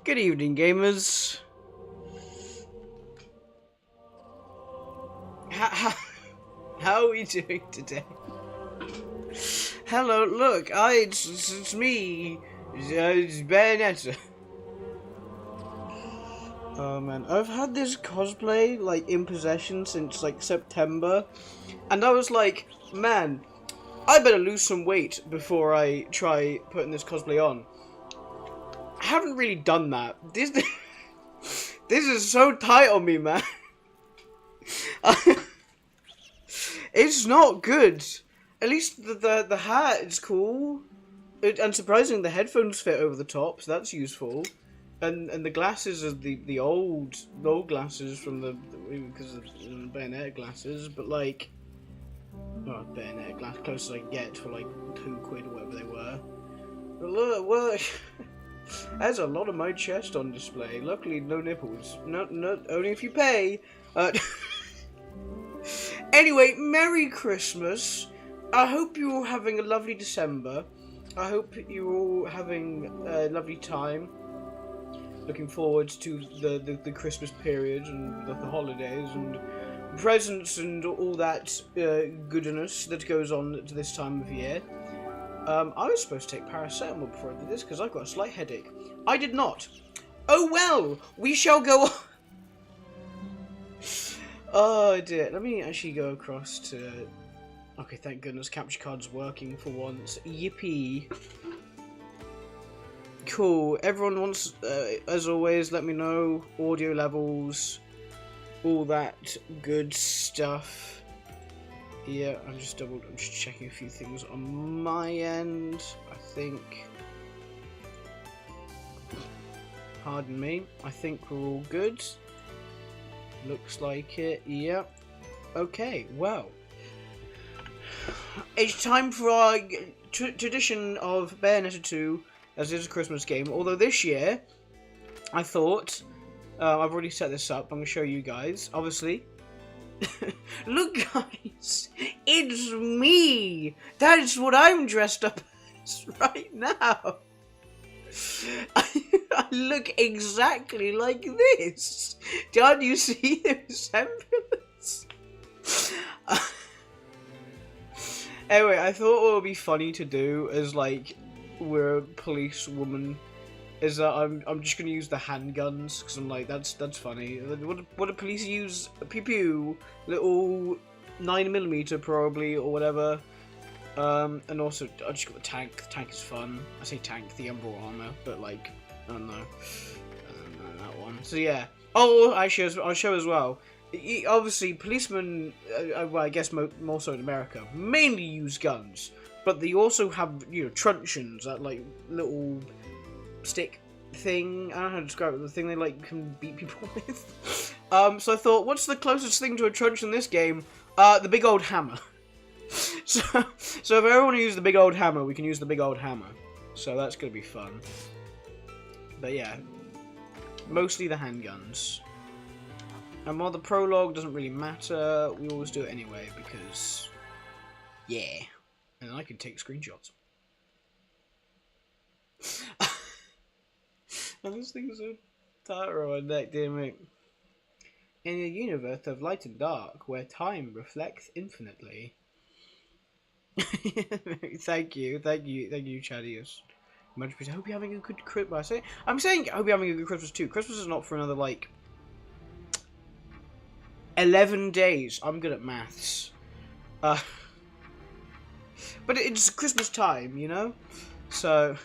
Good evening, gamers. How are we doing today? Hello, look, it's me, it's Bayonetta. Oh man, I've had this cosplay like in possession since like September, and I was like, man, I better lose some weight before I try putting this cosplay on. I haven't really done that. This is so tight on me, man. It's not good. At least the hat is cool, and surprisingly the headphones fit over the top, so that's useful. And the glasses are the old glasses from because of Bayonetta glasses, but like, well, Bayonetta glass close as I can get for like £2 or whatever they were. But look. There's a lot of my chest on display. Luckily, no nipples. Not only if you pay. Anyway, Merry Christmas. I hope you're all having a lovely December. I hope you're all having a lovely time. Looking forward to the Christmas period and the holidays and presents and all that goodness that goes on at this time of year. I was supposed to take paracetamol before I did this because I've got a slight headache. I did not. Oh well, we shall go on. Oh dear, let me actually go across to... Okay, thank goodness, capture card's working for once. Yippee. Cool, everyone wants, as always, let me know, audio levels, all that good stuff. Yeah, I'm just checking a few things on my end, I think. Pardon me, I think we're all good. Looks like it, yeah. Okay, well. It's time for our tradition of Bayonetta 2, as it is a Christmas game. Although this year, I thought, I've already set this up, I'm going to show you guys, obviously. Look guys, it's me! That is what I'm dressed up as right now! I look exactly like this! Don't you see the resemblance? Anyway, I thought what would be funny to do is like, we're a police woman. Is that I'm just gonna use the handguns because I'm like that's funny. What do police use? Pew pew, little 9mm probably or whatever. And also I just got the tank. The tank is fun. I say tank, the Umbral armor, but like I don't know that one. So yeah. Oh, actually I'll show as well. Obviously, policemen, well, I guess more so in America, mainly use guns, but they also have truncheons, that like little stick thing. I don't know how to describe it. The thing they like can beat people with. So I thought, what's the closest thing to a truncheon in this game? The big old hammer. so if everyone uses the big old hammer, we can use the big old hammer. So that's gonna be fun. But yeah, mostly the handguns. And while the prologue doesn't really matter, we always do it anyway because, yeah, and I can take screenshots. And this thing's a title on neck, dear mate. In a universe of light and dark, where time reflects infinitely. Thank you, Chadius. Much appreciated. I hope you're having a good Christmas. I'm saying I hope you're having a good Christmas too. Christmas is not for another like 11 days. I'm good at maths. But it's Christmas time, you know? So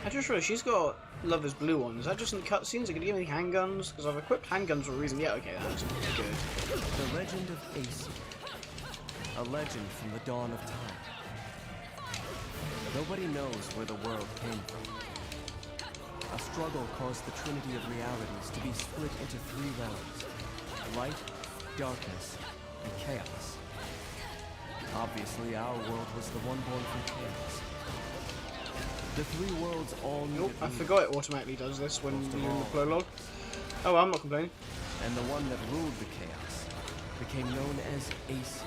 I just realized she's got Lover's Blue on. Is that just in the cutscenes? Are going to give me handguns? Because I've equipped handguns for a reason. Yeah, okay, that's good. The legend of Aesir. A legend from the dawn of time. Nobody knows where the world came from. A struggle caused the trinity of realities to be split into 3 realms. Light, darkness, and chaos. Obviously, our world was the one born from chaos. The 3 worlds all needed. Nope, I forgot it automatically does this when you're in the prologue. Oh, well, I'm not complaining. And the one that ruled the chaos became known as Aesir.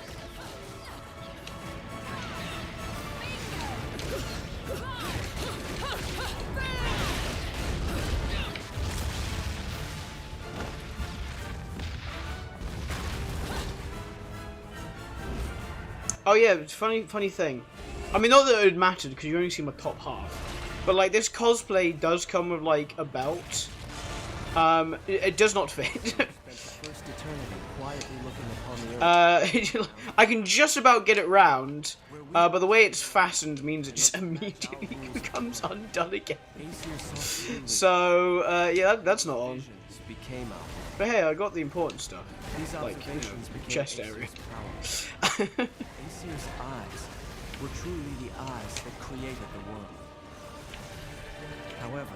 Oh yeah, it's funny thing. I mean, not that it mattered because you only see my top half, but like this cosplay does come with like a belt. It does not fit. Spent the first eternity quietly looking upon the earth. I can just about get it round, but the way it's fastened means it just immediately becomes undone again. Aesir saw clearly So yeah, that's not on. visions became our. But hey, I got the important stuff. These Like, observations became chest Aesir's area. power. Aesir's eyes were truly the eyes that created the world. However,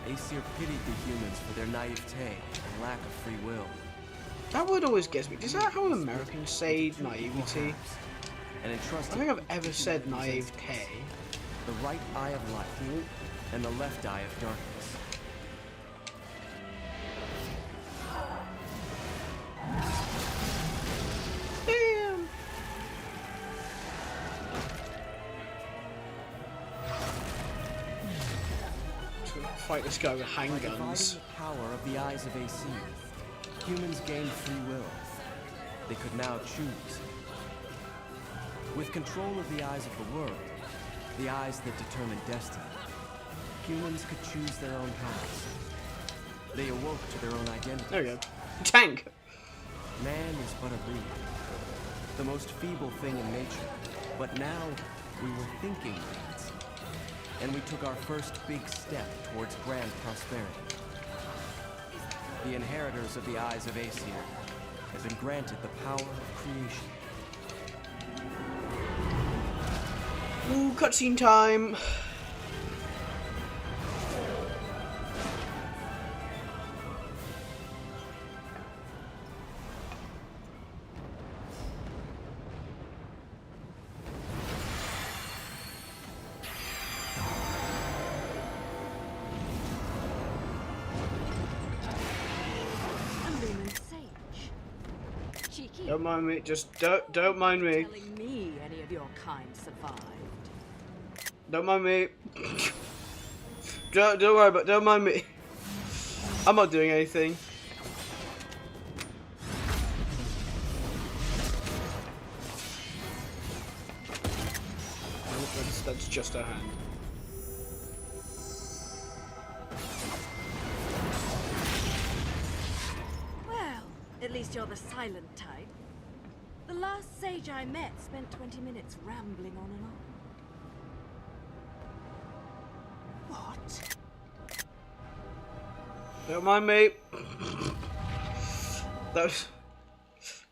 Aesir pitied the humans for their naivete and lack of free will. That word always gets me. Is that how Americans say naivety? And I entrusted don't think I've ever said naivete. the right eye of light and the left eye of darkness. Damn. Fight this guy with By dividing handguns. the power of the eyes of Aesir, humans gained free will. They could now choose. With control of the eyes of the world, the eyes that determine destiny, humans could choose their own paths. They awoke to their own identity. There we go. Tank. Man is but a reed, the most feeble thing in nature. But now we were thinking reeds, and we took our first big step towards grand prosperity. The inheritors of the eyes of Aesir have been granted the power of creation. Ooh, cutscene time. A lumen sage. Cheeky. Don't mind me. Just don't mind me. Telling me any of your kind survived. Don't mind me. Don't worry about. Don't mind me. I'm not doing anything. Nope, that's just a hand. Well, at least you're the silent type. The last sage I met spent 20 minutes rambling on and on. What? Don't mind me. That was...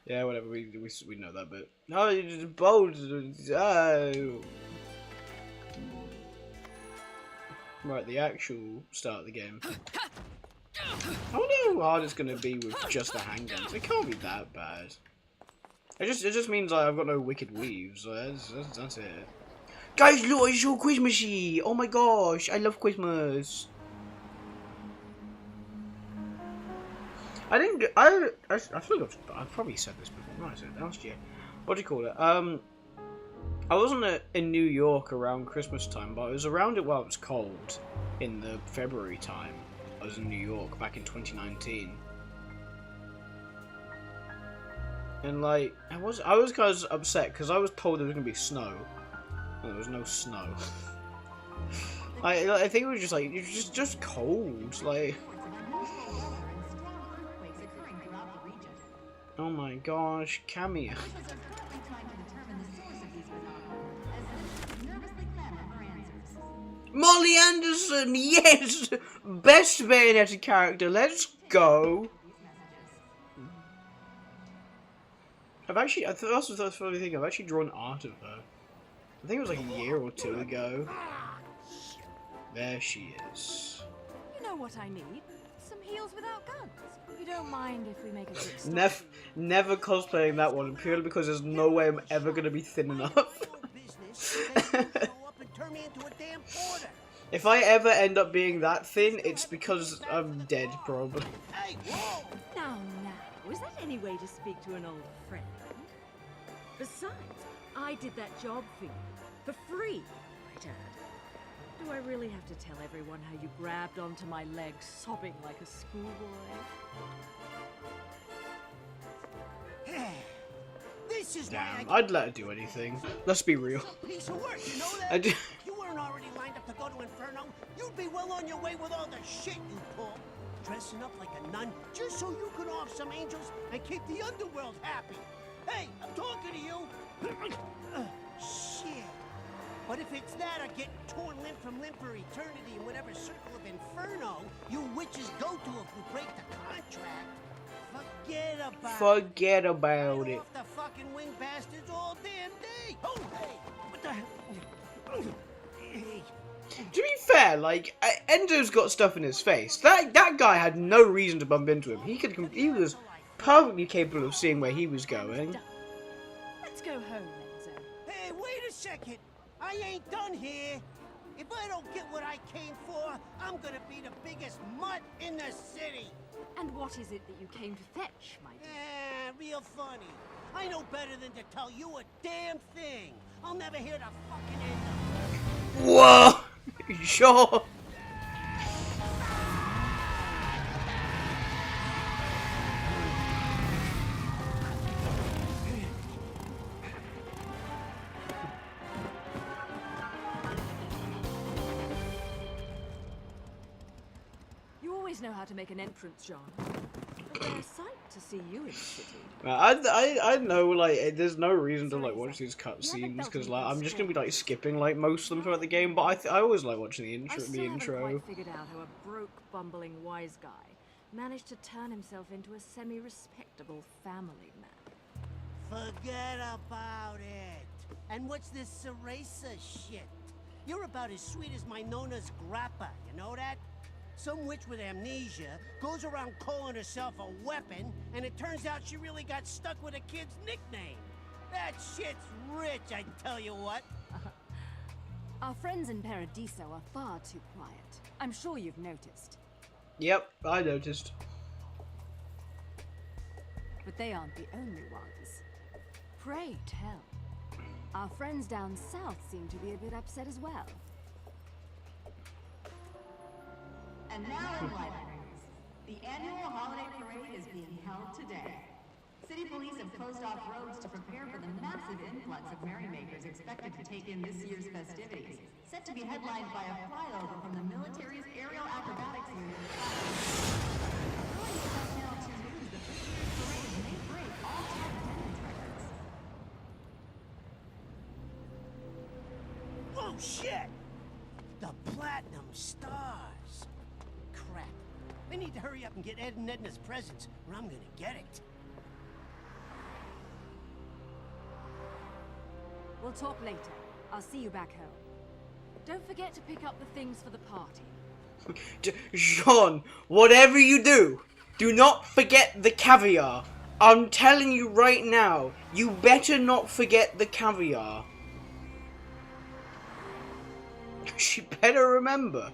Yeah, whatever. We know that bit. No, you just bold. Oh. Right, the actual start of the game. I wonder how hard it's gonna be with just the handguns. It can't be that bad. It just means like, I've got no wicked weaves. So that's it. Guys, look, it's so Christmassy. Oh my gosh, I love Christmas. I feel like I've probably said this before. No, I said it last year. What do you call it? I wasn't in New York around Christmas time, but I was around it while it was cold in the February time. I was in New York back in 2019. And like, I was kind of upset because I was told there was gonna be snow, and there was no snow. I think it was just like just cold, like. Oh my gosh, Cameo. Molly Anderson, yes, best Bayonetta character. Let's go. I've actually, that's the funny thing. I've actually drawn art of her. I think it was like a year or two ago. There she is. You know what I need? Some heels without guns. You don't mind if we make a quick stop? Never cosplaying that one purely because there's no way I'm ever gonna be thin enough. If I ever end up being that thin, it's because I'm dead, probably. Now, is that any way to speak to an old friend? Besides, I did that job for you. For free, might add. Do I really have to tell everyone how you grabbed onto my leg sobbing like a schoolboy? This This is why Damn, I'd let her do anything. Let's be real. Piece of work, you know I that? do. You weren't already lined up to go to Inferno. You'd be well on your way with all the shit you pull. Dressing up like a nun just so you could off some angels and keep the underworld happy. Hey, I'm talking to you. Shit. But if it's that or getting torn limb from limb for eternity in whatever circle of Inferno you witches go to if you break the contract, forget about it. Forget about Right it. off the fucking wing bastards all damn day. Oh, hey, what the hell? Hey. To be fair, like Endo's got stuff in his face. That guy had no reason to bump into him. He was perfectly capable of seeing where he was going. Let's go home, Enzo. Hey, wait a second. I ain't done here. If I don't get what I came for, I'm gonna be the biggest mutt in the city. And what is it that you came to fetch, my dear? Real funny. I know better than to tell you a damn thing. I'll never hear the fucking end of it. Whoa! Sure. You always know how to make an entrance, John. But they're a sight to see you in the city. I know, like, there's no reason to like watch these cutscenes because like I'm just gonna be like skipping like most of them throughout the game. But I always like watching the I intro. still haven't quite figured out how a broke, bumbling wise guy managed to turn himself into a semi-respectable family man. Forget about it. And what's this Cereza shit? You're about as sweet as my Nona's grappa, you know that? Some witch with amnesia goes around calling herself a weapon, and it turns out she really got stuck with a kid's nickname. That shit's rich, I tell you what. Our friends in Paradiso are far too quiet. I'm sure you've noticed. Yep, I noticed. But they aren't the only ones. Pray tell. Our friends down south seem to be a bit upset as well. And now in libraries, the annual holiday parade is being held today. City police have closed off roads to prepare for the massive influx of merrymakers expected to take in this year's festivities, set to be headlined by a flyover from the military's aerial acrobatics unit. According to Channel 2 News, the parade may break all-time attendance records. Whoa, shit! The Platinum Stars. Crap. I need to hurry up and get Ed and Edna's presents, or I'm gonna get it. We'll talk later. I'll see you back home. Don't forget to pick up the things for the party. Sean, whatever you do not forget the caviar. I'm telling you right now, you better not forget the caviar. She better remember.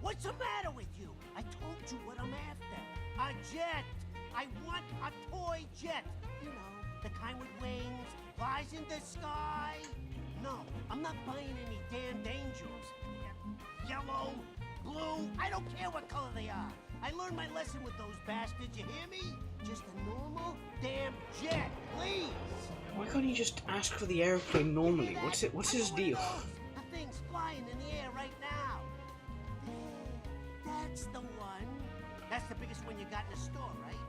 What's the matter with you? I told you what I'm after. A jet. I want a toy jet. You know, the kind with wings, flies in the sky. No, I'm not buying any damned angels. Yellow, blue, I don't care what color they are. I learned my lesson with those bastards, you hear me? Just a normal damn jet, please. Why can't he just ask for the airplane normally? What's his deal? The thing's flying in the air right now. There, that's the one. That's the biggest one you got in the store, right?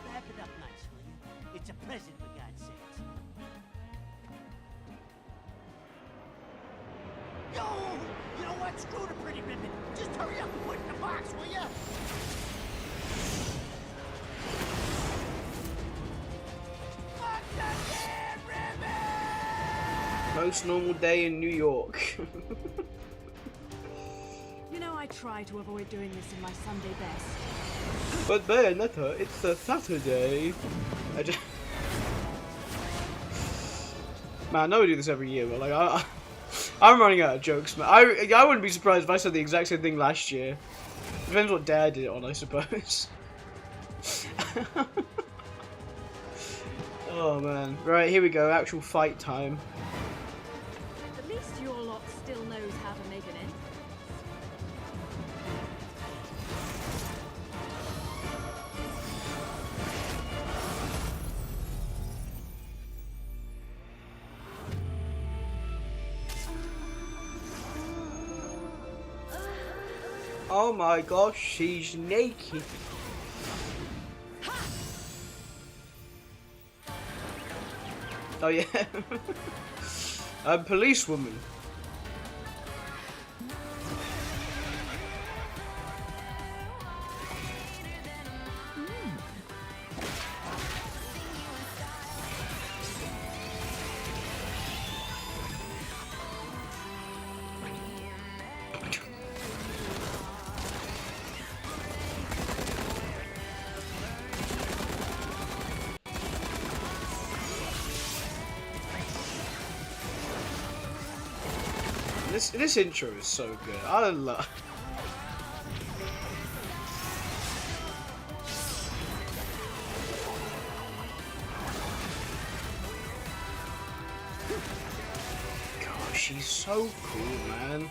Wrap it up nice, will you? It's a present, for God's sakes. Yo! You know what? Screw the pretty ribbon. Just hurry up and put it in the box, will ya? Fuck the damn ribbon! Most normal day in New York. You know, I try to avoid doing this in my Sunday best. But Bayonetta, it's a Saturday. Man, I know we do this every year, but like I'm running out of jokes, man. I wouldn't be surprised if I said the exact same thing last year. Depends what day I did it on, I suppose. Oh man. Right, here we go, actual fight time. At least your lot still knows how to make an entrance. Oh my gosh, she's naked. Oh yeah. A policewoman. This intro is so good. I love. God, she's so cool, man.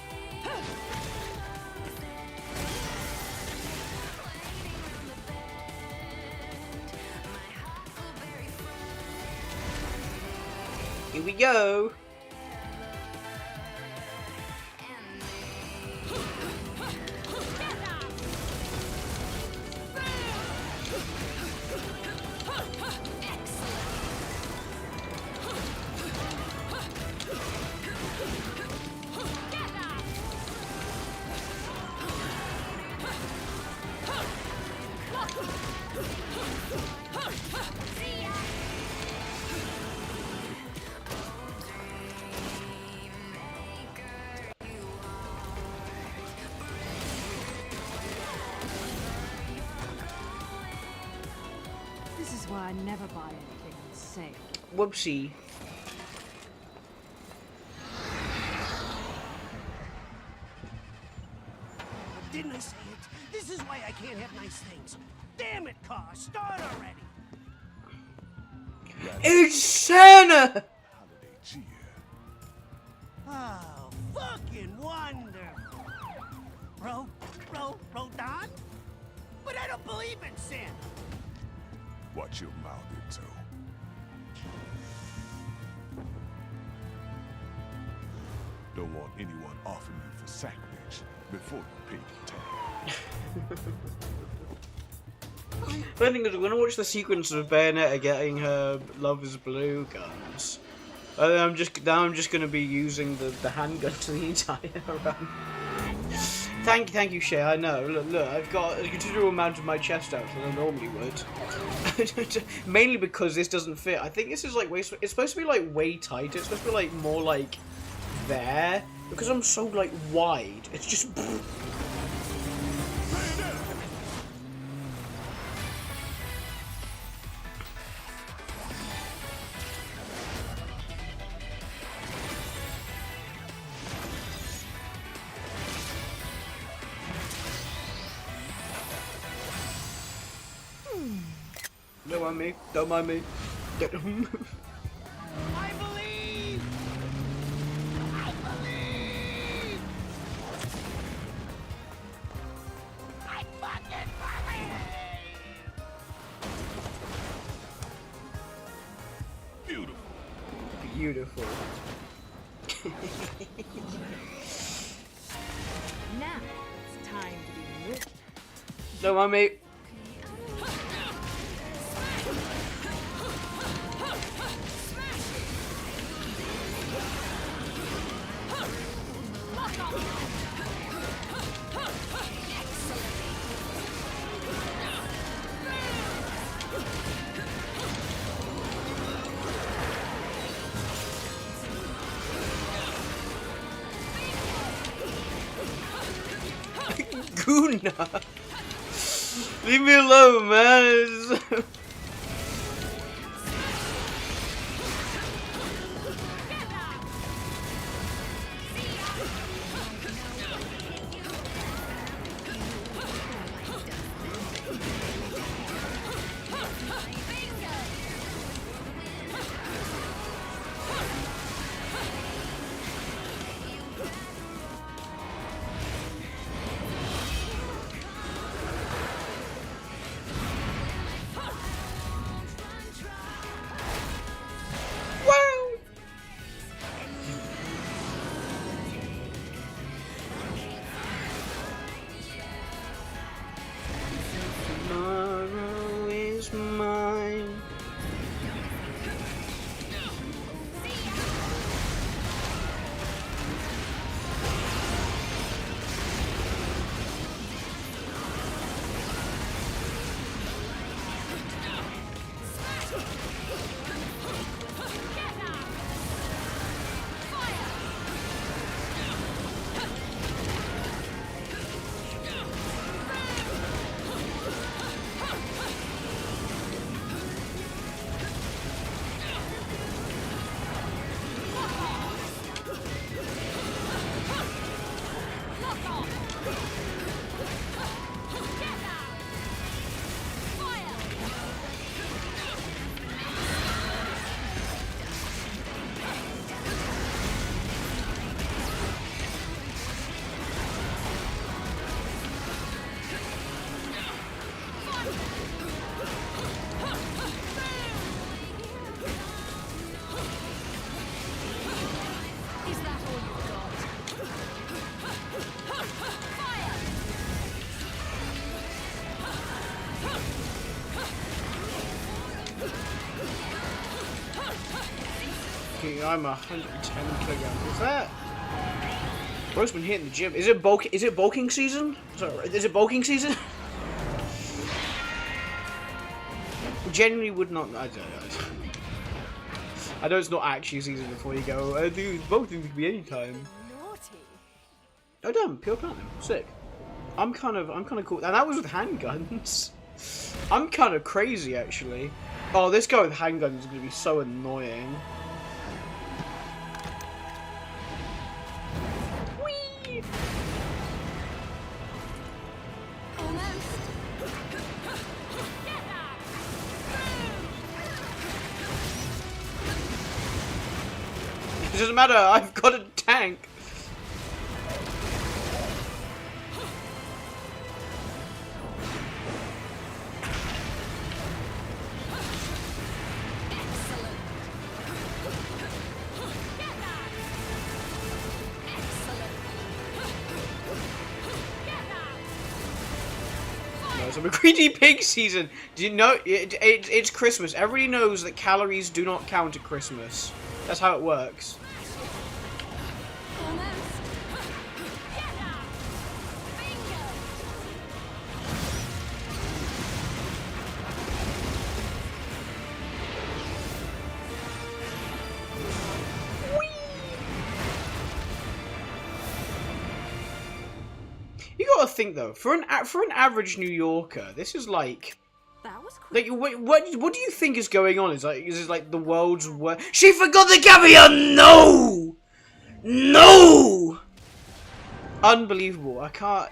Here we go. This is why I never buy anything on sale. Whoopsie. Didn't I say it? This is why I can't have nice things. Damn it, car, start already. It's Santa! Holiday cheer. Oh, fucking wonderful. Don? But I don't believe in Santa. Watch your mouth, Itto. Don't want anyone offering you for sacrilege before you pay the tab. Funny thing is, when I watch the sequence of Bayonetta getting her Love is Blue guns, I'm just gonna be using the handgun to the entire run. Thank you, Shay. I know. Look, I've got a considerable amount of my chest out than I normally would. Mainly because this doesn't fit. I think this is like way. It's supposed to be like way tighter. It's supposed to be like more like there, because I'm so like wide. It's just. Don't mind me. Don't mind me. I believe! I believe! I fucking believe! Beautiful. Beautiful. Now it's time to be moved. Don't mind me. Guna! Leave me alone, man! is mine. I'm 110 kilograms. What's that? Bro's been hitting the gym. Is it bulking season? Sorry, is it bulking season? Genuinely would not. I don't know. I know it's not actually season before you go. Dude, bulking could be any time. Naughty. Oh damn, pure platinum. Sick. I'm kind of cool. And that was with handguns. I'm kind of crazy actually. Oh, this guy with handguns is gonna be so annoying. Whee! It doesn't matter. I've got a tank. So we're greedy pig season. Do you know it's Christmas? Everybody knows that calories do not count at Christmas. That's how it works. You gotta think though, for an average New Yorker, this is like, That was quick. like what do you think is going on? Is this like the world's worst? She forgot the caviar. No, no, unbelievable. I can't.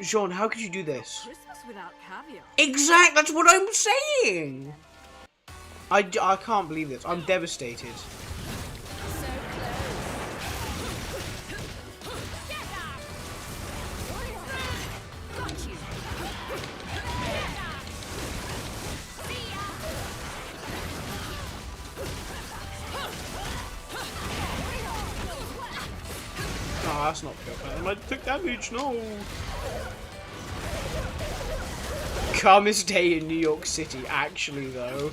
Jean, how could you do this? Christmas without caviar. Exact. That's what I'm saying. I can't believe this. I'm devastated. So close. Got you. Oh, that's not pure platinum. I took damage. No. Calmest day in New York City, actually, though.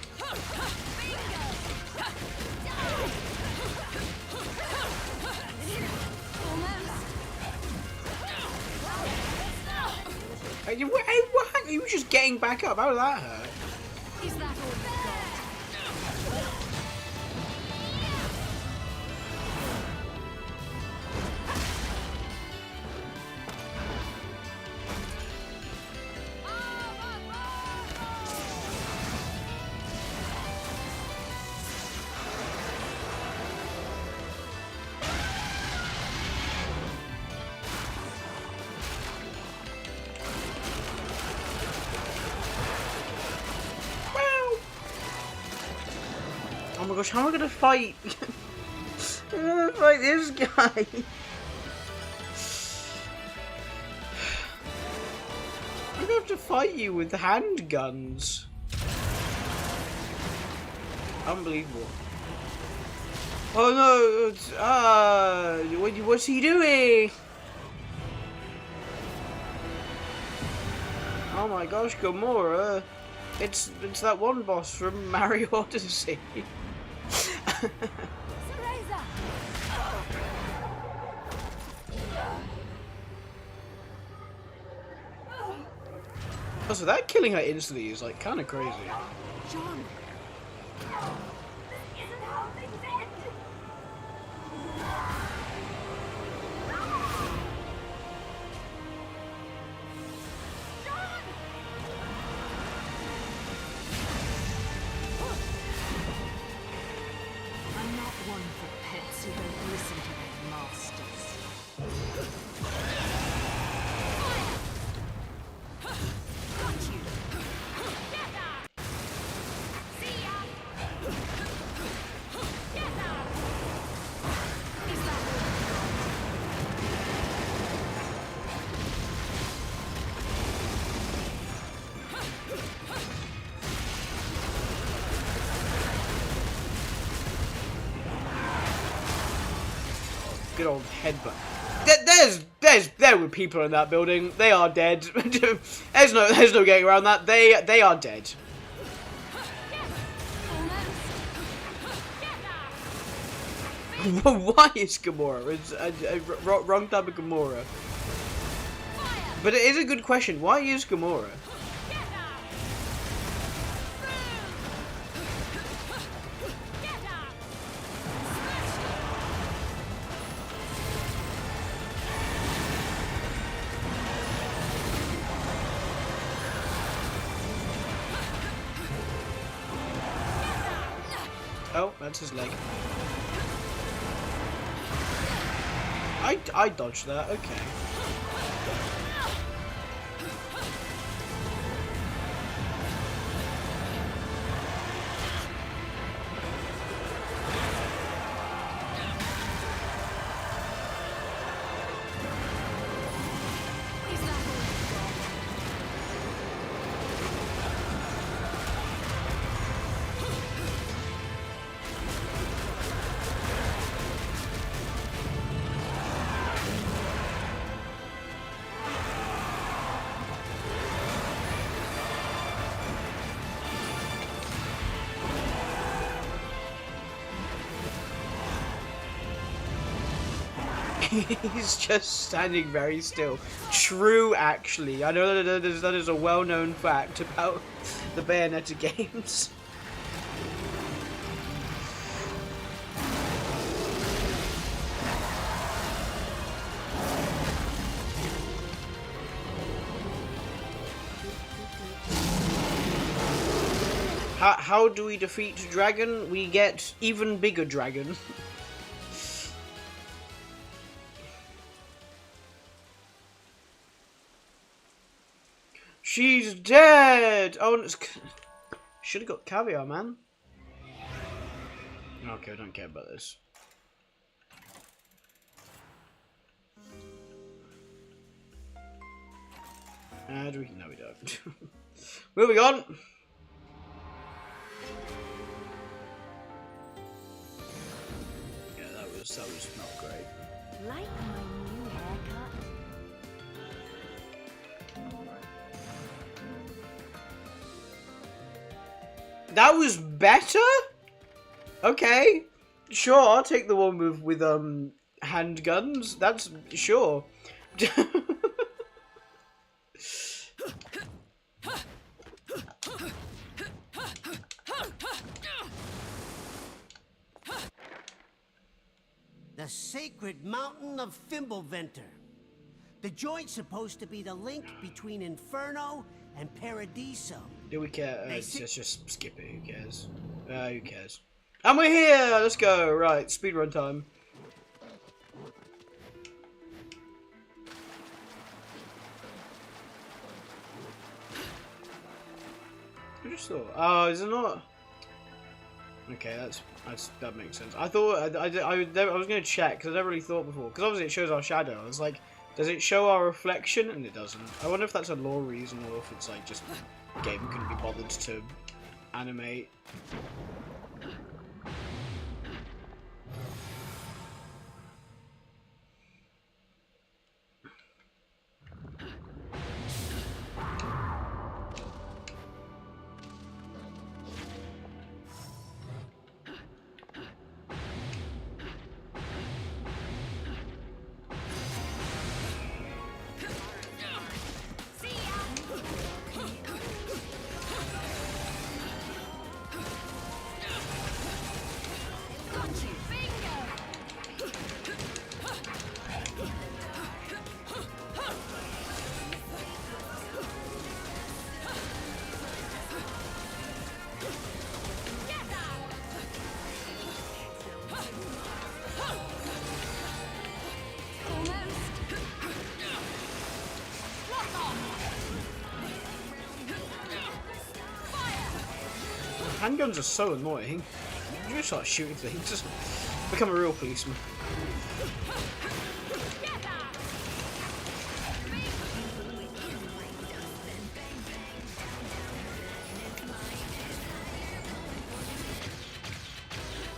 Hey, what? You were just getting back up. How did that hurt? Is that all you've got? Oh my gosh, how am I gonna fight? I'm gonna fight this guy. I'm gonna have to fight you with handguns. Unbelievable. Oh no! What's he doing? Oh my gosh, Gamora! It's that one boss from Mario Odyssey. Also, that killing her instantly is like kind of crazy. John. I'm not one for pets who don't listen to their masters. Got you. Is that Good old headbutt. There were people in that building. They are dead. there's no getting around that. They are dead. Why is Gamora? It's a wrong type of Gamora. But it is a good question. Why is Gamora? Oh, that's his leg. I dodged that, okay. He's just standing very still. True, actually. I know that is a well-known fact about the Bayonetta games. How do we defeat Dragon? We get even bigger dragon. She's dead! Oh, should have got caviar, man. Okay, I don't care about this. Do we? No, we don't. Moving on. Yeah, that was not great. like my new haircut? That was better? Okay. Sure, I'll take the one with handguns. That's sure. The sacred mountain of Fimbulventer. The joint's supposed to be the link between Inferno and Paradiso. Do we care? Just skip it. Who cares? Who cares? And we're here! Let's go! Right, speedrun time. I just thought. Oh, is it not? Okay, that makes sense. I thought I was going to check because I never really thought before. Because obviously it shows our shadow. I was like, does it show our reflection? And it doesn't. I wonder if that's a lore reason or if it's like just the game couldn't be bothered to animate. handguns are so annoying. You just start shooting things. Just become a real policeman.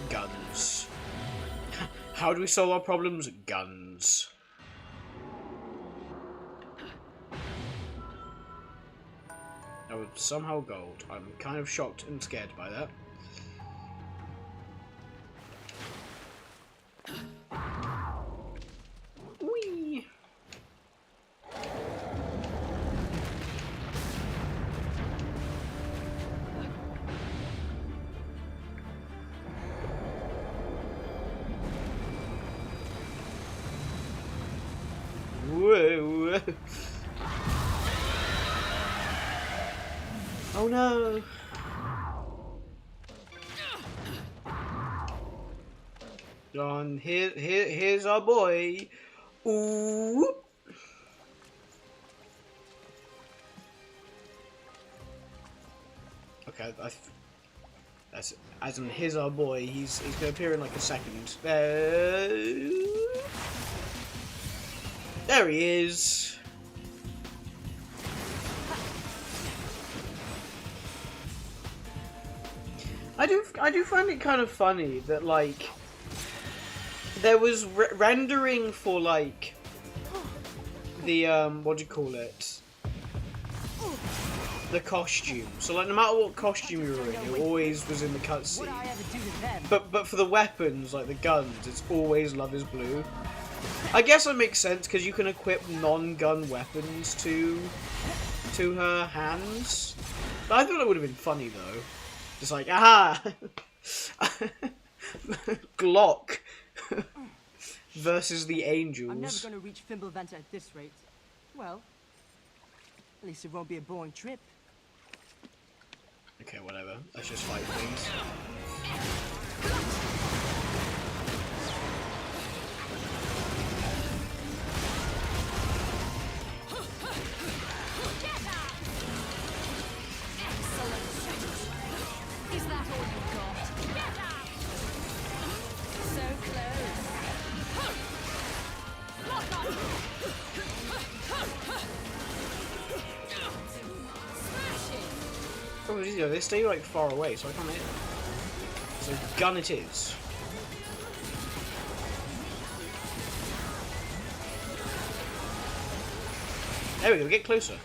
Guns. How do we solve our problems? Guns. That was somehow gold. I'm kind of shocked and scared by that. Whee! Whoa! Oh no! John, here's our boy. Ooh! Okay, that's as in here's our boy. He's gonna appear in like a second. There he is. I do find it kind of funny that like there was rendering for like the what do you call it? The costume. So like no matter what costume you were in, it always was in the cutscene. But for the weapons, like the guns, it's always Love Is Blue. I guess that makes sense because you can equip non-gun weapons to her hands. But I thought it would have been funny though. Just like, aha! Glock versus the Angels. I'm never going to reach Fimbulventr at this rate. Well, at least it won't be a boring trip. Okay, whatever. Let's just fight things. Is that all you've got? So close. Lock on. Smash it. Oh, you know, they stay like far away, so I can't hit them. So gun it is. There we go. Get closer.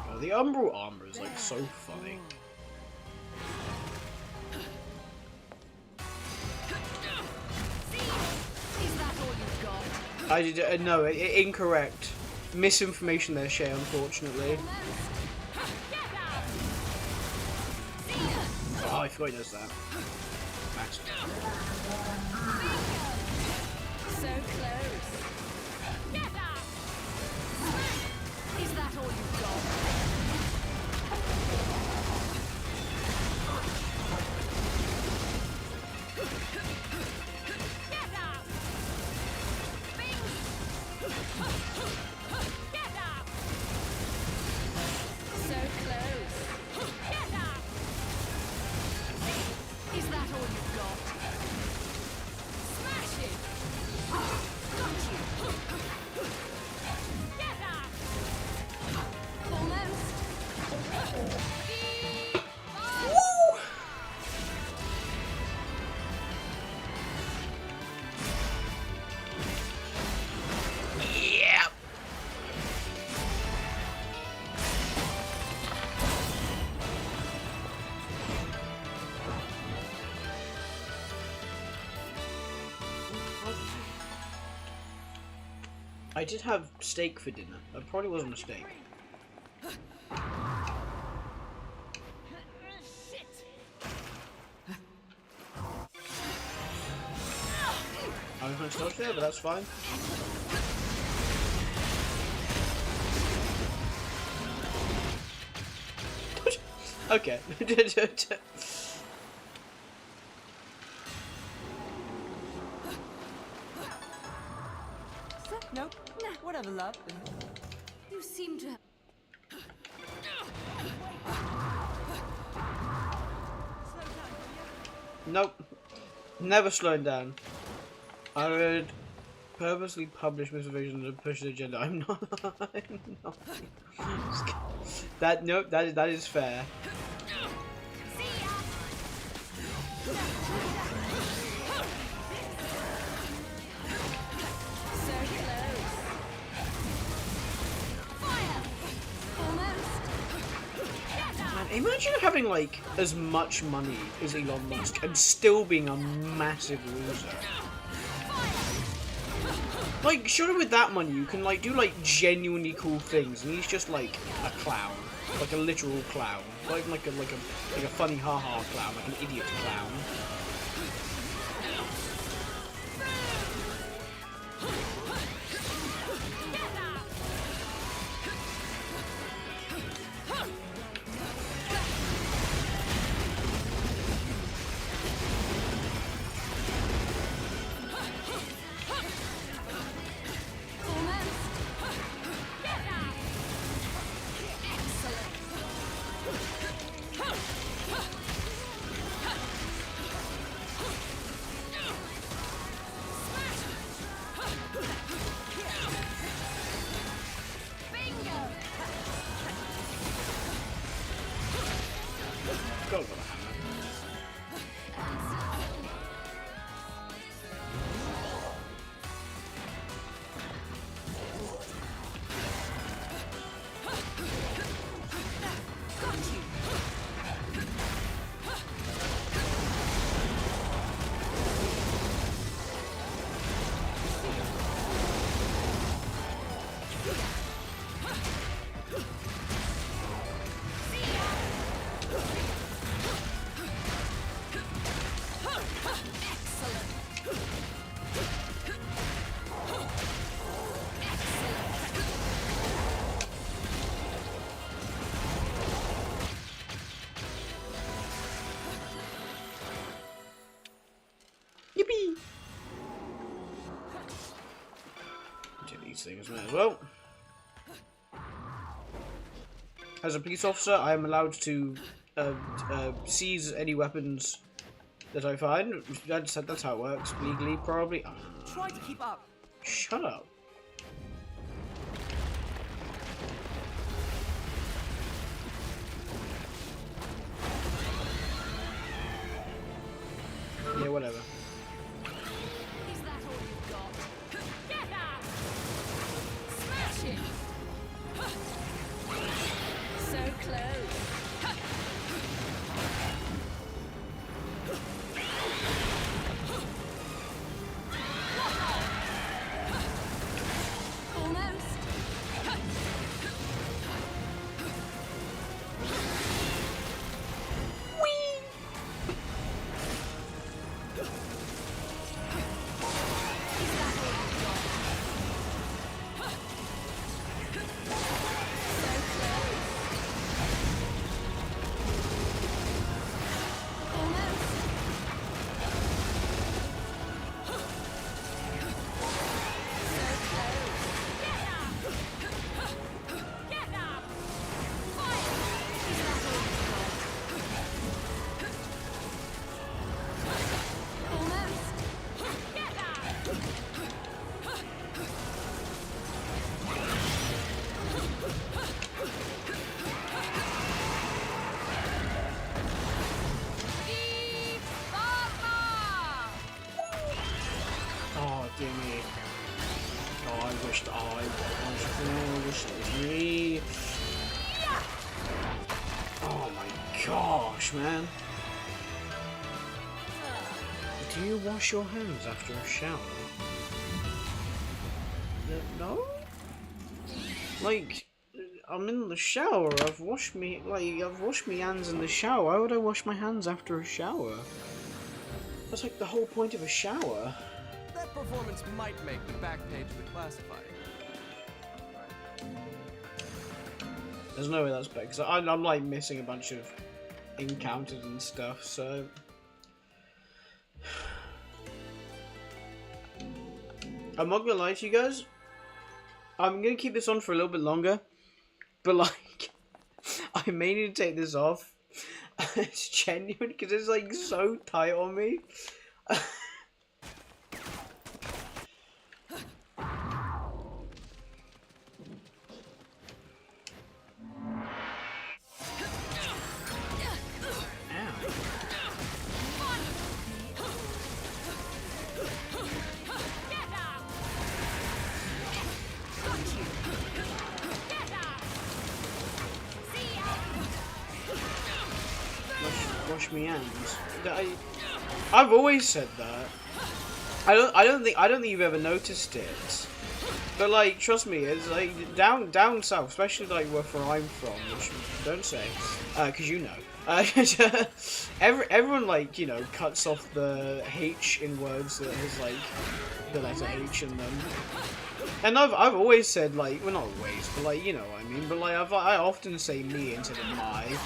Oh, the Umbral armor is like so funny. Is that all you've got? I did no, incorrect. Misinformation there, Shay, unfortunately. Oh, I forgot he does that. Max. So close. Is that all you've got? So close. Is that all you've got? Smash it! Got you! Almost! Woo! Yeah. I did have steak for dinner. That probably wasn't a steak. unconscious dodge there, but that's fine. Okay. Nope. Nah, whatever, love. You seem to... Nope. Never slowing down. I would purposely publish misvision to push the agenda. I'm not. I'm not. Nope. That is fair. Man, imagine having like as much money as Elon Musk and still being a massive loser. Like, surely with that money you can like do like genuinely cool things, and he's just like a clown, like a literal clown, like a funny haha clown, like an idiot clown. Yippee! Do these things as well. As a police officer, I am allowed to seize any weapons that I find. That's how it works. Legally, probably. Try to keep up. Shut up. Yeah, whatever. Is that all you've got? Get out! Smash it! So close. Almost. Oh, dear me. Oh, I wished I wish it was me. Oh my gosh, man. Do you wash your hands after a shower? No? Like, I'm in the shower. I've washed me hands in the shower. Why would I wash my hands after a shower? That's like the whole point of a shower. That performance might make the back page of the classified. There's no way that's better, because I'm like missing a bunch of encounters and stuff, so... I'm not gonna lie to you guys, I'm gonna keep this on for a little bit longer, but like, I may need to take this off. It's genuine, because it's like so tight on me. Wash me hands. I've always said that. I don't think you've ever noticed it. But like, trust me, it's like down south, especially like where I'm from, which don't say, because you know. Everyone like, you know, cuts off the H in words that has like the letter H in them. And I've always said, like, well, not always, but like, you know what I mean. But like, I often say me instead of my.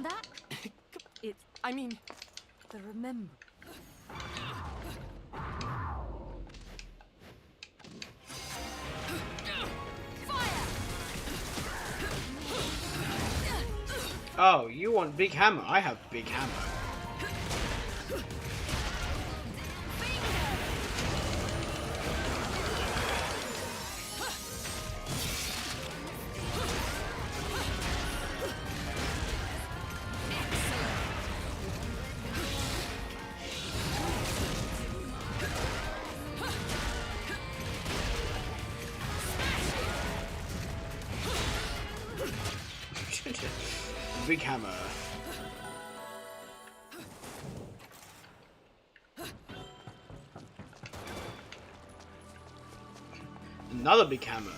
That? I mean, The remember. Oh, you want big hammer? I have big hammer. Big hammer. Another big hammer.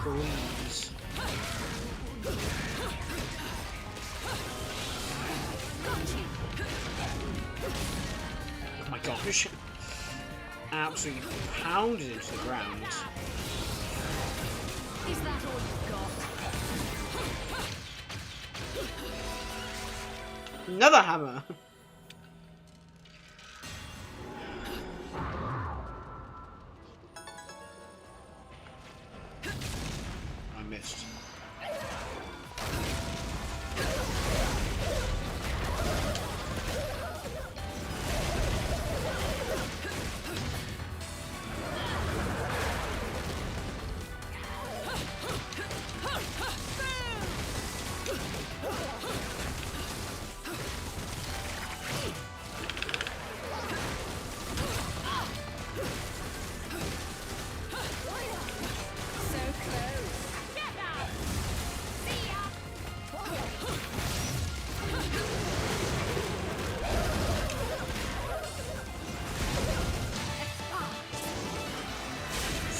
Please. Oh my gosh. Absolutely pounded into the ground. Is that all you've got? Another hammer. I missed.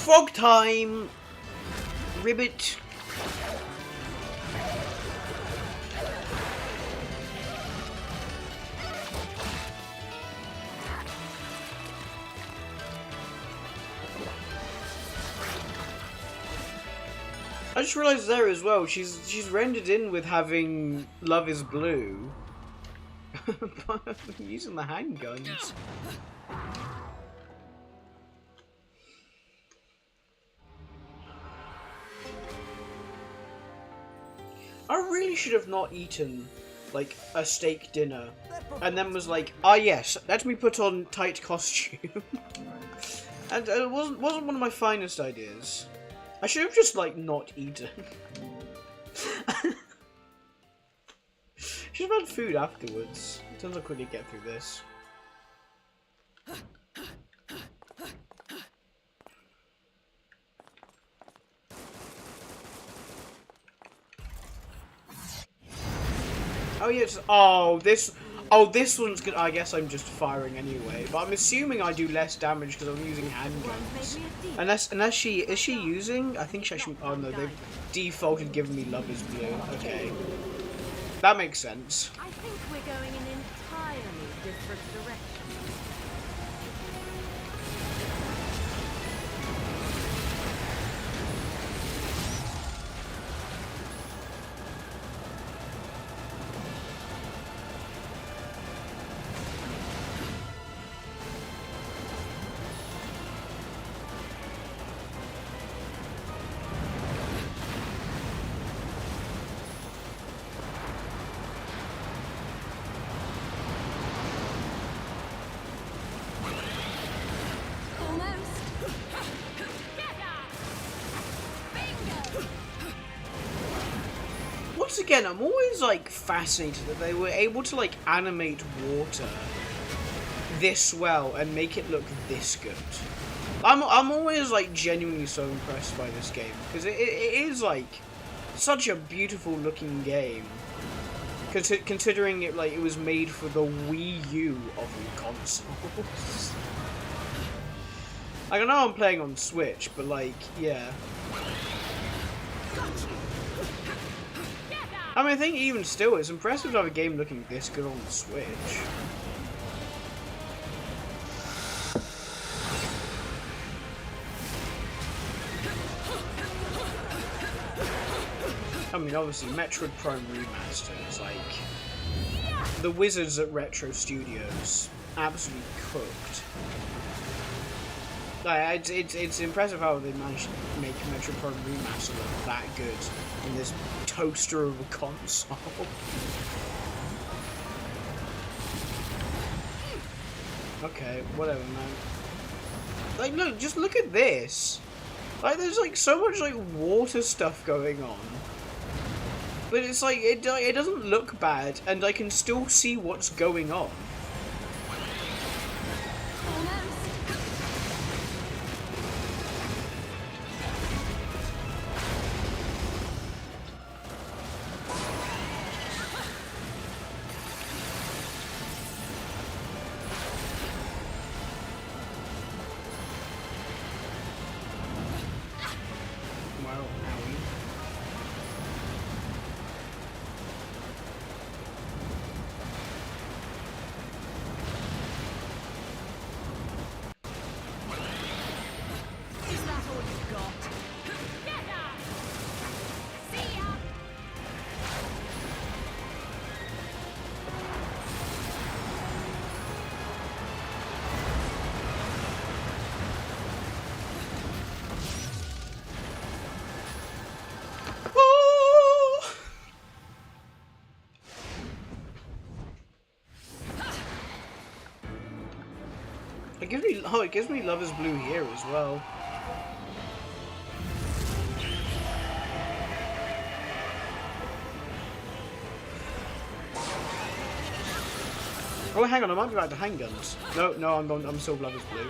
Fog time! Ribbit! I just realised there as well, she's rendered in with having Love is Blue. Using the handguns. I really should have not eaten, like, a steak dinner. And then was like, ah yes, let me put on tight costume. And it wasn't one of my finest ideas. I should have just, like, not eaten. Should have had food afterwards. It turns out I couldn't get through this. Oh yes. Oh this one's good. I guess I'm just firing anyway. But I'm assuming I do less damage because I'm using handguns. Unless she is she using? I think she actually. Oh no, they've defaulted giving me Love Is Blue. Okay, that makes sense. I think we're going in entirely different directions. Once again, I'm always like fascinated that they were able to like animate water this well and make it look this good. I'm always like genuinely so impressed by this game because it is like such a beautiful looking game. Considering it like it was made for the Wii U of the consoles. Like, I know I'm playing on Switch, but like, yeah. I mean, I think even still, it's impressive to have a game looking this good on the Switch. I mean, obviously, Metroid Prime Remastered is like the wizards at Retro Studios absolutely cooked. Like, it's impressive how they managed to make Metroid Prime Remastered look that good in this toaster of a console. Okay, whatever, man. Like, look, just look at this. Like, there's like so much like water stuff going on, but it's like it doesn't look bad, and I can still see what's going on. It gives me Love Is Blue here as well. Oh, hang on, I might be back to handguns. No, I'm still Love Is Blue.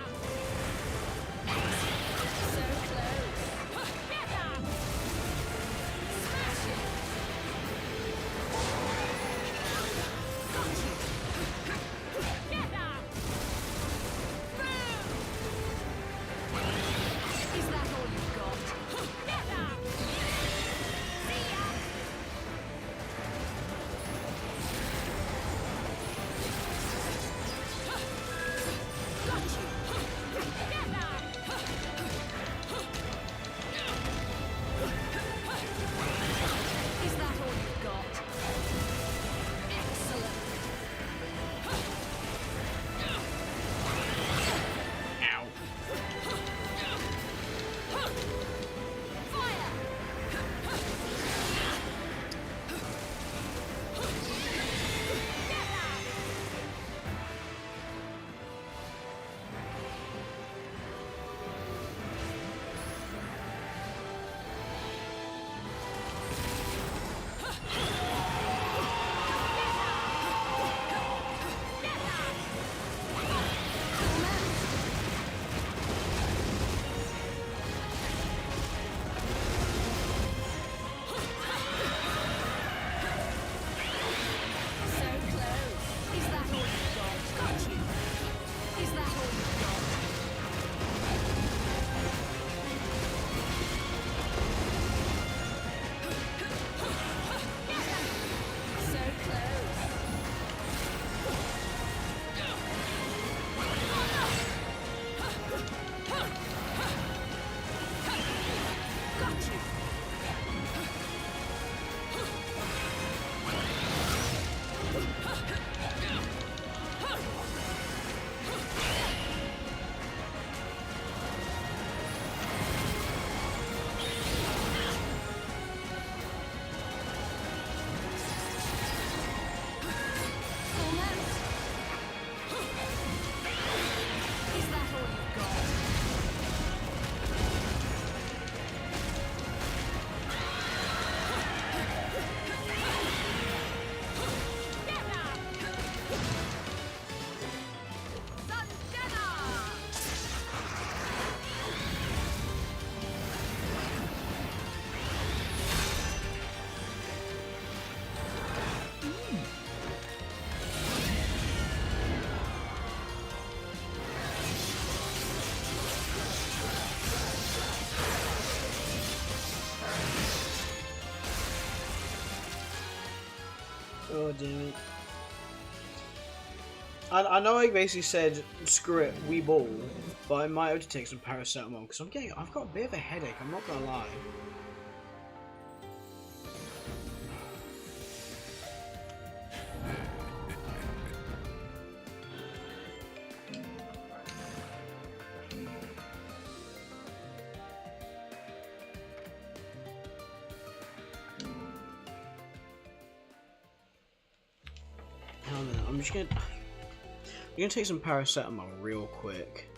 didn't. I know I basically said screw it, we ball, but I might have to take some paracetamol because I've got a bit of a headache. I'm not gonna lie. I'm just gonna take some paracetamol real quick.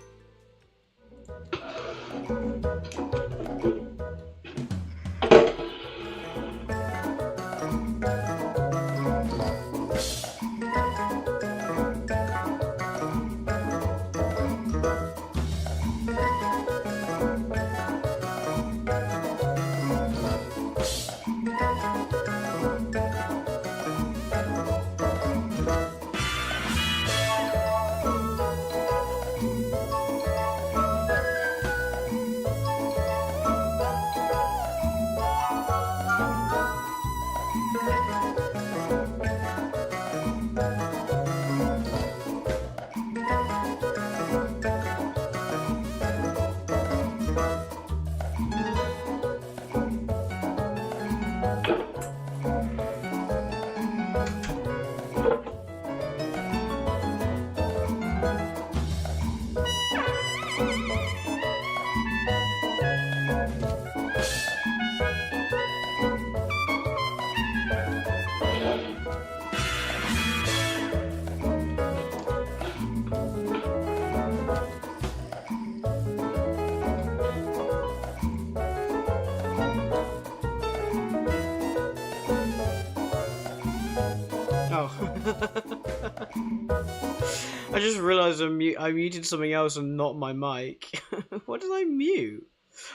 I just realised I muted something else and not my mic. What did I mute?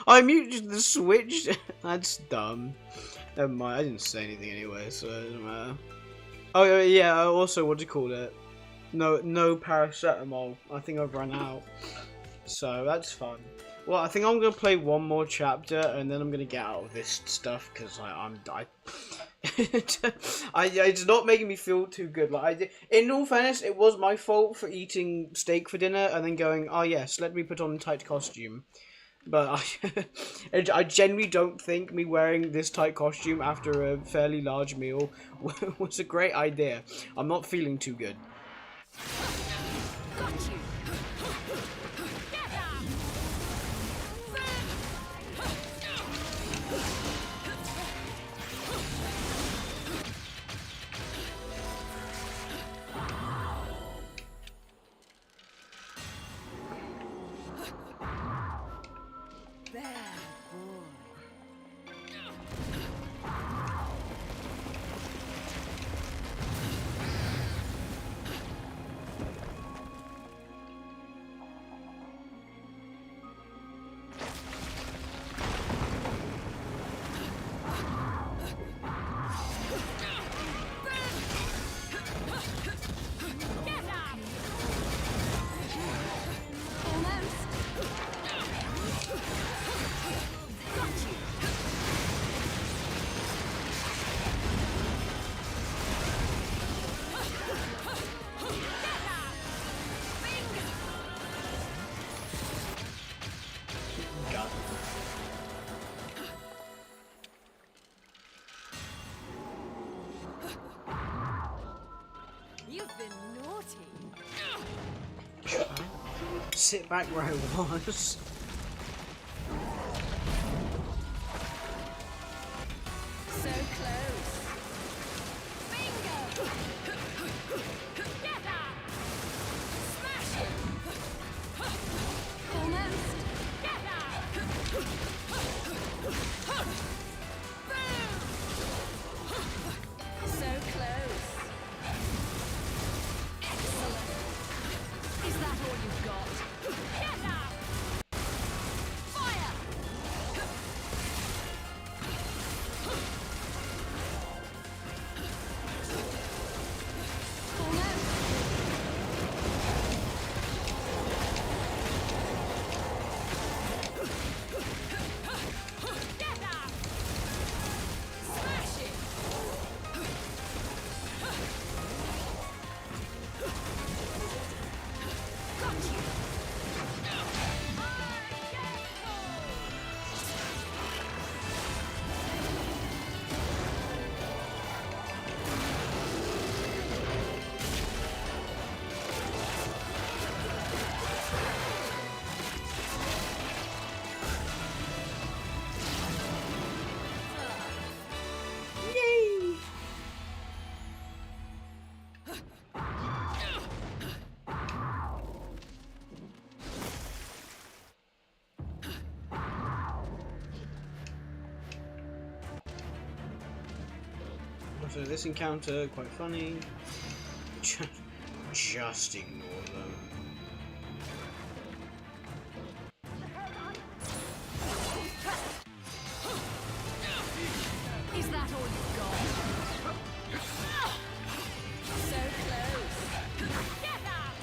Oh, I muted the Switch? That's dumb. Never mind, I didn't say anything anyway, so it doesn't matter. Oh yeah, I also, what do you call it? No paracetamol. I think I've run out. So that's fun. Well, I think I'm gonna play one more chapter and then I'm gonna get out of this stuff because it's not making me feel too good. Like in all fairness, it was my fault for eating steak for dinner and then going, oh yes, let me put on a tight costume. But I genuinely don't think me wearing this tight costume after a fairly large meal was a great idea. I'm not feeling too good. Got you. Sit back where I was. So close. Bingo! Get that! Smash it! Almost! Get that! Boom! So close. Excellent. Is that all you've got? Get that! Fire! after this encounter, quite funny. Just ignore them. Is that all you've got? So close. Get that!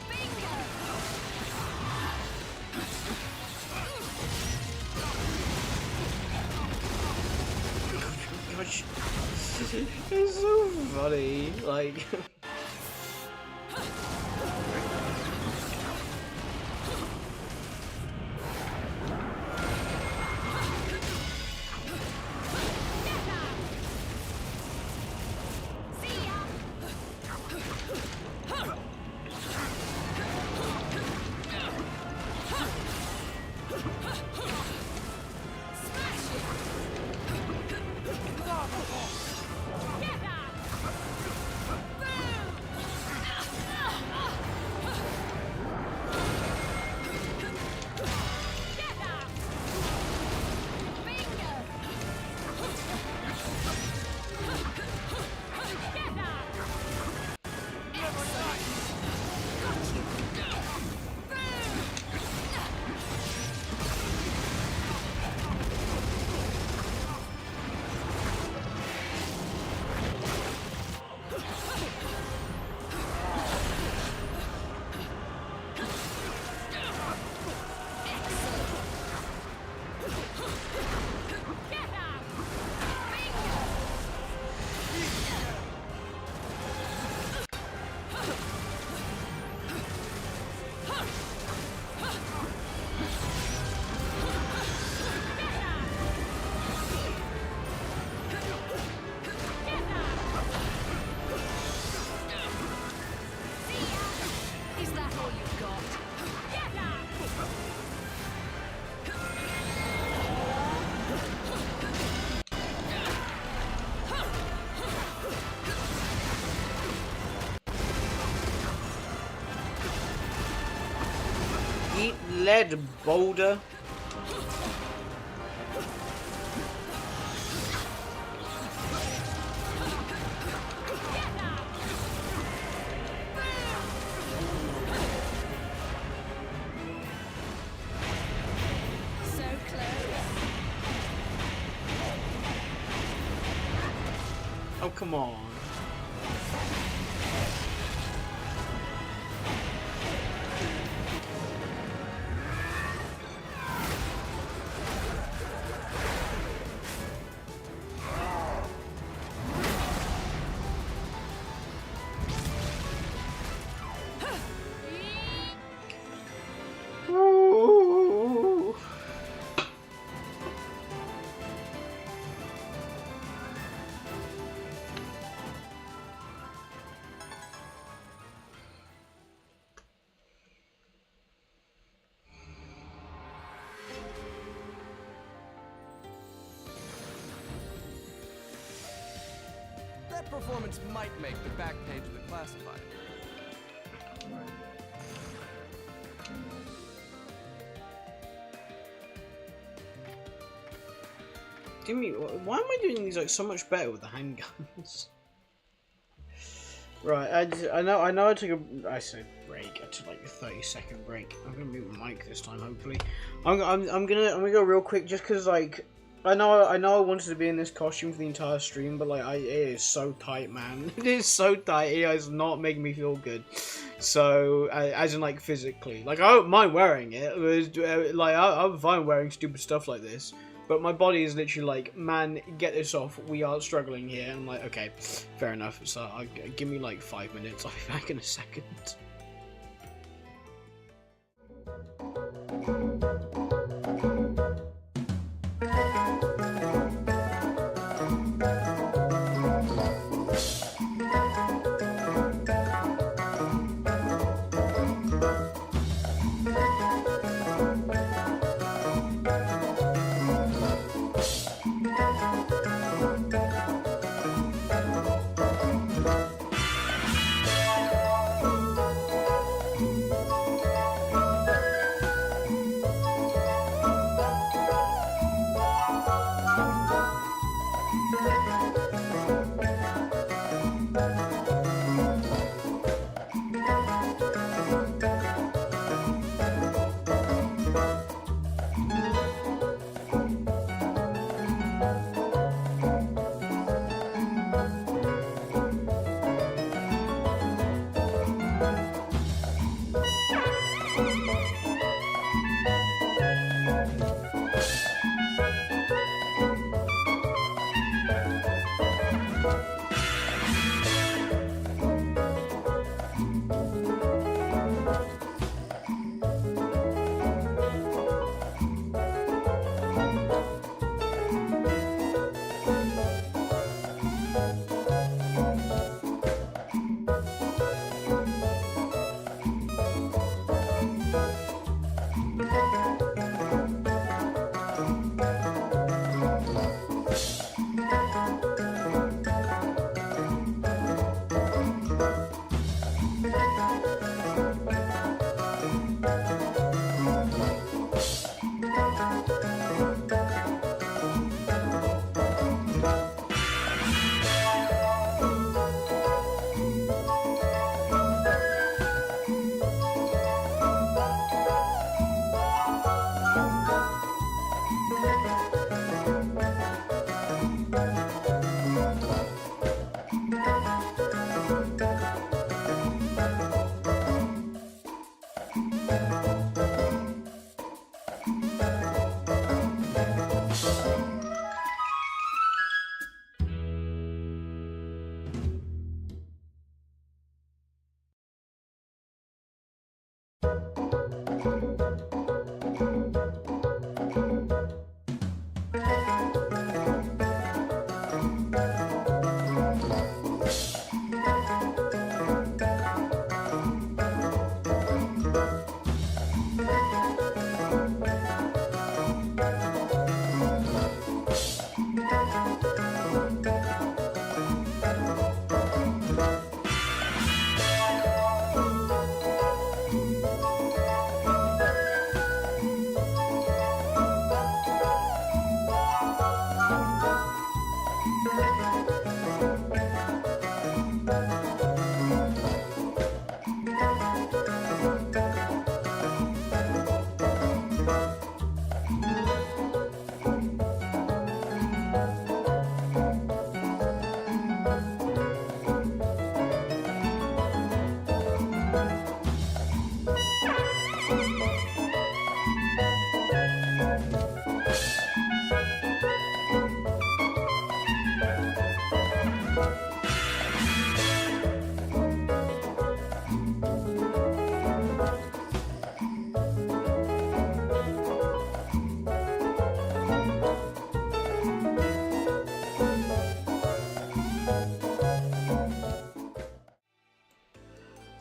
Bingo! Gosh, it's so funny. Like. Is that all you've got? Get that! Eat lead, boulder. So close. Oh, come on. Ooh. That performance might make the back page of the classified. Jimmy, why am I doing these like so much better with the handguns? Right, I know I took a I said break. I took like a 30-second break. I'm gonna mute my mic this time, hopefully. I'm gonna go real quick just because like I know I wanted to be in this costume for the entire stream, but like it is so tight, man. It is so tight. It is not making me feel good. So as in like physically, like I don't mind wearing it. It was, like I'm fine wearing stupid stuff like this. But my body is literally like, man, get this off. We are struggling here. And I'm like, okay, fair enough. So give me like 5 minutes. I'll be back in a second.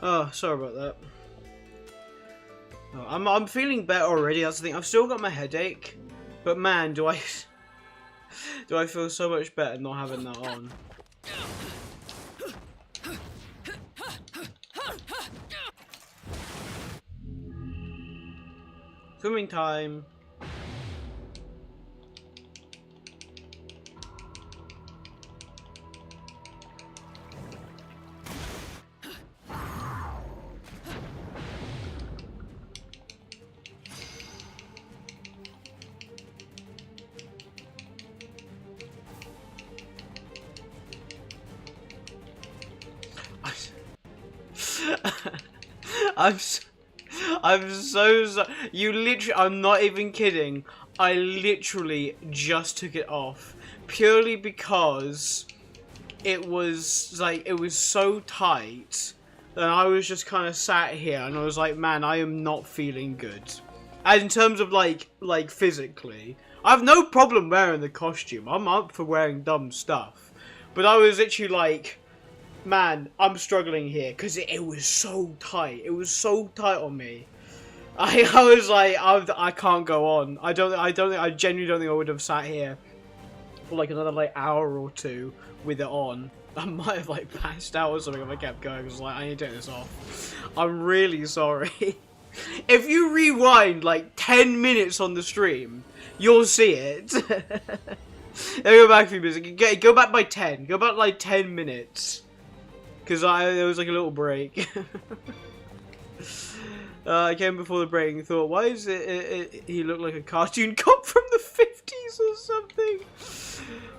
Oh, sorry about that. Oh, I'm feeling better already. That's the thing. I've still got my headache, but man, do I feel so much better not having that on. Swimming time. I'm so you literally, I'm not even kidding, I literally just took it off purely because it was like, it was so tight that I was just kind of sat here and I was like, man, I am not feeling good. And in terms of like physically, I have no problem wearing the costume, I'm up for wearing dumb stuff, but I was literally like, man, I'm struggling here because it was so tight. It was so tight on me. I was like, I can't go on. I genuinely don't think I would have sat here for like another like hour or two with it on. I might have like passed out or something if I kept going. I was like, I need to take this off. I'm really sorry. If you rewind like 10 minutes on the stream, you'll see it. Let me go back a few minutes. Go back by 10. Go back like 10 minutes. Because there was like a little break. I came before the break and thought, why is he look like a cartoon cop from the 50s or something?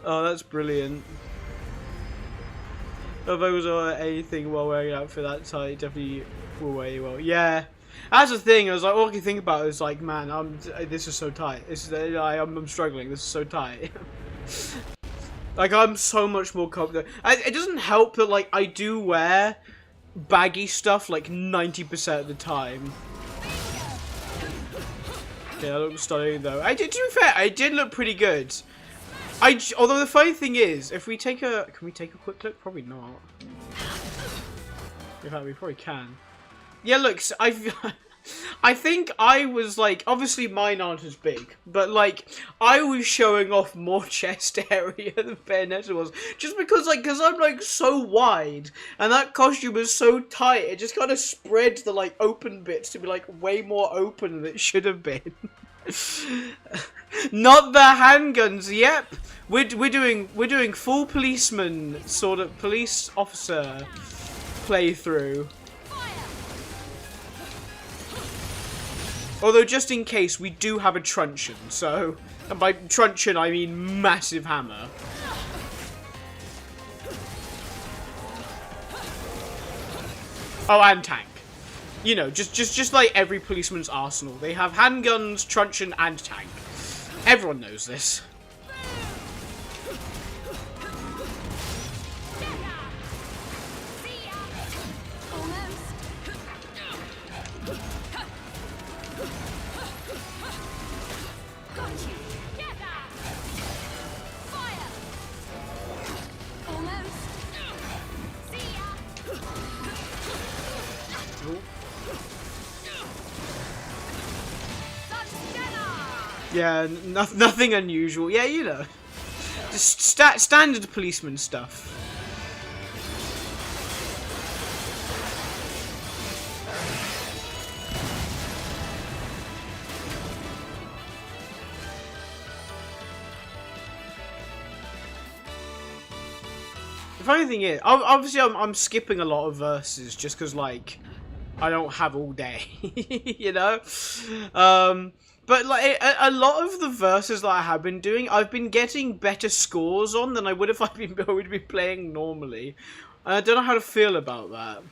Oh, that's brilliant. If I was anything while wearing an outfit that tight, definitely will wear you well. Yeah, that's the thing. I was like, all I can think about is like, man, this is so tight. I'm struggling. This is so tight. Like, I'm so much more confident. It doesn't help that, like, I do wear baggy stuff, like, 90% of the time. Okay, I look stunning, though. To be fair, I did look pretty good. Although the funny thing is, if we take a... Can we take a quick look? Probably not. In fact, we probably can. Yeah, look, I think I was like, obviously mine aren't as big, but like I was showing off more chest area than Bayonetta was, just because because I'm like so wide, and that costume is so tight, it just kind of spreads the like open bits to be like way more open than it should have been. Not the handguns. Yep, we're doing full policeman sort of police officer playthrough. Although, just in case, we do have a truncheon, so... And by truncheon, I mean massive hammer. Oh, and tank. You know, just like every policeman's arsenal. They have handguns, truncheon, and tank. Everyone knows this. Yeah, nothing unusual. Yeah, you know. Just standard policeman stuff. The funny thing is, obviously I'm skipping a lot of verses just because, like, I don't have all day, you know? But like a lot of the verses that I have been doing, I've been getting better scores on than I would if I would be playing normally. And I don't know how to feel about that.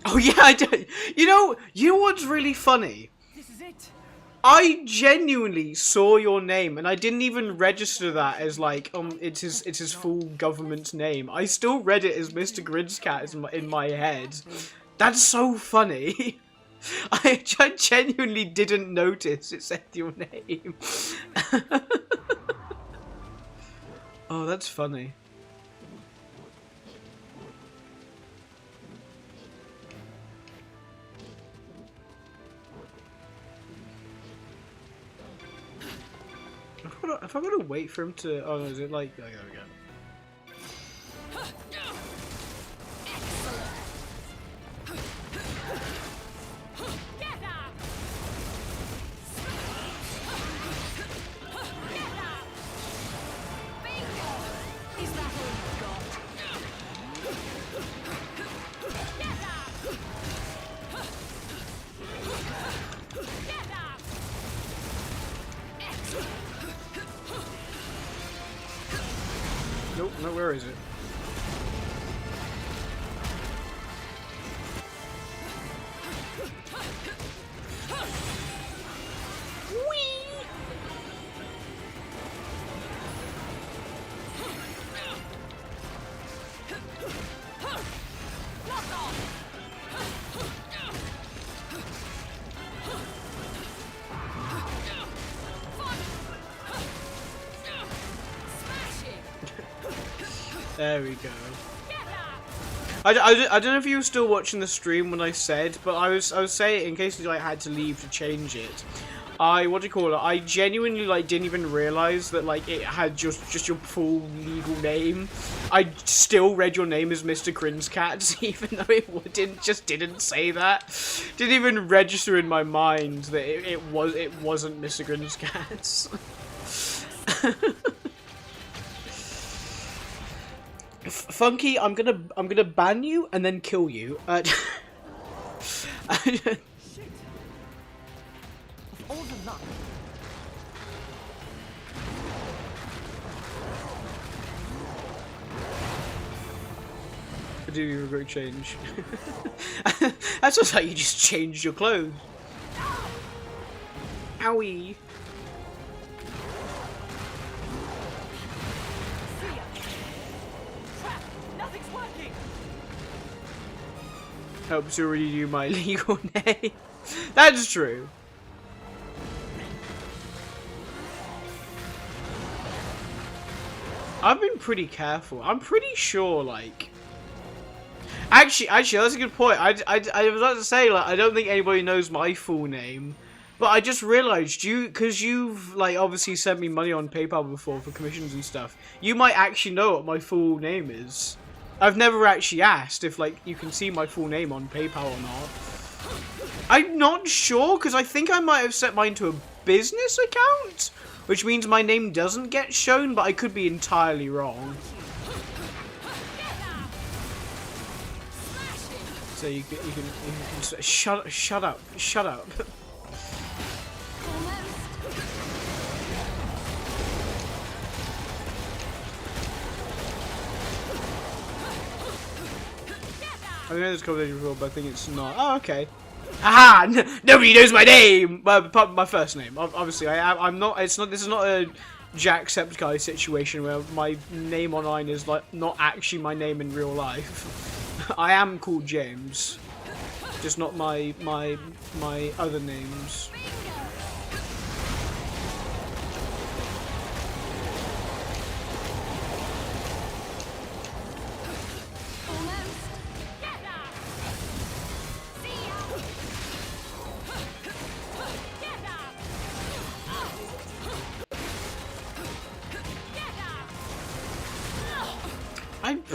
Oh yeah, I do. You know what's really funny? This is it. I genuinely saw your name, and I didn't even register that as like it's his full government name. I still read it as Mr. Grinscat in my head. That's so funny. I genuinely didn't notice it said your name. Oh, that's funny. If I gotta wait for him to... Oh no, is it like... Oh, there we go. Nope, no, where is it? There we go. I don't know if you were still watching the stream when I said, but I was saying in case you like had to leave to change it. I genuinely like didn't even realize that like it had just your full legal name. I still read your name as Mr. Grinscat, even though it didn't say that. Didn't even register in my mind that it wasn't Mr. Grinscat. Funky, I'm gonna ban you and then kill you. Shit. Of all the luck. Do you regret change? That's just how you just changed your clothes. Owie. Helps to renew my legal name. That's true. I've been pretty careful. I'm pretty sure, like... Actually, that's a good point. I was about to say, like, I don't think anybody knows my full name. But I just realized, because you've, like, obviously sent me money on PayPal before for commissions and stuff, you might actually know what my full name is. I've never actually asked if, like, you can see my full name on PayPal or not. I'm not sure, because I think I might have set mine to a business account, which means my name doesn't get shown, but I could be entirely wrong. So you can shut up. I know this conversation before, but I think it's not. Oh, okay. Aha! Nobody knows my name. But my first name. Obviously, I'm not. It's not. This is not a Jacksepticeye situation where my name online is like not actually my name in real life. I am called James, just not my other names.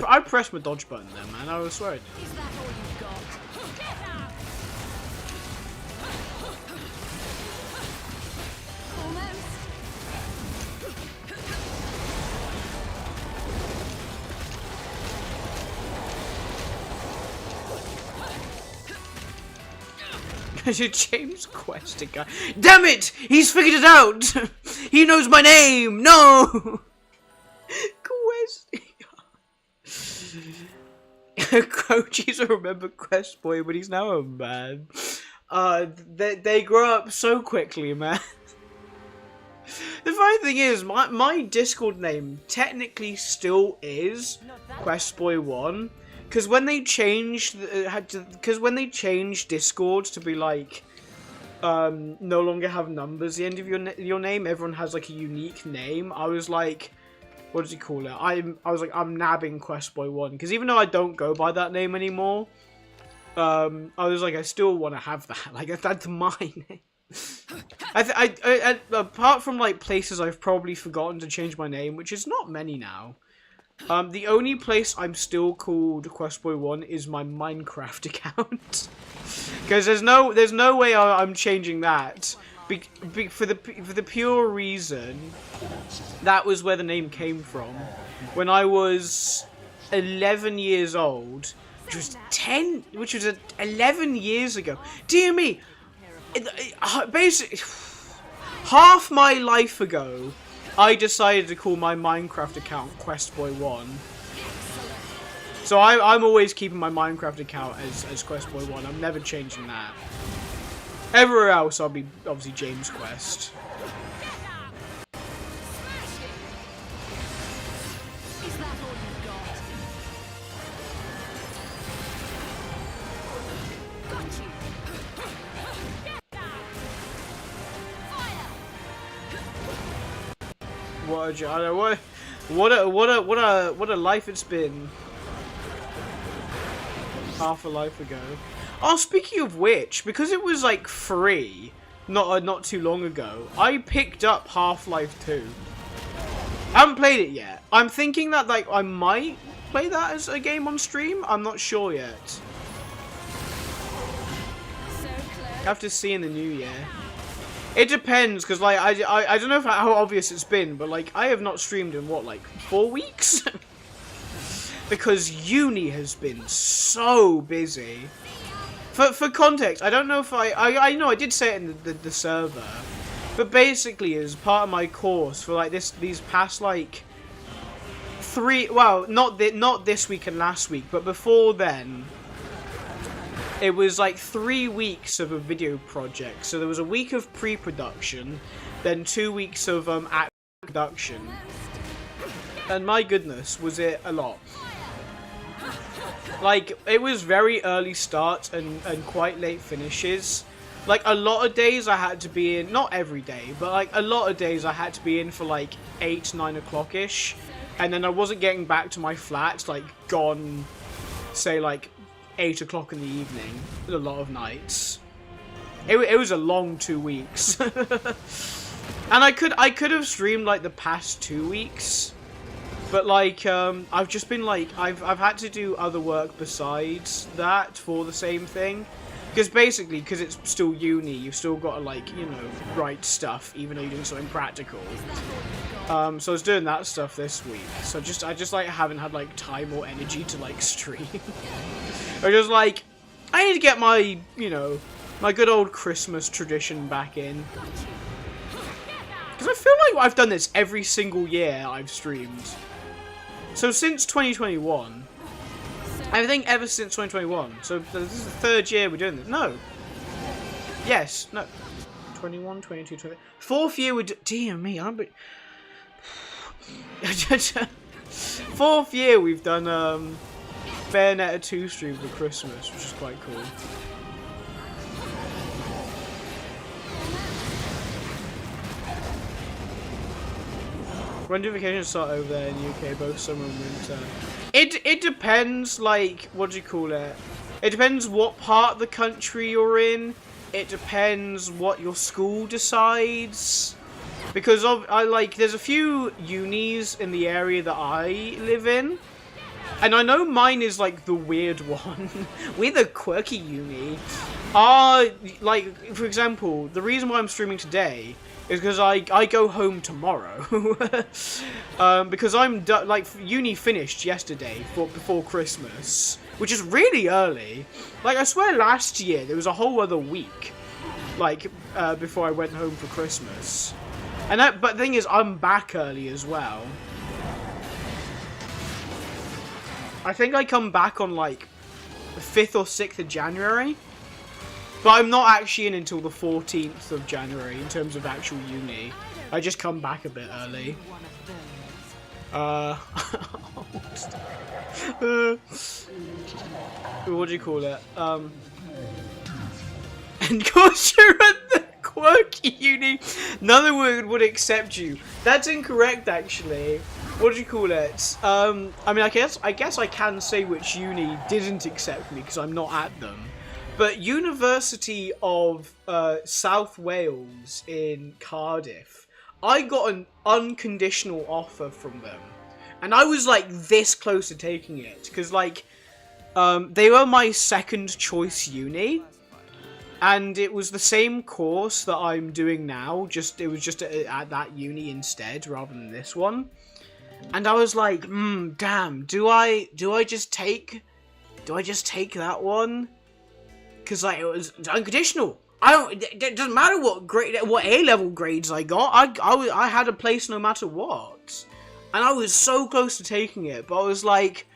I pressed my dodge button there, man. I was swearing. Is that all you've got? James Quest guy. Damn it! He's figured it out! He knows my name! No! Quest. Coach used to remember Quest Boy, but he's now a man. They grow up so quickly, man. The funny thing is, my Discord name technically still is Quest Boy 1, because when they changed, Discord to be like, no longer have numbers at the end of your name, everyone has like a unique name. I was like, what does he call it? I was like, I'm nabbing Quest Boy 1, because even though I don't go by that name anymore, I was like, I still want to have that. Like, that's my name. I apart from like places I've probably forgotten to change my name, which is not many now. The only place I'm still called Quest Boy 1 is my Minecraft account, because there's no way I'm changing that. For the pure reason that was where the name came from. When I was 11 years old, which was 11 years ago. Dear me, basically half my life ago, I decided to call my Minecraft account Quest Boy 1. So I'm always keeping my Minecraft account as Quest Boy 1. I'm never changing that. Everywhere else, I'll be obviously James Quest. Is that all you've got? Got you. Fire. What a life it's been. Half a life ago. Oh, speaking of which, because it was like free, not too long ago, I picked up Half-Life 2. I haven't played it yet. I'm thinking that like I might play that as a game on stream. I'm not sure yet. So close. Have to see in the new year. It depends, because like I don't know how obvious it's been, but like I have not streamed in what, like 4 weeks. Because uni has been so busy. For context, I don't know if I know I did say it in the server, but basically as part of my course for like these past like not this week and last week, but before then, it was like 3 weeks of a video project. So there was a week of pre-production, then 2 weeks of actual production, and my goodness, was it a lot. Like, it was very early starts and quite late finishes. Like, a lot of days I had to be in, not every day, but like a lot of days I had to be in for like 8, 9 o'clock-ish. And then I wasn't getting back to my flat, like gone, say like 8 o'clock in the evening. A lot of nights. It was a long 2 weeks. And I could have streamed like the past 2 weeks. But like I've just been like I've had to do other work besides that for the same thing. Because basically, because it's still uni, you've still got to, like, you know, write stuff, even though you're doing something practical. So I was doing that stuff this week. So I just, like, haven't had, like, time or energy to, like, stream. I just, like, I need to get my, you know, my good old Christmas tradition back in. Because I feel like I've done this every single year I've streamed. So since 2021... I think ever since 2021. So this is the 3rd year we're doing this. No. Yes. No. 21, 22, 23. 4th year we're dear me, I'm... 4th year we've done Bayonetta 2 stream for Christmas, which is quite cool. When do vacations start over there in the UK, both summer and winter? It depends, like, what do you call it? It depends what part of the country you're in. It depends what your school decides. Because there's a few unis in the area that I live in. And I know mine is, like, the weird one. We're the quirky uni. Like, for example, the reason why I'm streaming today is because I go home tomorrow. Because I'm like, uni finished yesterday before Christmas, which is really early. Like, I swear last year there was a whole other week, like, before I went home for Christmas. But the thing is, I'm back early as well. I think I come back on, like, the 5th or 6th of January. But I'm not actually in until the 14th of January in terms of actual uni. I just come back a bit early. What do you call it? And because you're at the quirky uni, none of them would accept you. That's incorrect, actually. What do you call it? I mean, I guess I can say which uni didn't accept me because I'm not at them. But University of South Wales in Cardiff, I got an unconditional offer from them. And I was, like, this close to taking it. Because, like, they were my second choice uni. And it was the same course that I'm doing now. It was just at that uni instead, rather than this one. And I was like, damn, do I just take that one? Because, like, it was unconditional. It doesn't matter what A-level grades I got. I had a place no matter what. And I was so close to taking it, but I was like,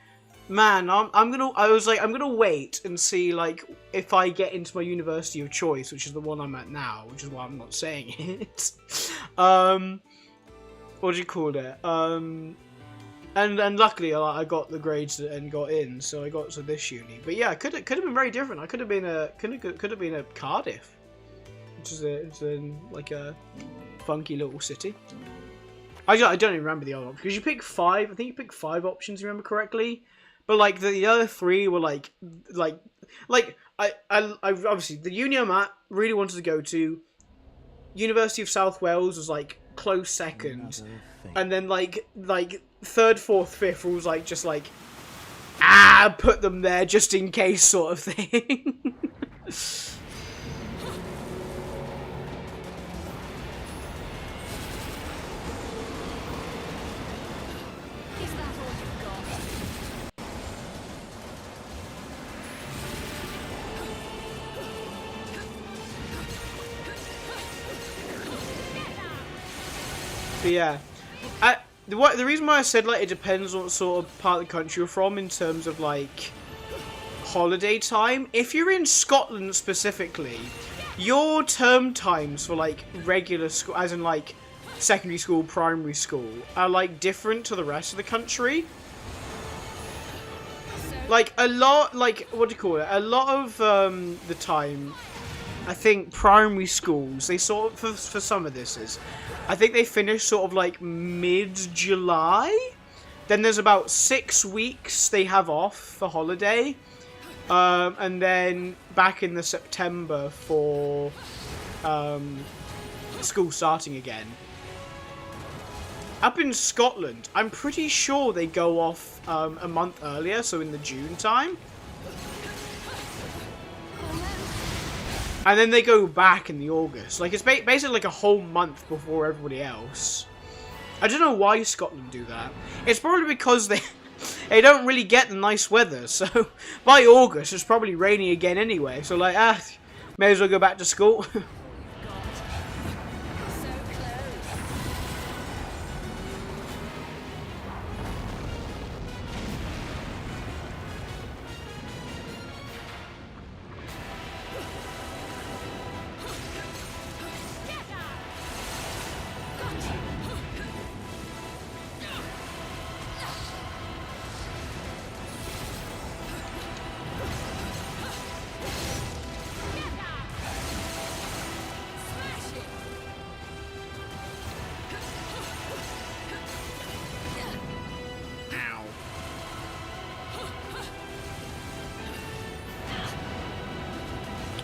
man, I'm gonna wait and see, like, if I get into my university of choice, which is the one I'm at now, which is why I'm not saying it. What do you call it? And luckily, I got the grades and got in, so I got to this uni. But yeah, it could have been very different. I could have been a Cardiff, which is like a funky little city. I don't even remember the other options because you pick 5. I think you picked 5 options, if you remember correctly. But like the other 3 were like I obviously the uni I'm at really wanted to go to. University of South Wales was like close second, and then like 3rd, 4th, 5th was like just like put them there just in case sort of thing. But yeah, the reason why I said like it depends on what sort of part of the country you're from in terms of like holiday time. If you're in Scotland specifically, your term times for like regular school, as in like secondary school, primary school, are like different to the rest of the country. Like a lot, like what do you call it? A lot of the time, I think primary schools, they sort of, for some of this is, I think they finish sort of like mid-July. Then there's about 6 weeks they have off for holiday. And then back in the September for school starting again. Up in Scotland, I'm pretty sure they go off a month earlier, so in the June time. And then they go back in the August. Like, it's basically like a whole month before everybody else. I don't know why Scotland do that. It's probably because they don't really get the nice weather. So, by August, it's probably raining again anyway. So, like, may as well go back to school.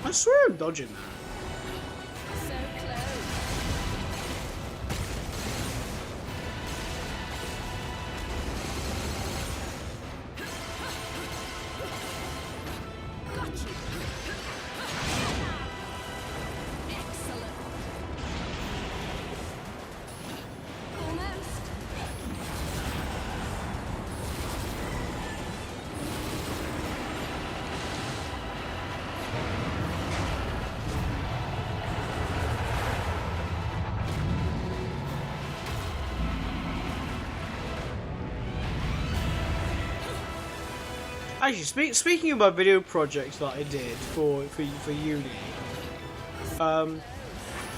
I swear I'm dodging that. Actually, speaking of my video project that I did for uni,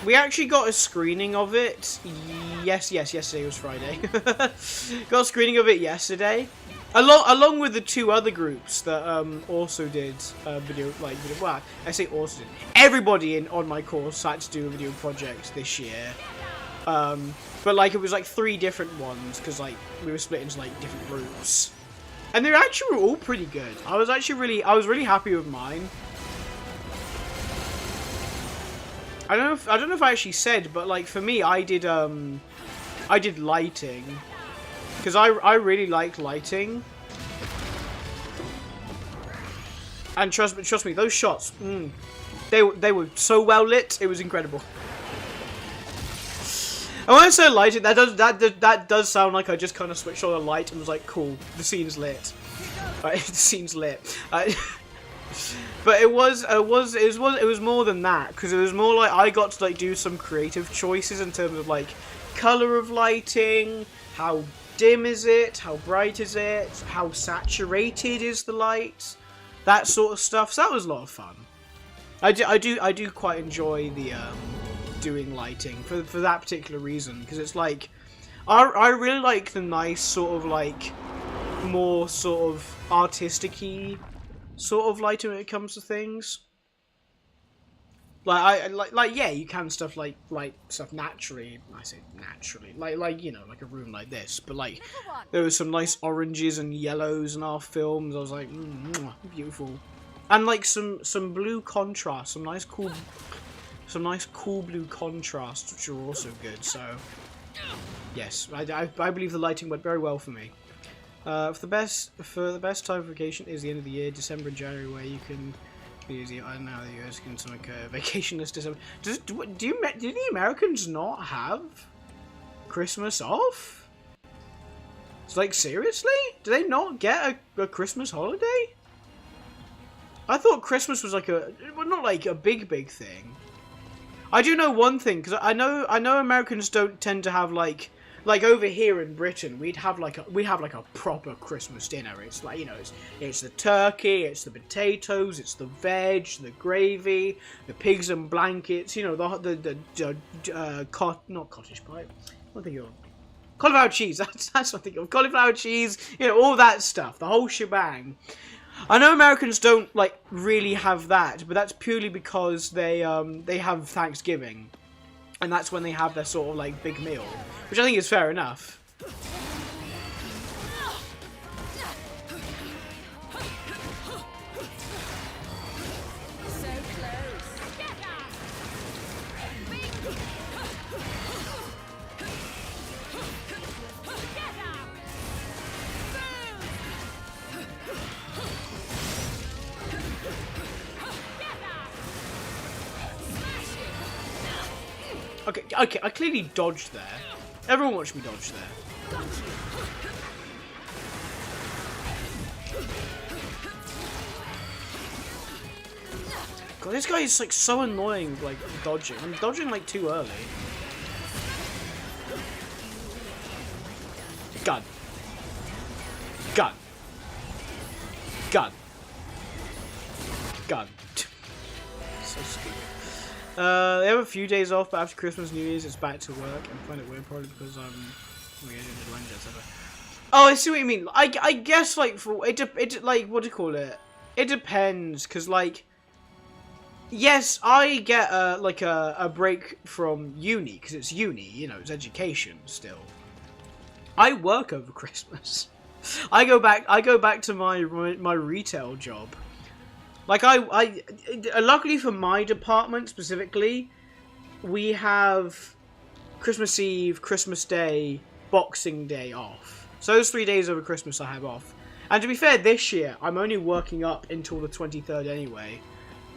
we actually got a screening of it. Yes, yesterday was Friday. Got a screening of it yesterday, along with the two other groups that also did video. Well, I say also did. Everybody on my course had to do a video project this year. But like it was like 3 different ones because like we were split into like different groups. And they actually were all pretty good. I was really happy with mine. I don't know if I actually said, but like for me, I did lighting, because I really like lighting. And trust me, those shots, they were so well lit. It was incredible. And when I say lighting, that does sound like I just kind of switched on a light and was like, cool, the scene's lit. Right, the scene's lit. But it was more than that, because it was more like I got to like do some creative choices in terms of like color of lighting, how dim is it, how bright is it, how saturated is the light, that sort of stuff. So that was a lot of fun. I do quite enjoy the doing lighting for that particular reason, because it's like I really like the nice sort of like more sort of artistic-y sort of lighting when it comes to things. Like yeah, you can stuff like stuff naturally. I say naturally, like you know, like a room like this. But like there was some nice oranges and yellows in our films. I was like, beautiful, and like some blue contrast, some nice cool blue contrast, which are also good. So yes, I believe the lighting went very well for me. For the best time for vacation is the end of the year, December and January, where you can use the, I don't know how the US can make a vacation list. December. Do the Americans not have Christmas off? It's like, seriously? Do they not get a Christmas holiday? I thought Christmas was like not like a big thing. I do know one thing, because I know Americans don't tend to have like over here in Britain, we have like a proper Christmas dinner. It's like, you know, it's the turkey, it's the potatoes, it's the veg, the gravy, the pigs and blankets. You know, not cottage pie. What think of cauliflower cheese. That's what I think of. Cauliflower cheese. You know, all that stuff, the whole shebang. I know Americans don't like really have that, but that's purely because they have Thanksgiving. And that's when they have their sort of like big meal, which I think is fair enough. Okay, okay, I clearly dodged there. Everyone watch me dodge there. God, this guy is like so annoying, like dodging. I'm dodging like too early. Gun. Gun. Gun. Gun. So stupid. They have a few days off, but after Christmas, New Year's, it's back to work. I find it weird, probably because I'm Oh, I see what you mean. I guess like for it like what do you call it? It depends, cause like yes, I get like a break from uni because it's uni, you know, it's education still. I work over Christmas. I go back to my retail job. Like I luckily for my department specifically, we have Christmas Eve, Christmas Day, Boxing Day off. So those 3 days over Christmas I have off. And to be fair, this year I'm only working up until the 23rd anyway,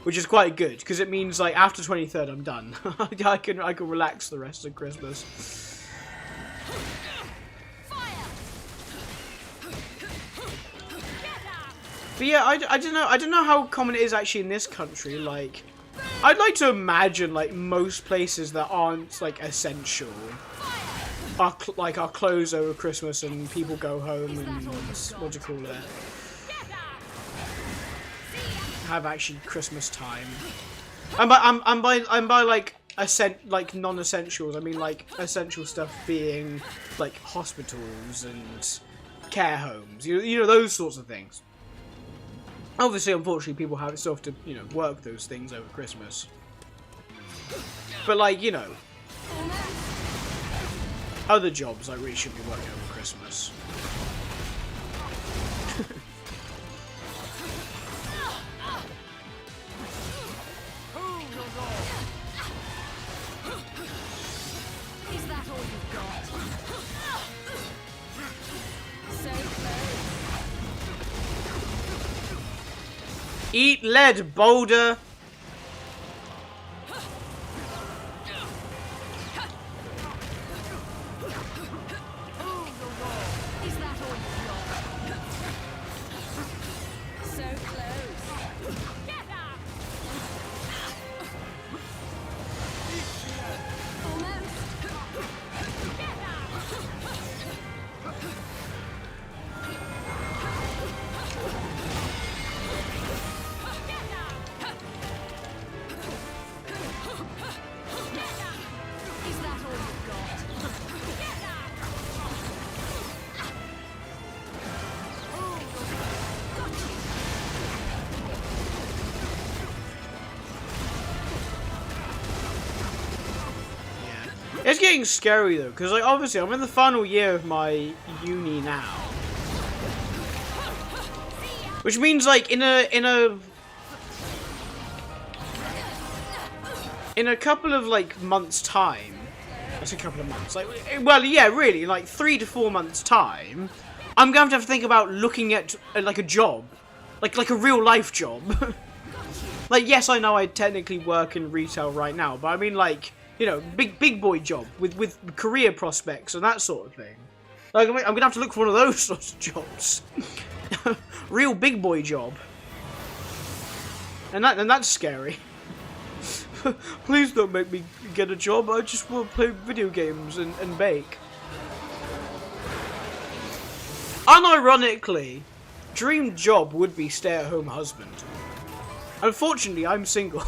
which is quite good because it means like after 23rd I'm done. I can relax the rest of Christmas. But yeah, I don't know how common it is actually in this country. Like, I'd like to imagine like most places that aren't like essential are closed over Christmas and people go home and what do you call it? Have actually Christmas time. And by like non-essentials, I mean like essential stuff being like hospitals and care homes. You know those sorts of things. Obviously, unfortunately, people still have to, you know, work those things over Christmas. But, like, you know, other jobs I really should be working over Christmas. Is that all you've got? So close. Eat lead, Boulder! Is that all you've got? So close. Get up! Almost. Get up! Is that all you've got? Get up! Got you! Yeah. It's getting scary though, because like obviously I'm in the final year of my uni now. Which means like in a couple of like months time, that's a couple of months, like, well yeah really, like 3 to 4 months time, I'm going to have to think about looking at like a job, like a real life job. Like yes I know I technically work in retail right now, but I mean like, you know, big boy job with career prospects and that sort of thing. Like I'm gonna have to look for one of those sorts of jobs. Real big boy job. And that's scary. Please don't make me get a job. I just want to play video games and bake. Unironically, dream job would be stay-at-home husband. Unfortunately, I'm single.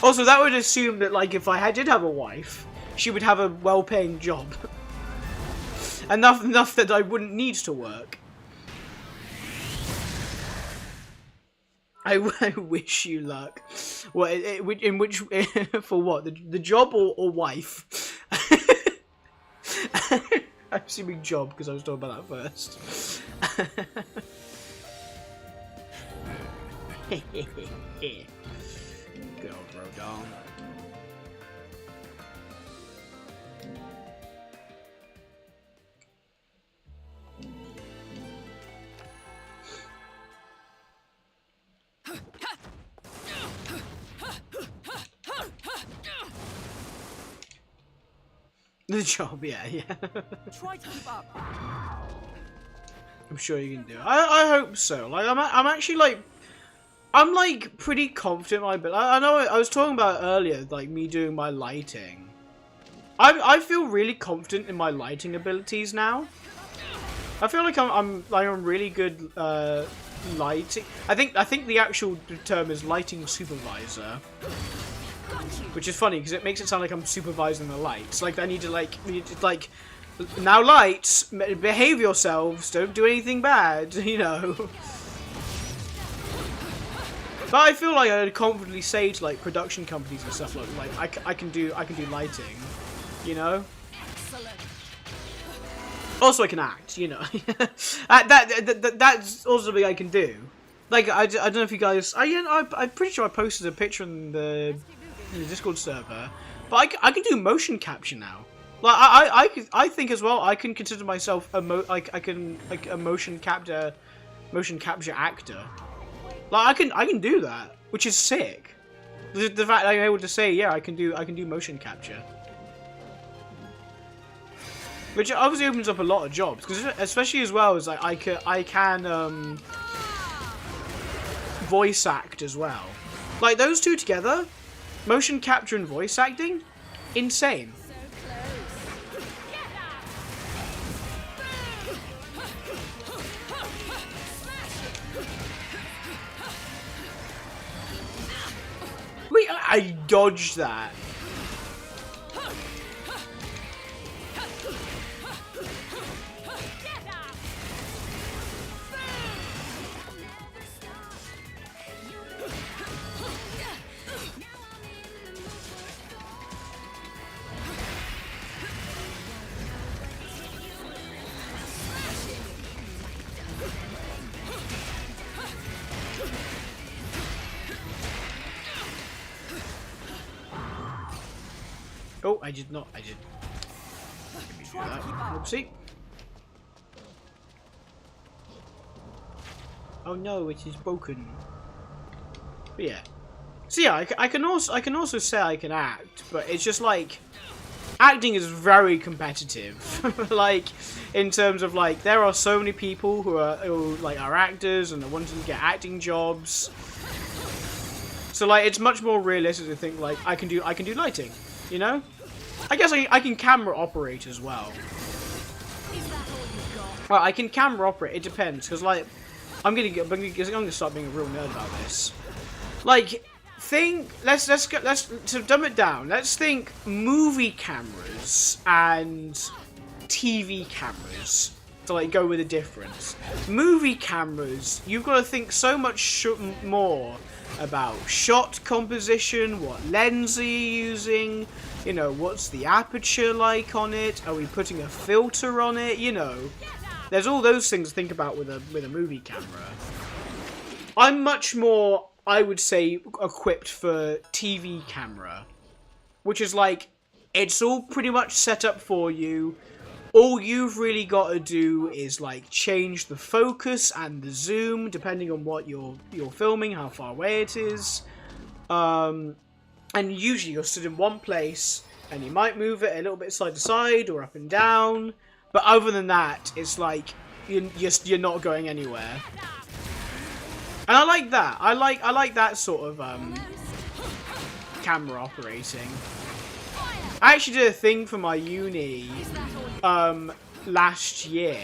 Also, that would assume that, like, if I did have a wife, she would have a well-paying job. Enough that I wouldn't need to work. I wish you luck. What in which for what the job or wife? I'm assuming job because I was talking about that first. Good old Rodon. The job, yeah. Try to keep up. I'm sure you can do it. I hope so. Like, I'm actually like, I'm like pretty confident. I know I was talking about earlier, like me doing my lighting. I feel really confident in my lighting abilities now. I feel like I'm really good lighting. I think the actual term is lighting supervisor, which is funny because it makes it sound like I'm supervising the lights. Like I need to like now lights, behave yourselves, don't do anything bad, you know. But I feel like I would confidently say to like production companies and stuff like I can do lighting, you know. Also, I can act, you know. That's also something I can do. Like I don't know if you guys, I'm pretty sure I posted a picture in the Discord server, but I can do motion capture now. Like I think as well I can consider myself a motion capture actor. Like I can do that, which is sick. The fact that I'm able to say, yeah, I can do motion capture, which obviously opens up a lot of jobs, because especially as well as like I can voice act as well. Like those two together, motion capture and voice acting, insane. Wait, I dodged that. Oh, I did not. I did. Let me do that. Oopsie. Oh no, it is broken. But yeah. So yeah, I can also say I can act, but it's just like acting is very competitive. Like in terms of like there are so many people who are actors and are wanting to get acting jobs. So like it's much more realistic to think like I can do lighting. You know? I guess I can camera operate as well. Well, I can camera operate. It depends, because like I'm gonna start being a real nerd about this. Like, let's to dumb it down. Let's think movie cameras and TV cameras. To like go with a difference. Movie cameras, you've got to think so much more about shot composition, what lens are you using, you know, what's the aperture like on it, are we putting a filter on it, you know. There's all those things to think about with a movie camera. I'm much more, I would say, equipped for TV camera, which is like, it's all pretty much set up for you. All you've really got to do is like change the focus and the zoom depending on what you're filming, how far away it is. And usually you're stood in one place and you might move it a little bit side to side or up and down. But other than that, it's like you're not going anywhere. And I like that. I like that sort of camera operating. I actually did a thing for my uni last year,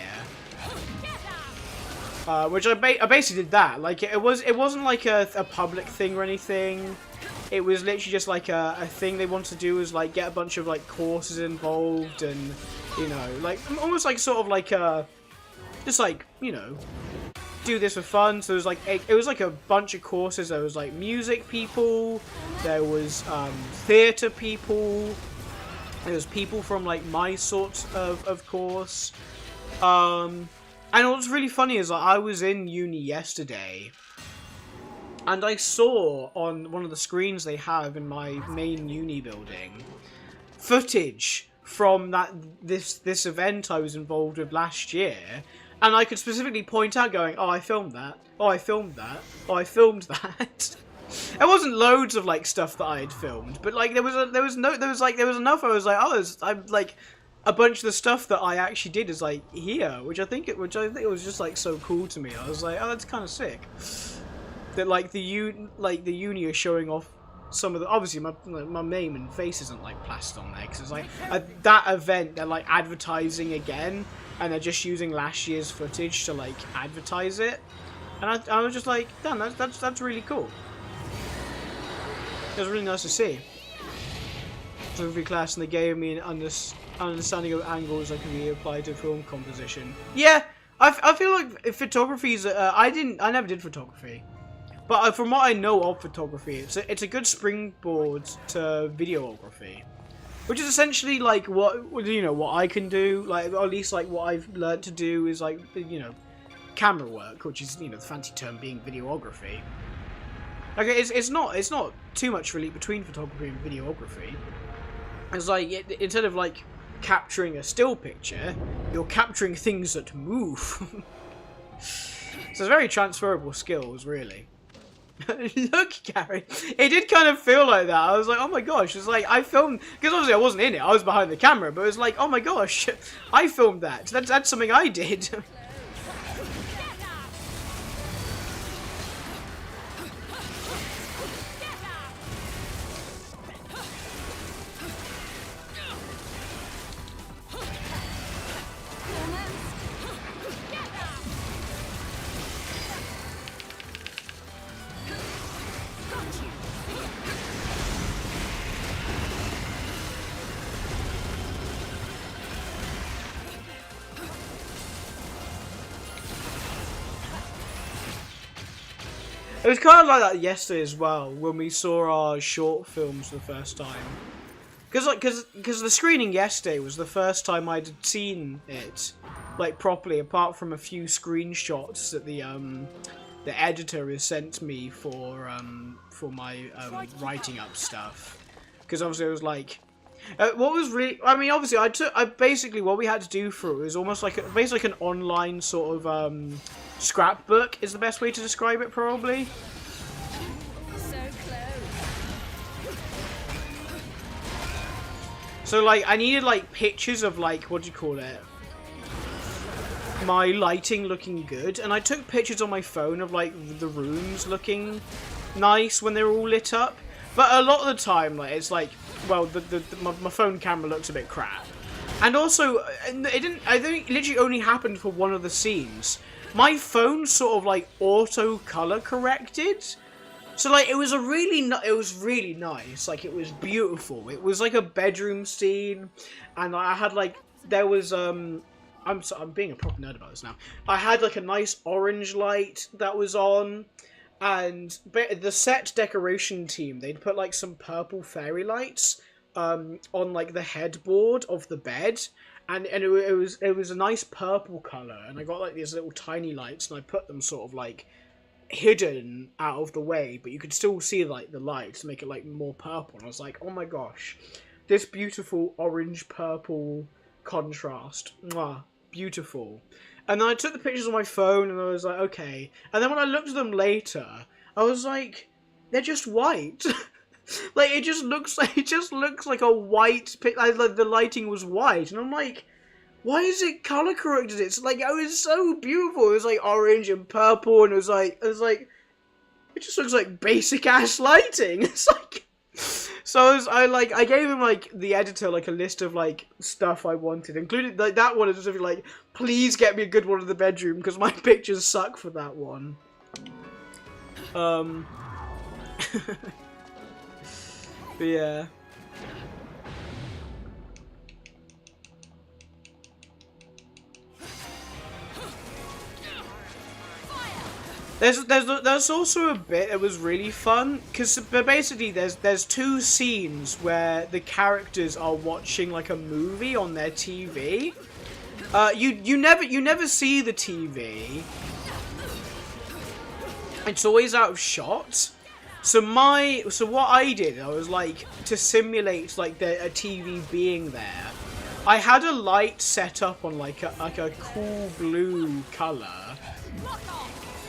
which I basically did that. Like it wasn't like a public thing or anything. It was literally just like a thing they wanted to do, was like get a bunch of like courses involved, and you know, like almost like sort of like just like, you know, do this for fun. So it was like a bunch of courses. There was like music people, there was theatre people. There was people from like my sort of course, and what's really funny is I was in uni yesterday, and I saw on one of the screens they have in my main uni building footage from this event I was involved with last year, and I could specifically point out going, oh, I filmed that, oh, I filmed that, oh, I filmed that. It wasn't loads of like stuff that I had filmed, but like there was enough. I was like, oh, I'm like a bunch of the stuff that I actually did is like here, which I think it was just like so cool to me. I was like, oh, that's kind of sick. That like the uni are showing off some of the, obviously my name and face isn't like plastered on there because it's like that event they're like advertising again, and they're just using last year's footage to like advertise it, and I was just like, damn, that's really cool. It was really nice to see. Photography class, and they gave me an understanding of angles that can be applied to film composition. Yeah, I feel like photography is. I never did photography, but from what I know of photography, it's a good springboard to videography, which is essentially like what I can do. Like, or at least like what I've learned to do is like camera work, which is the fancy term being videography. Like it's not too much really between photography and videography. It's like instead of like capturing a still picture, you're capturing things that move. So it's very transferable skills, really. Look, Gary, it did kind of feel like that. I was like, oh my gosh, it's like I filmed, because obviously I wasn't in it, I was behind the camera, but it was like, oh my gosh, I filmed that. That's something I did. It was kind of like that yesterday as well, when we saw our short films for the first time. Because the screening yesterday was the first time I'd seen it, like, properly, apart from a few screenshots that the editor has sent me for my writing up stuff. Because obviously it was like, what was really, I mean, obviously I basically what we had to do for it was almost like basically an online sort of scrapbook is the best way to describe it, probably. So close. So like I needed like pictures of like, what do you call it, my lighting looking good, and I took pictures on my phone of like the rooms looking nice when they're all lit up, but a lot of the time like it's like, well, my phone camera looks a bit crap. And also I think it literally only happened for one of the scenes. My phone sort of like auto color corrected, so like it was really nice. Like, it was beautiful. It was like a bedroom scene, and I had like, there was I'm being a proper nerd about this now. I had like a nice orange light that was on, and the set decoration team, they'd put like some purple fairy lights on like the headboard of the bed. And it was a nice purple colour, and I got like these little tiny lights, and I put them sort of like hidden out of the way, but you could still see like the lights to make it like more purple. And I was like, oh my gosh, this beautiful orange purple contrast, mwah, beautiful. And then I took the pictures on my phone, and I was like, okay. And then when I looked at them later, I was like, they're just white. Like, it just looks like a white pic. Like the lighting was white, and I'm like, why is it color corrected? It's like, it was so beautiful. It was like orange and purple, and it was like, it just looks like basic ass lighting. It's like, so I gave him like the editor like a list of like stuff I wanted, including like that one. Is just like, please get me a good one in the bedroom because my pictures suck for that one. But yeah. There's also a bit that was really fun, because basically there's two scenes where the characters are watching like a movie on their TV. You never see the TV. It's always out of shot. So what I did, I was like, to simulate like a TV being there, I had a light set up on like a cool blue colour.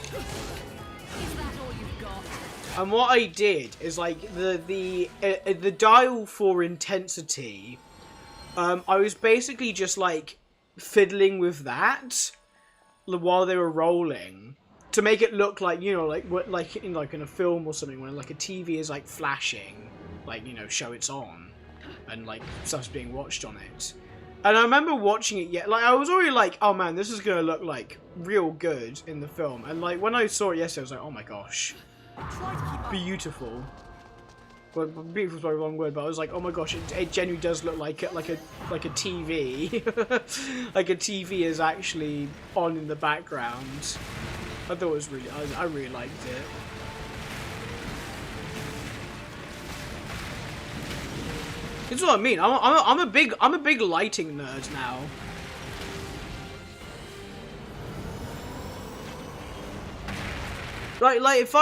Is that all you've got? And what I did is like the dial for intensity. I was basically just like fiddling with that while they were rolling to make it look like, you know, like in a film or something when like a TV is like flashing, like, you know, show it's on and like stuff's being watched on it. And I remember watching it, like I was already like, oh man, this is gonna look like real good in the film. And like when I saw it yesterday, I was like, oh my gosh, beautiful. Well, beautiful is probably the wrong word, but I was like, oh my gosh, it genuinely does look like a TV. Like a TV is actually on in the background. I thought it was really, I really liked it. That's what I mean. I'm a big lighting nerd now. Like if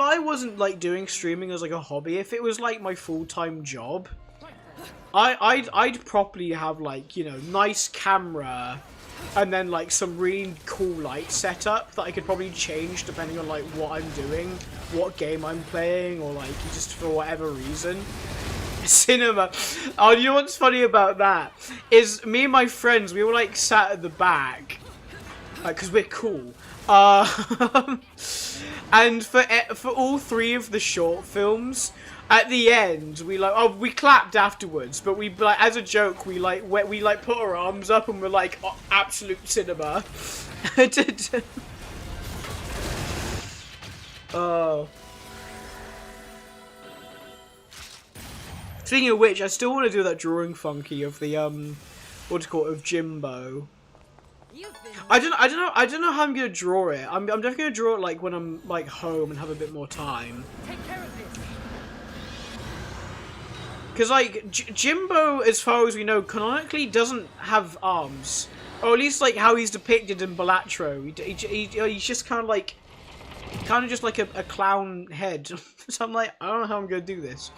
I wasn't like doing streaming as like a hobby, if it was like my full-time job, I'd properly have like, you know, nice camera and then like some really cool light setup that I could probably change depending on like what I'm doing, what game I'm playing, or like just for whatever reason. Cinema. Oh, you know what's funny about that is me and my friends, we were like sat at the back because we're cool. And for all three of the short films, at the end we clapped afterwards, but we like as a joke we put our arms up and we're like, oh, absolute cinema. Oh. Speaking of which, I still want to do that drawing funky of the what's it called, of Jimbo. I don't know how I'm gonna draw it. I'm definitely gonna draw it like when I'm like home and have a bit more time. Take care of this. Because like Jimbo, as far as we know, canonically doesn't have arms, or at least like how he's depicted in Balatro. He's just kind of just like a clown head. So I'm like, I don't know how I'm gonna do this.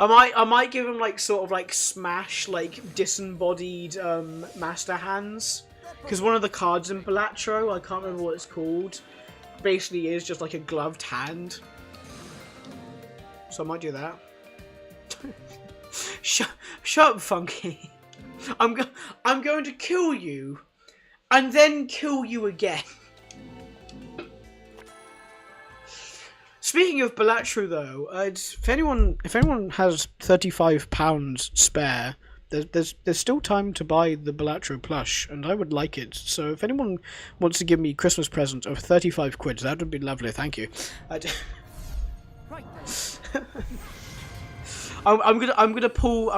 I might give him like sort of like Smash like disembodied master hands, because one of the cards in Balatro, I can't remember what it's called, basically is just like a gloved hand. So I might do that. Shut up, Funky. I'm going to kill you, and then kill you again. Speaking of Balatro, though, if anyone has £35 spare, there's still time to buy the Balatro plush, and I would like it. So if anyone wants to give me a Christmas present of 35 quid, that would be lovely. Thank you. I'm gonna pull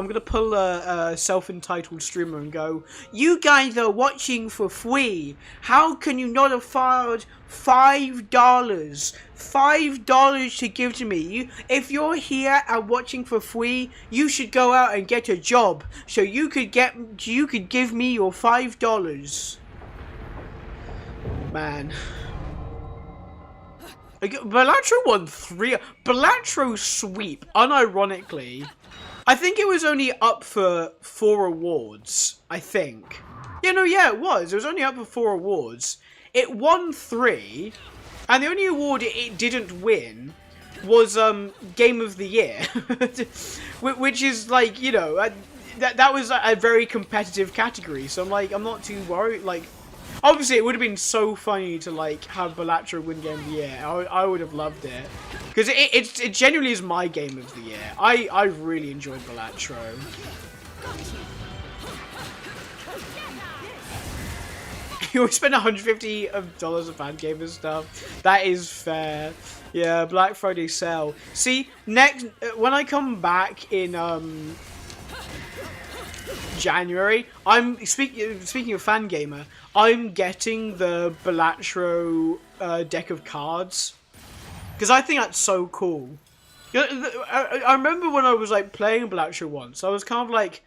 a self-entitled streamer and go, you guys are watching for free. How can you not afford $5 to give to me? If you're here and watching for free, you should go out and get a job so you could give me your $5. Man. Balatro won 3. Balatro sweep, unironically. I think it was only up for 4 awards, I think. Yeah, no, yeah, it was. It was only up for 4 awards. It won 3, and the only award it didn't win was Game of the Year. Which is, like, you know, that was a very competitive category, so I'm like, I'm not too worried, like... Obviously, it would have been so funny to, like, have Balatro win Game of the Year. I would have loved it. Because it genuinely is my Game of the Year. I really enjoyed Balatro. You always spend $150 of fan game and stuff. That is fair. Yeah, Black Friday sale. See, when I come back in, January, speaking of Fangamer, I'm getting the Balatro deck of cards because I think that's so cool. I remember when I was like playing Balatro once, I was kind of like,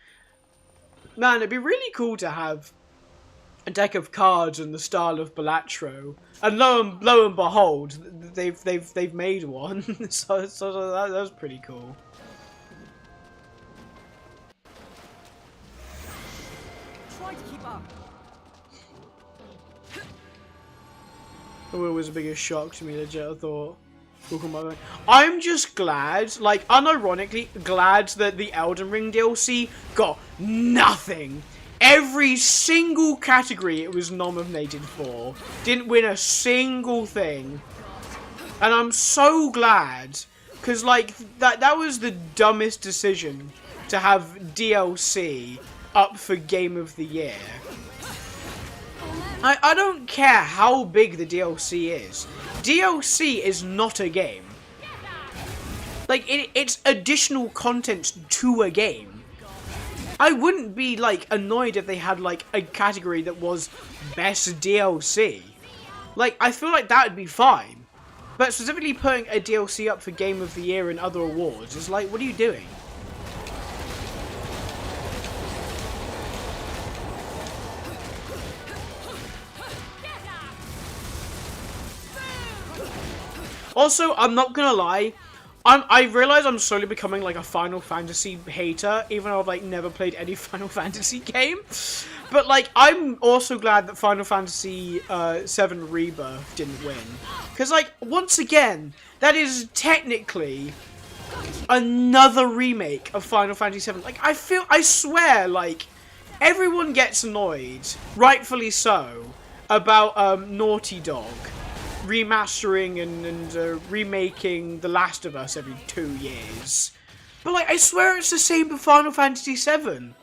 man, it'd be really cool to have a deck of cards in the style of Balatro, and lo and behold, they've made one. so that was pretty cool. Try to keep up. It was a bigger shock to me, legit, I thought. Welcome, by the way. I'm just glad, like, unironically glad that the Elden Ring DLC got nothing. Every single category it was nominated for didn't win a single thing. And I'm so glad, because, like, that was the dumbest decision to have DLC up for Game of the Year. I don't care how big the DLC is. DLC is not a game. Like, it's additional content to a game. I wouldn't be, like, annoyed if they had, like, a category that was best DLC. Like, I feel like that would be fine. But specifically putting a DLC up for Game of the Year and other awards is like, what are you doing? Also, I'm not gonna lie, I realize I'm slowly becoming like a Final Fantasy hater, even though I've like never played any Final Fantasy game. But like, I'm also glad that Final Fantasy VII Rebirth didn't win, because like once again, that is technically another remake of Final Fantasy VII. Like I swear, like everyone gets annoyed, rightfully so, about Naughty Dog remastering and remaking The Last of Us every 2 years. But, like, I swear it's the same for Final Fantasy VII.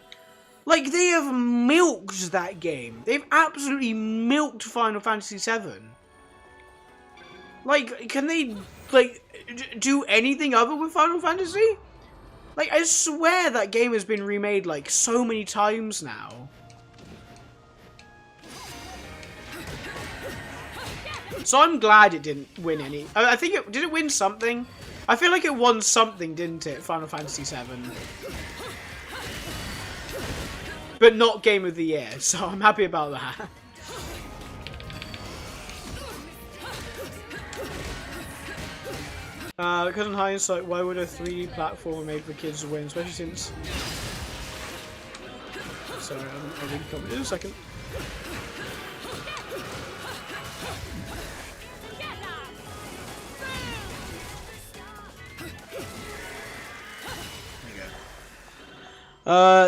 Like, they have milked that game. They've absolutely milked Final Fantasy VII. Like, can they, like, do anything other with Final Fantasy? Like, I swear that game has been remade, like, so many times now. So I'm glad it didn't win any. I think did it win something? I feel like it won something, didn't it? Final Fantasy VII. But not Game of the Year, so I'm happy about that. Because in hindsight, why would a 3D platformer made for kids to win? Especially since... Sorry, I'll read the comment in a second.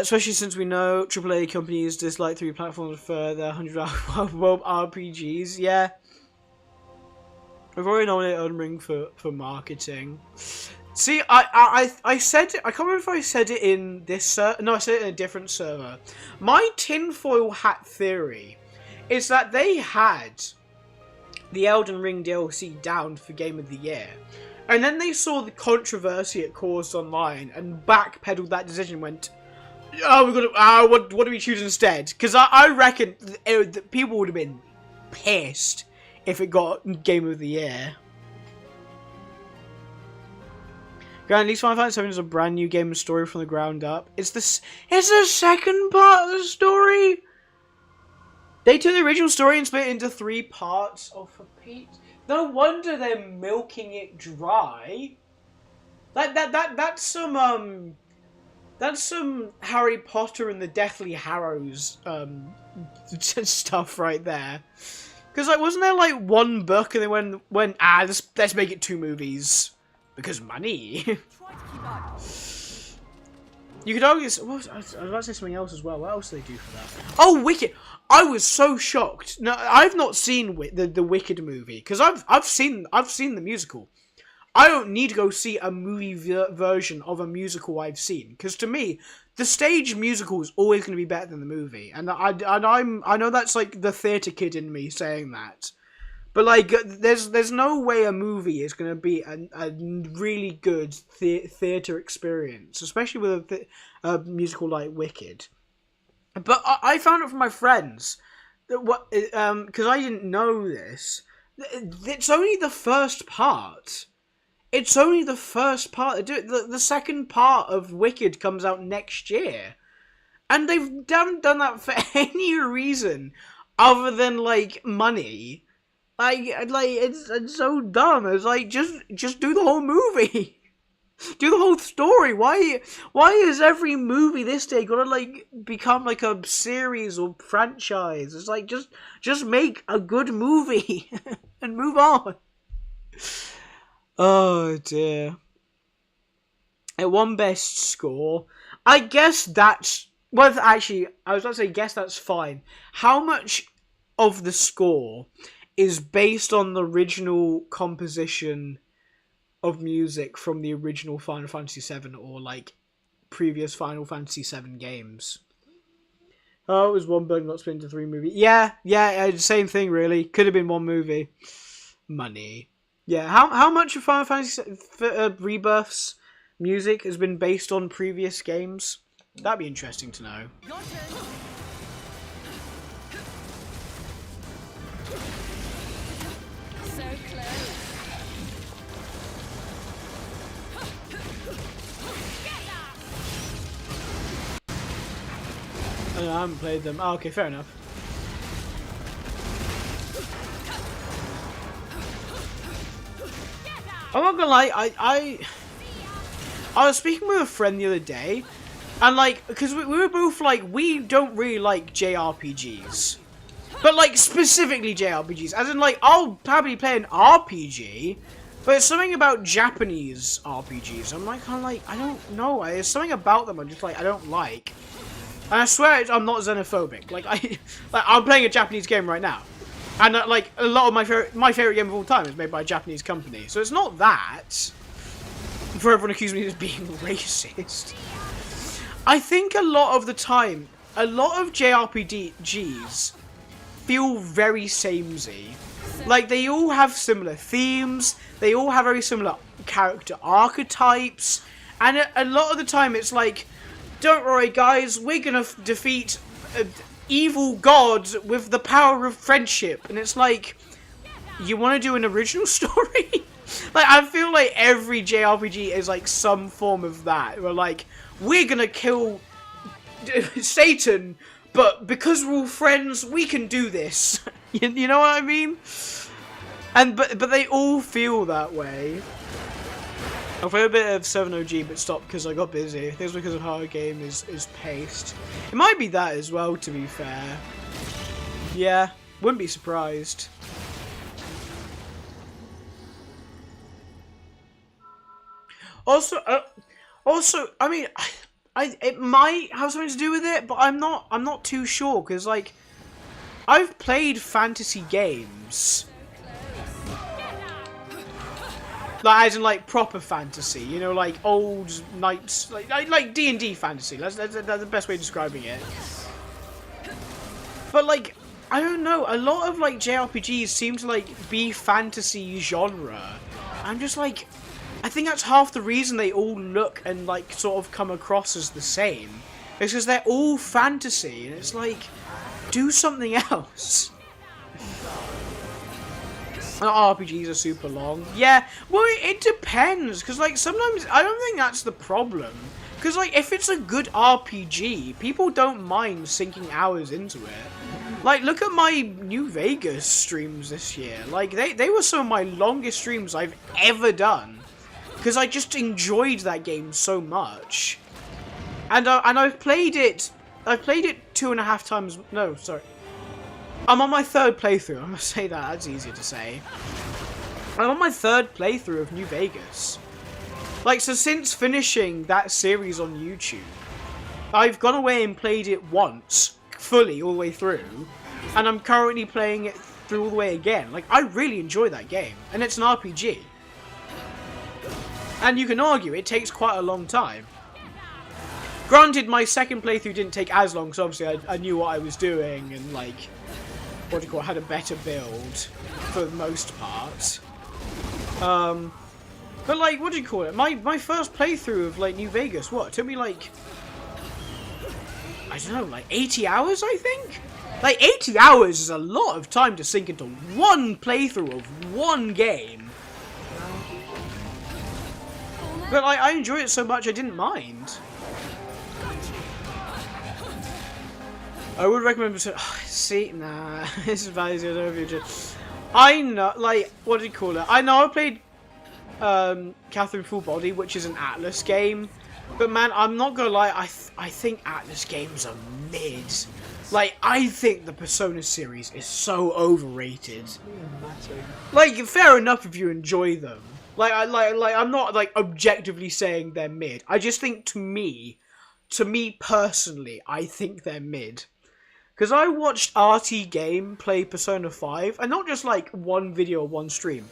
Especially since we know AAA companies dislike 3D platforms for their 100-hour world RPGs. Yeah. I've already nominated Elden Ring for marketing. See, I said it, I can't remember if I said it in this server. No, I said it in a different server. My tinfoil hat theory is that they had the Elden Ring DLC down for Game of the Year. And then they saw the controversy it caused online and backpedaled that decision and went, oh, we're gonna. What do we choose instead? Because I reckon people would have been pissed if it got Game of the Year. Grant, at least Final Fantasy VII is a brand new game and story from the ground up. It's the second part of the story. They took the original story and split it into 3 parts. Oh, for Pete! No wonder they're milking it dry. That's some Harry Potter and the Deathly Hallows stuff right there. Because like, wasn't there like 1 book and they went let's make it 2 movies because money. You could argue. I was about to say something else as well. What else do they do for that? Oh, Wicked! I was so shocked. No, I've not seen the Wicked movie because I've seen the musical. I don't need to go see a movie version of a musical I've seen, because to me, the stage musical is always going to be better than the movie, and I know that's like the theatre kid in me saying that, but like there's no way a movie is going to be a really good theatre experience, especially with a musical like Wicked. But I found it from my friends that because I didn't know this, it's only the first part. It's only the first part. The second part of Wicked comes out next year. And they haven't done that for any reason other than, like, money. Like it's so dumb. It's like, just do the whole movie. Do the whole story. Why is every movie this day gotta, like, become, like, a series or franchise? It's like, just make a good movie and move on. Oh dear. It won best score. I guess that's... Well, actually, I was about to say, guess that's fine. How much of the score is based on the original composition of music from the original Final Fantasy VII or, like, previous Final Fantasy VII games? Oh, it was one book, not split into 3 movies. Yeah, same thing, really. Could have been one movie. Money. Yeah, how much of Final Fantasy Rebirth's music has been based on previous games? That'd be interesting to know. Your turn. So close. I haven't played them. Oh, okay, fair enough. I'm not gonna lie, I was speaking with a friend the other day, and like, because we were both like, we don't really like JRPGs. But like, specifically JRPGs, as in like, I'll probably play an RPG, but it's something about Japanese RPGs. I'm like, I don't know, there's something about them I'm just like, I don't like. And I swear I'm not xenophobic. Like, I'm playing a Japanese game right now. And like, a lot of my favorite game of all time is made by a Japanese company. So it's not that. For everyone accusing me of being racist. I think a lot of the time, a lot of JRPGs feel very samey. Like, they all have similar themes. They all have very similar character archetypes. And a lot of the time it's like, don't worry guys, we're gonna defeat evil gods with the power of friendship. And it's like, you want to do an original story? Like, I feel like every JRPG is like some form of that. We're like, we're gonna kill Satan, but because we're all friends, we can do this. You know what I mean? And but they all feel that way. I played a bit of 7OG, but stopped because I got busy. I think it's because of how a game is paced. It might be that as well, to be fair. Yeah, wouldn't be surprised. Also, I mean, it might have something to do with it, but I'm not too sure, because like, I've played fantasy games. Like, as in, like, proper fantasy, you know, like, old knights, like D&D fantasy, that's the best way of describing it. But, like, I don't know, a lot of, like, JRPGs seem to, like, be fantasy genre. I'm just, like, I think that's half the reason they all look and, like, sort of come across as the same. It's because they're all fantasy, and it's like, do something else. RPGs are super long. Yeah, well, it depends, because, like, sometimes, I don't think that's the problem. Because, like, if it's a good RPG, people don't mind sinking hours into it. Like, look at my New Vegas streams this year. Like, they were some of my longest streams I've ever done. Because I just enjoyed that game so much. And I've played it 2.5 times, no, sorry. I'm on my 3rd playthrough, I'm gonna say that, that's easier to say. I'm on my 3rd playthrough of New Vegas. Like, so since finishing that series on YouTube, I've gone away and played it once, fully, all the way through, and I'm currently playing it through all the way again. Like, I really enjoy that game, and it's an RPG. And you can argue, it takes quite a long time. Granted, my 2nd playthrough didn't take as long, because obviously I knew what I was doing, and, like, what do you call it, had a better build, for the most part. But, like, what do you call it, my first playthrough of, like, New Vegas, what, it took me, like, I don't know, like, 80 hours, I think? Like, 80 hours is a lot of time to sink into one playthrough of one game. But, like, I enjoyed it so much, I didn't mind. I would recommend. See, nah, this is bad. I know, like, what do you call it? I know I played Catherine Full Body, which is an Atlas game, but man, I'm not gonna lie. I think Atlas games are mid. Like, I think the Persona series is so overrated. Like, fair enough if you enjoy them, I'm not like objectively saying they're mid. I just think to me personally, I think they're mid. Because I watched RT Game play Persona 5, and not just like one video or one stream.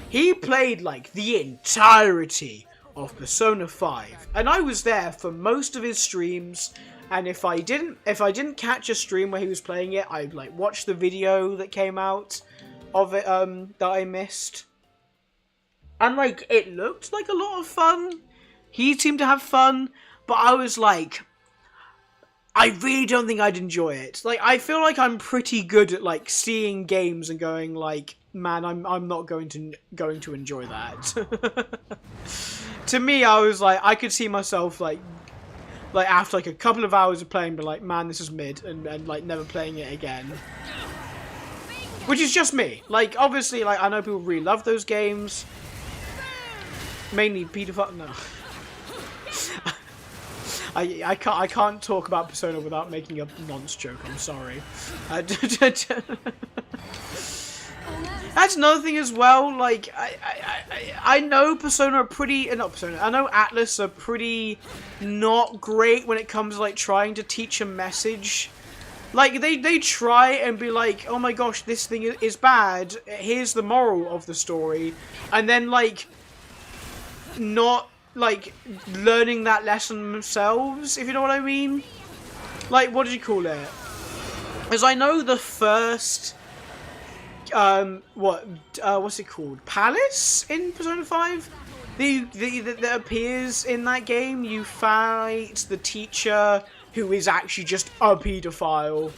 He played like the entirety of Persona 5, and I was there for most of his streams. And if I didn't catch a stream where he was playing it, I'd like watch the video that came out of it that I missed. And like it looked like a lot of fun. He seemed to have fun, but I was like, I really don't think I'd enjoy it. Like, I feel like I'm pretty good at like seeing games and going like, man, I'm not going to enjoy that. To me, I was like, I could see myself like after like a couple of hours of playing, but like, man, this is mid, and like never playing it again. Which is just me. Like, obviously, like I know people really love those games. Mainly pedophile. No. I can't talk about Persona without making a nonce joke. I'm sorry. That's another thing as well. Like I know Persona are pretty, not Persona. I know Atlus are pretty not great when it comes to like trying to teach a message. Like they try and be like, oh my gosh, this thing is bad. Here's the moral of the story, and then like not like learning that lesson themselves, if you know what I mean. Like, what did you call it? As I know, the first what's it called? Palace in Persona 5? That appears in that game. You fight the teacher who is actually just a pedophile.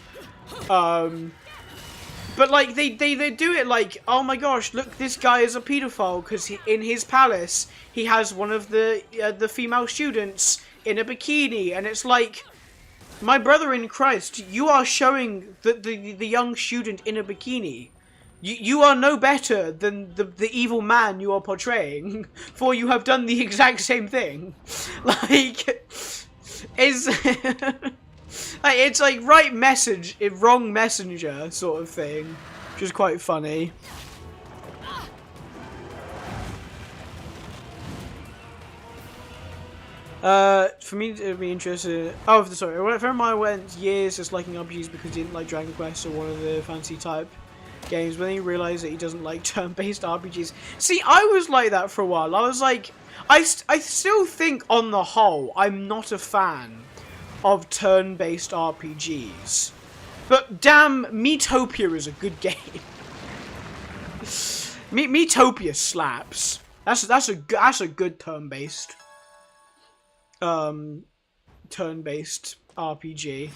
But like they do it like, oh my gosh, look, this guy is a pedophile because in his palace he has one of the female students in a bikini, and it's like, my brother in Christ, you are showing the young student in a bikini. You are no better than the evil man you are portraying, for you have done the exact same thing. Like, it's like right message, wrong messenger sort of thing, which is quite funny. For me to be interested. Oh, sorry. Jeremiah went years just liking RPGs because he didn't like Dragon Quest or one of the fantasy type games. When he realized that he doesn't like turn-based RPGs. See, I was like that for a while. I was like, I still think on the whole, I'm not a fan of turn-based RPGs. But damn, Miitopia is a good game. Miitopia slaps. That's a good turn-based RPG.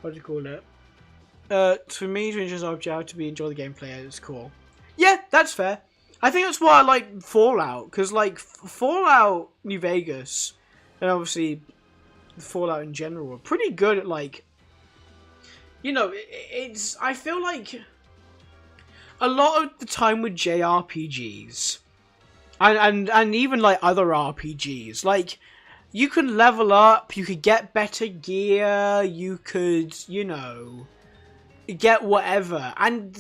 What do you call it? For me to enjoy RPG, to enjoy the gameplay, it's cool. Yeah, that's fair. I think that's why I like Fallout, because like Fallout New Vegas, and obviously Fallout in general, are pretty good at like, you know, it's, I feel like a lot of the time with JRPGs and even like other RPGs, like, you can level up, you could get better gear, you could, you know, get whatever, and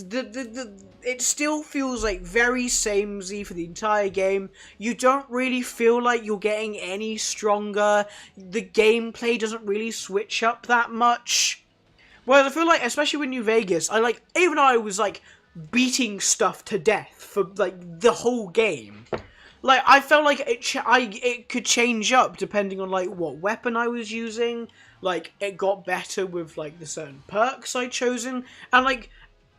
it still feels like very samey for the entire game. You don't really feel like you're getting any stronger. The gameplay doesn't really switch up that much. Whereas I feel like, especially with New Vegas, even though I was like beating stuff to death for like the whole game, like I felt like it could change up depending on like what weapon I was using. Like, it got better with like the certain perks I'd chosen, and like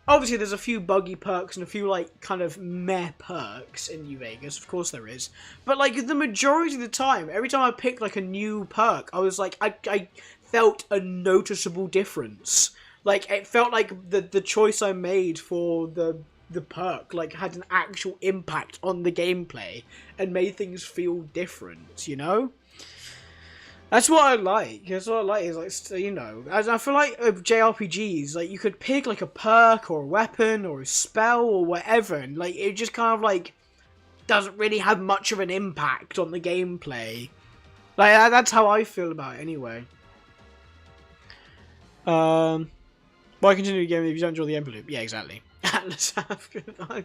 obviously there's a few buggy perks and a few like kind of meh perks in New Vegas, of course there is, but like the majority of the time, every time I picked like a new perk, I was like, I felt a noticeable difference. Like, it felt like the choice I made for the perk like had an actual impact on the gameplay and made things feel different, you know? That's what I like. That's what I like, is like, you know, as I feel like JRPGs, like, you could pick like a perk or a weapon or a spell or whatever, and like it just kind of like doesn't really have much of an impact on the gameplay. Like, that's how I feel about it anyway. Why continue the game if you don't enjoy the gameplay loop? Yeah, exactly. Atlas have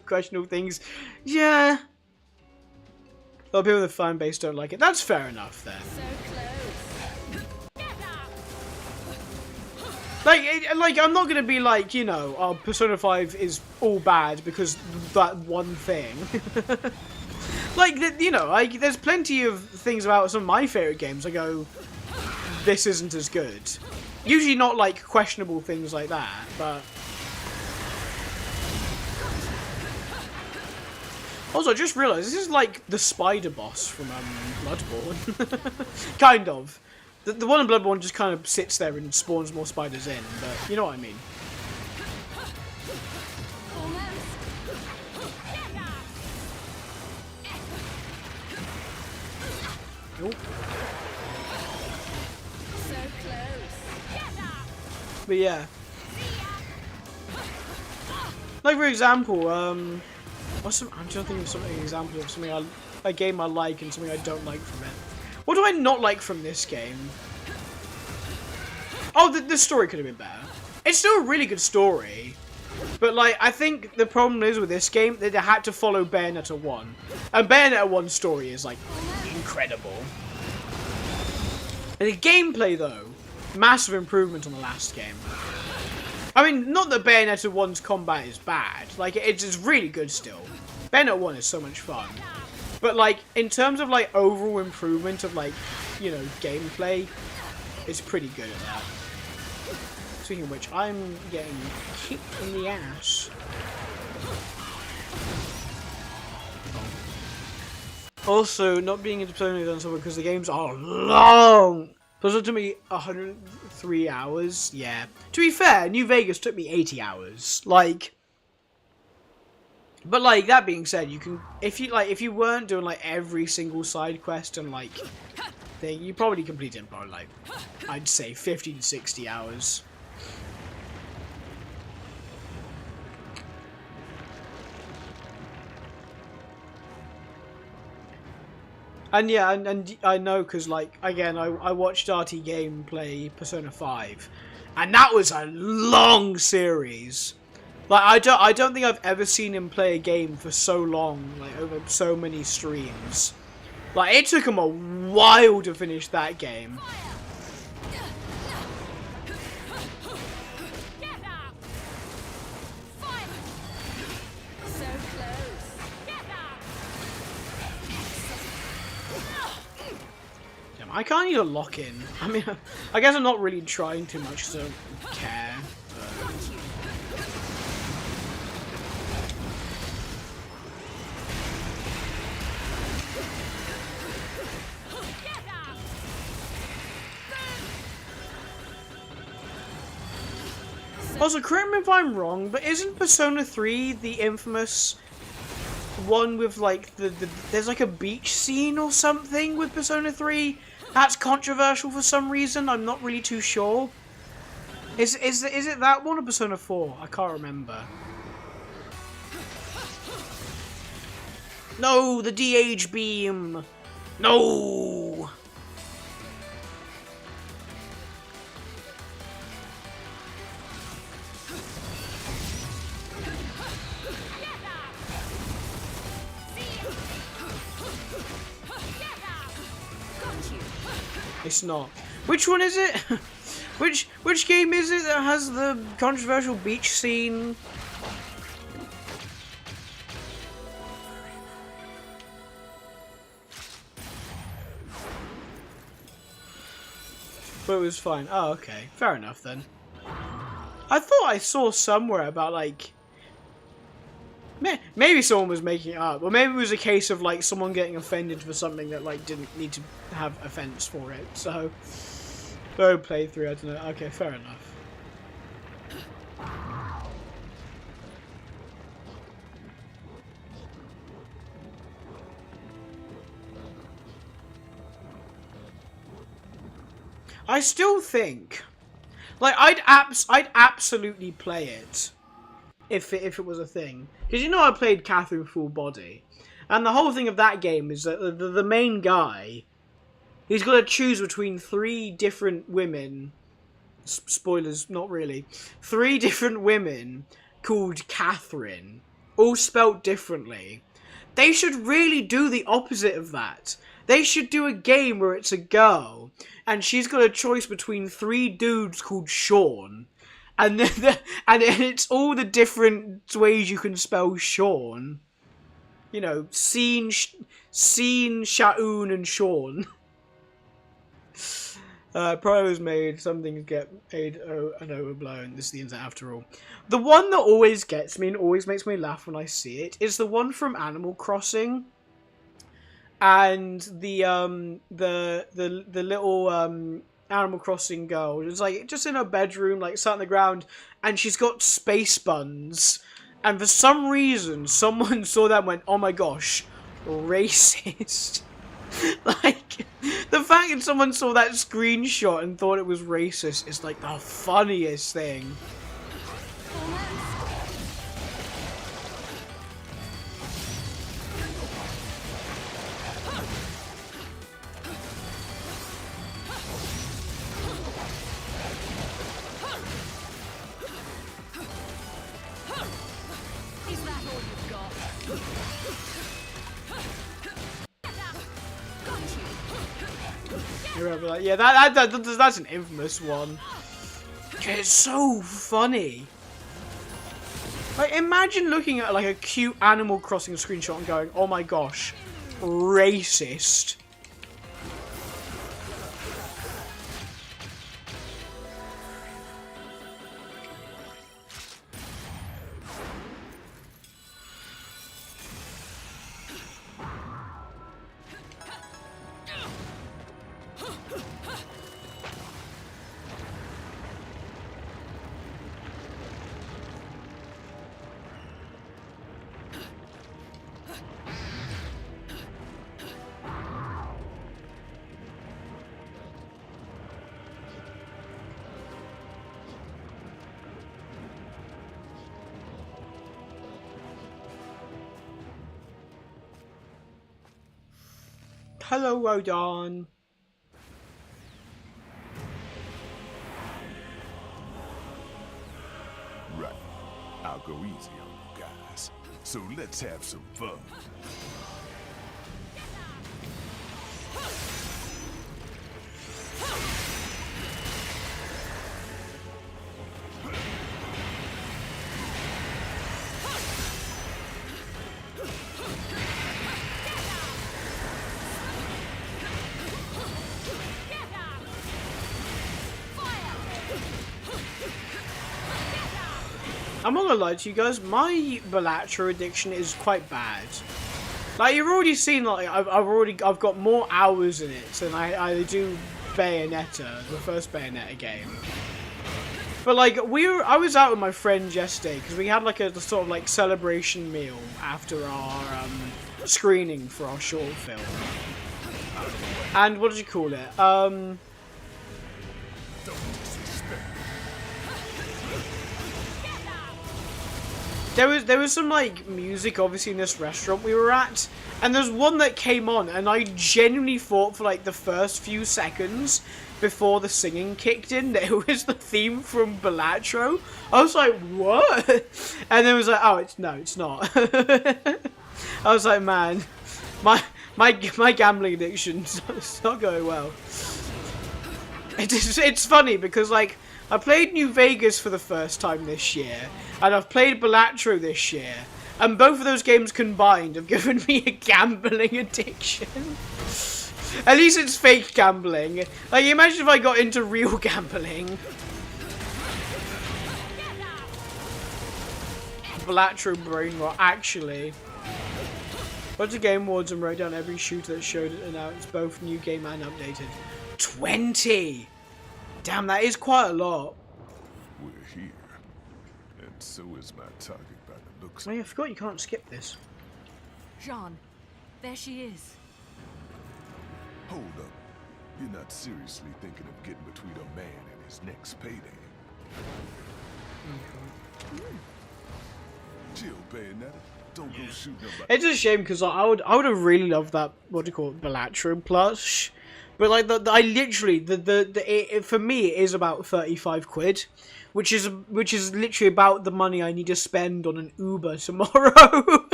questionable things. Yeah, A lot of people in the fan base don't like it. That's fair enough then. Like I'm not gonna be like, you know, oh, Persona 5 is all bad because that one thing. Like, you know, like there's plenty of things about some of my favorite games. I go, this isn't as good. Usually not like questionable things like that, but. Also, I just realised this is like the spider boss from Bloodborne. Kind of. The one in Bloodborne just kind of sits there and spawns more spiders in, but you know what I mean. Nope. But yeah. Like for example, what's some, I'm trying to think of something example of something a game I like and something I don't like from it. What do I not like from this game? Oh, the story could have been better. It's still a really good story. But, like, I think the problem is with this game that they had to follow Bayonetta 1. And Bayonetta 1's story is, like, incredible. And the gameplay, though, massive improvement on the last game. I mean, not that Bayonetta 1's combat is bad. Like, it's really good still. Bayonetta 1 is so much fun. But, like, in terms of, like, overall improvement of, like, you know, gameplay, it's pretty good at that. Speaking of which, I'm getting kicked in the ass. Also, not being into Persona done so because the games are long. Plus, it took me 103 hours. Yeah. To be fair, New Vegas took me 80 hours. Like, but like that being said, you can if you weren't doing like every single side quest and like thing, you probably complete it in probably like I'd say 50 to 60 hours. And yeah, and I know because, like, again, I watched RT Game play Persona 5, and that was a long series. Like, I don't think I've ever seen him play a game for so long, like, over so many streams. Like, it took him a while to finish that game. I can't even lock in. I mean, I guess I'm not really trying too much, so I don't care. Also, correct me if I'm wrong, but isn't Persona 3 the infamous one with like there's like a beach scene or something with Persona 3? That's controversial for some reason. I'm not really too sure. Is it that one or Persona 4? I can't remember. No, the DH beam. No. It's not. Which one is it? Which game is it that has the controversial beach scene? But it was fine. Oh, okay. Fair enough then. I thought I saw somewhere about like maybe someone was making it up, or maybe it was a case of like someone getting offended for something that like didn't need to have offense for it. So, playthrough. I don't know. Okay, fair enough. I still think, like, I'd absolutely play it. If it was a thing. Because you know I played Catherine Full Body. And the whole thing of that game is that the main guy, he's got to choose between 3 different women. Spoilers, not really. 3 different women called Catherine. All spelt differently. They should really do the opposite of that. They should do a game where it's a girl, and she's got a choice between 3 dudes called Sean, and and it's all the different ways you can spell Sean. You know, Scene, Shaun, and Sean. Pros made, some things get paid and overblown. This is the internet after all. The one that always gets me and always makes me laugh when I see it is the one from Animal Crossing. And the little Animal Crossing girl is like just in her bedroom, like sat on the ground, and she's got space buns. And for some reason, someone saw that and went, "Oh my gosh, racist." Like, the fact that someone saw that screenshot and thought it was racist is like the funniest thing. Is that all you've got? You're gonna be like, yeah, that's an infamous one. It's so funny. Like, imagine looking at like a cute Animal Crossing screenshot and going, "Oh my gosh, racist." Hello, Rodon. Right. I'll go easy on you guys. So let's have some fun. I'm not gonna lie to you guys, my Balatro addiction is quite bad. Like, you've already seen, like, I've got more hours in it than I do Bayonetta, the first Bayonetta game. But like, I was out with my friends yesterday because we had like a sort of like celebration meal after our screening for our short film. And what did you call it? There was some like music obviously in this restaurant we were at, and there's one that came on and I genuinely thought for like the first few seconds before the singing kicked in that it was the theme from Balatro. I was like, what? And then it was like, oh, it's not. I was like, man, my gambling addiction's not going well. It's funny because like I played New Vegas for the first time this year, and I've played Balatro this year, and both of those games combined have given me a gambling addiction. At least it's fake gambling. Like, imagine if I got into real gambling. Balatro brain rot, actually. Went to Game Awards and wrote down every shooter that showed it, and now it's both new game and updated. 20! Damn, that is quite a lot. We're here. And so is my target by the looks Oh yeah, I forgot you can't skip this. Jean, there she is. Hold up. You're not seriously thinking of getting between a man and his next payday. Chill, Bayonetta. Don't go shooting nobody. It's a shame because I would have really loved that, what do you call it, Balatro plush. But like I literally for me it is about 35 quid, which is literally about the money I need to spend on an Uber tomorrow.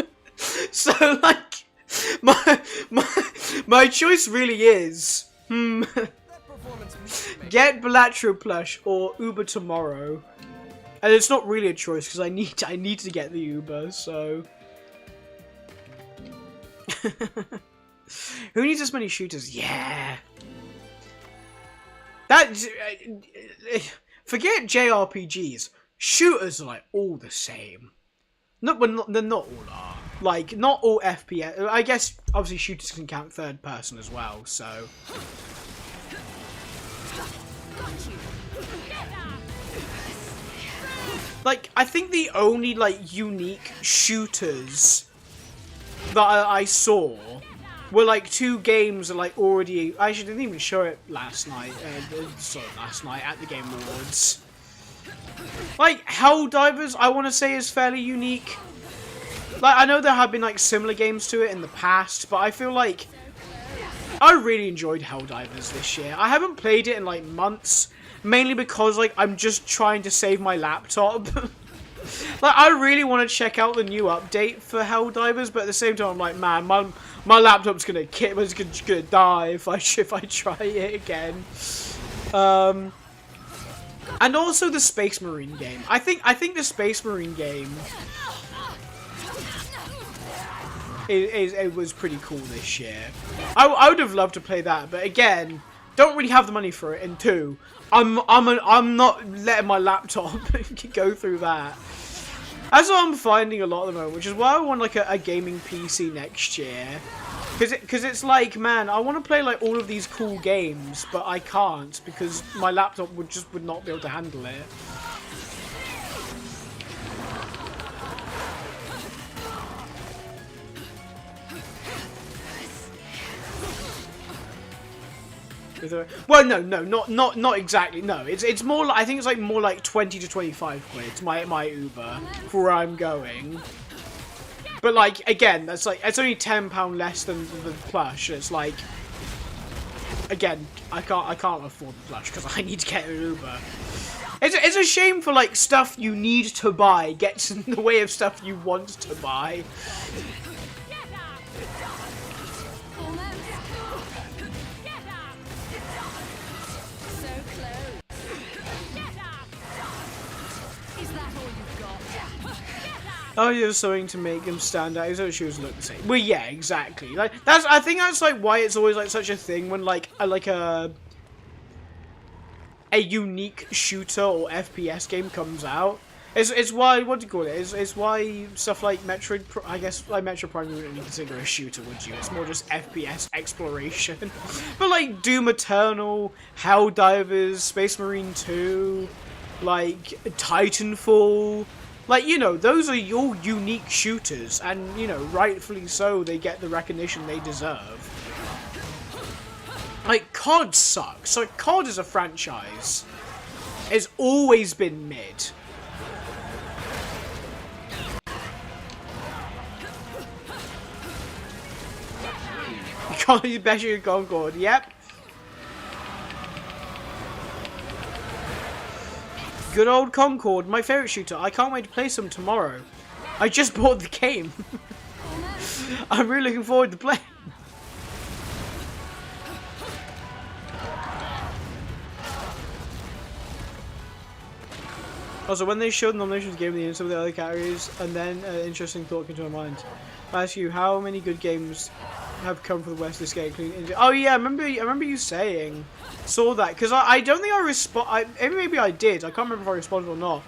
So like, my choice really is That performance might make get Balatro plush or Uber tomorrow, and it's not really a choice because I need to get the Uber. So who needs as many shooters? Yeah, that forget JRPGs. Shooters are like all the same. No, but they're not all are. Like, not all FPS. I guess obviously shooters can count third person as well. So. Like, I think the only, like, unique shooters that I saw were, like, 2 games that, like, already... I actually didn't even show it last night. Last night at the Game Awards. Like, Helldivers, I want to say, is fairly unique. Like, I know there have been, like, similar games to it in the past, but I feel like... I really enjoyed Helldivers this year. I haven't played it in, like, months. Mainly because, like, I'm just trying to save my laptop. Like, I really want to check out the new update for Helldivers, but at the same time, I'm like, man, my laptop's gonna die if I try it again. And also the Space Marine game. I think the Space Marine game it was pretty cool this year. I would have loved to play that, but again, don't really have the money for it. And 2, I'm not letting my laptop go through that. That's what I'm finding a lot at the moment, which is why I want like a gaming PC next year. Because it's like, man, I want to play like all of these cool games, but I can't because my laptop would not be able to handle it. Well, no, not exactly. No, it's more. I think it's like more like 20 to 25 quid. My Uber for where I'm going. But like again, that's like it's only £10 less than the plush. It's like again, I can't afford the plush because I need to get an Uber. It's a shame for like stuff you need to buy gets in the way of stuff you want to buy. Oh, you're something to make them stand out. So she was look the same. Well, yeah, exactly. Like I think that's like why it's always like such a thing when like a unique shooter or FPS game comes out. It's why, what do you call it? It's why stuff like Metroid. I guess like Metroid Prime you wouldn't consider a shooter, would you? It's more just FPS exploration. But like Doom Eternal, Helldivers, Space Marine 2, like Titanfall. Like, you know, those are your unique shooters, and, you know, rightfully so, they get the recognition they deserve. Like, COD sucks. Like, COD is a franchise. It's always been mid. You bet you Concord, yep. Good old Concord, my favourite shooter. I can't wait to play some tomorrow. I just bought the game. I'm really looking forward to playing. Also, when they showed nominations game in some of the other categories, and then an interesting thought came to my mind. I ask you, how many good games have come from the West this game? Oh yeah, I remember you saying. Saw that because I don't think I maybe I did. I can't remember if I responded or not.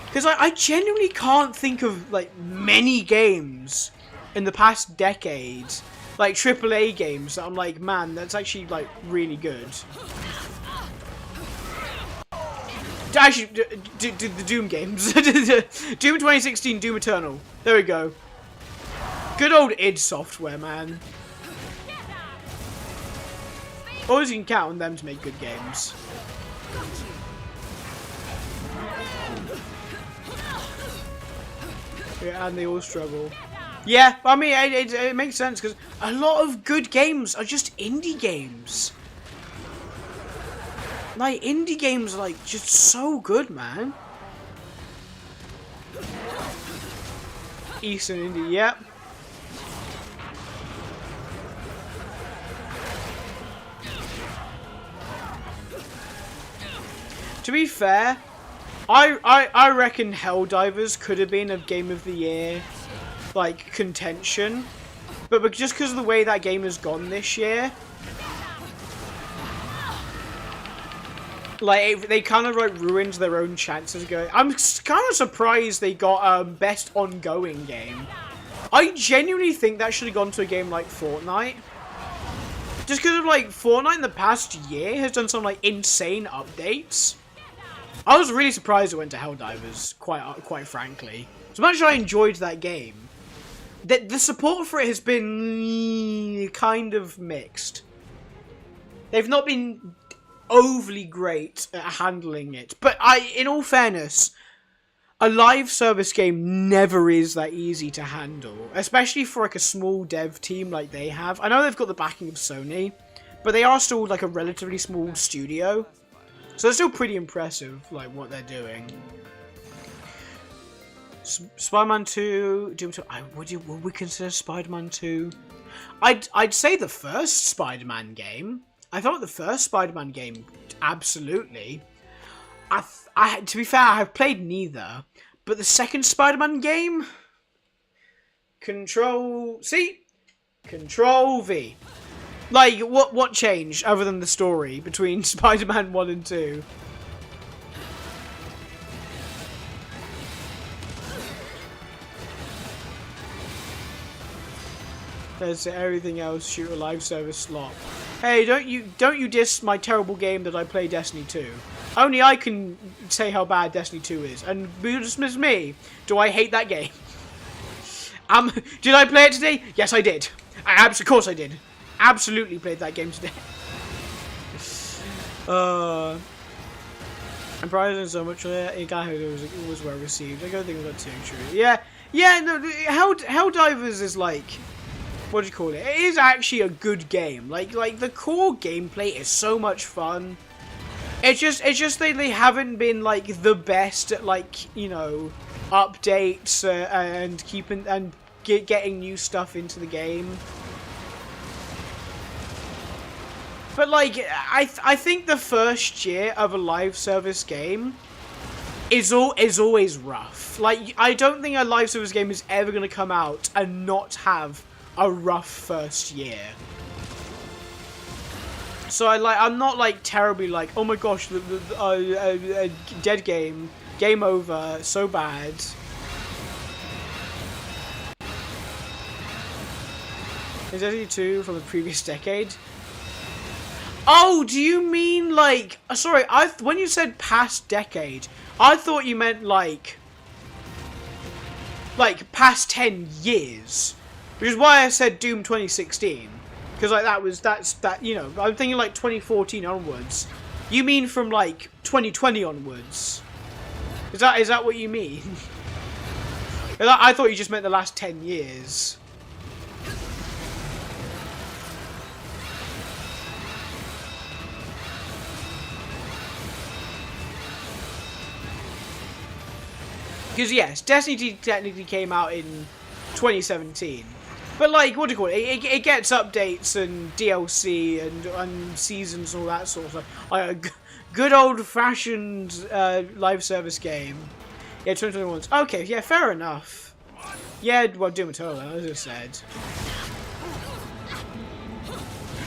Because I genuinely can't think of like many games in the past decade, like AAA games that I'm like, man, that's actually like really good. Actually, the Doom games, Doom 2016, Doom Eternal. There we go. Good old id Software, man. Always you can count on them to make good games. Yeah, and they all struggle. Yeah, I mean, it makes sense because a lot of good games are just indie games. Like, indie games are like just so good, man. Eastern Indie, yep. To be fair, I reckon Helldivers could have been a Game of the Year, like, contention. But just because of the way that game has gone this year, like, they kind of, like, ruined their own chances going. I'm kind of surprised they got Best Ongoing Game. I genuinely think that should have gone to a game like Fortnite. Just because of, like, Fortnite in the past year has done some, like, insane updates. I was really surprised it went to Helldivers, quite frankly. As much as I enjoyed that game, the support for it has been kind of mixed. They've not been overly great at handling it. But in all fairness, a live service game never is that easy to handle, especially for like a small dev team like they have. I know they've got the backing of Sony, but they are still like a relatively small studio, so it's still pretty impressive, like what they're doing. Spider-Man 2, Doom 2. Would we consider Spider-Man 2? I'd say the first Spider-Man game. I thought the first Spider-Man game, absolutely. To be fair, I have played neither, but the second Spider-Man game, Control V. Like, what changed other than the story between Spider-Man 1 and 2? There's everything else, shoot a live service slot. Hey, don't you diss my terrible game that I play Destiny 2. Only I can say how bad Destiny 2 is, and you dismiss me. Do I hate that game? Did I play it today? Yes, I did. Of course I did. Absolutely played that game today. I'm probably so much a guy who was well received. I don't think that's too true. Yeah, no, Helldivers is like, what do you call it? It is actually a good game. Like the core gameplay is so much fun. It's just they haven't been like the best at, like, you know, updates and getting new stuff into the game. But like I think the first year of a live service game is always rough. Like, I don't think a live service game is ever going to come out and not have a rough first year. So I'm not like terribly like, oh my gosh, dead game over, so bad. Is Destiny 2 from the previous decade? Oh, do you mean like? Sorry, when you said past decade, I thought you meant like past 10 years, which is why I said Doom 2016. Because like you know, I'm thinking like 2014 onwards. You mean from like 2020 onwards? Is that what you mean? I thought you just meant the last 10 years. Because yes, Destiny technically came out in 2017. But like, what do you call it? It gets updates and DLC and seasons and all that sort of stuff. Like a good old-fashioned live service game. Yeah, 2021's. Okay, yeah, fair enough. Yeah, well, Doom Eternal, as I said.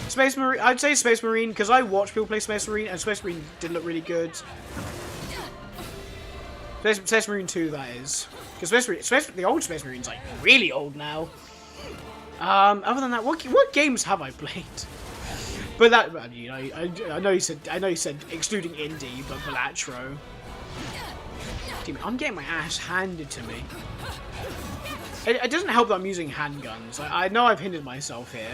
Space Marine. I'd say Space Marine because I watched people play Space Marine, and Space Marine did look really good. Space Marine 2, that is. Because the old Space Marine's like really old now. Other than that, what games have I played? But that, you know, I know you said excluding indie, but Balatro. Damn it, I'm getting my ass handed to me. It doesn't help that I'm using handguns. I know I've hindered myself here.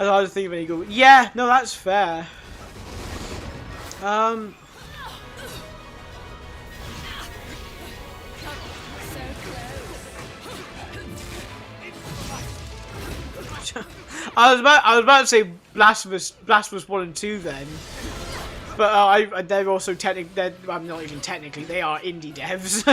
I was thinking when you go, yeah, no, that's fair. I was about to say Blasphemous 1 and 2 then, but they're also I'm not even technically, they are indie devs.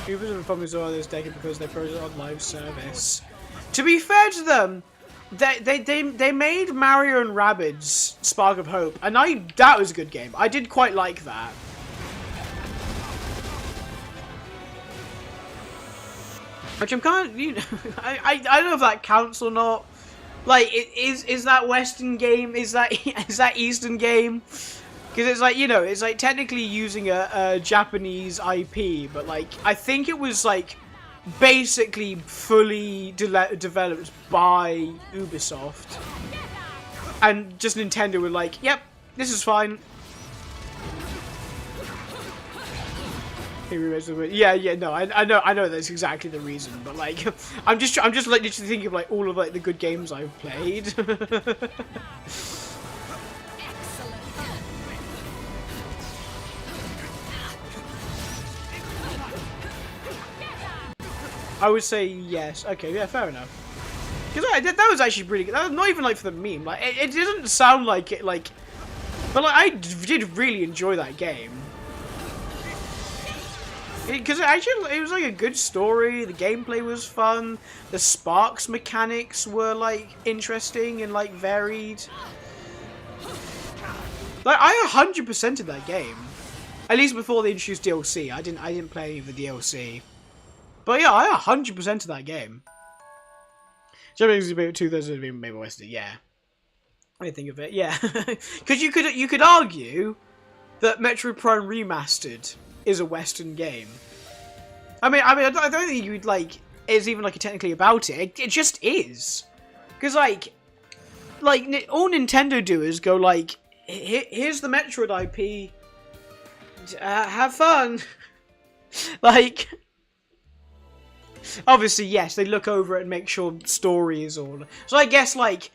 Ubisoft have probably saw this decade because they project on live service. To be fair to them, they made Mario and Rabbids Spark of Hope, and that was a good game. I did quite like that. Which I'm kind of, you know, I don't know if that counts or not. Like, is that Western game? Is that Eastern game? Because it's like, you know, it's like technically using a Japanese IP, but like I think it was like basically fully developed by Ubisoft, and just Nintendo were like, yep, this is fine. Yeah, no, I know that's exactly the reason, but like, I'm just like literally thinking of like all of like the good games I've played. I would say yes. Okay, yeah, fair enough. Because that was actually pretty good. That was not even like for the meme. Like it didn't sound like it. Like, but like I did really enjoy that game. Because it was like a good story. The gameplay was fun. The Sparks mechanics were like interesting and like varied. Like I 100%ed that game. At least before they introduced DLC. I didn't play any of the DLC. But yeah, I 100%ed that game. Japanese about 2000 maybe Western, yeah. I think of it, yeah. Because you could argue that Metroid Prime Remastered is a Western game. I mean, I don't think you'd like is even like technically about it. It just is. Because like all Nintendo do is go like, here's the Metroid IP. Have fun. Like. Obviously, yes, they look over it and make sure story is all. So I guess, like,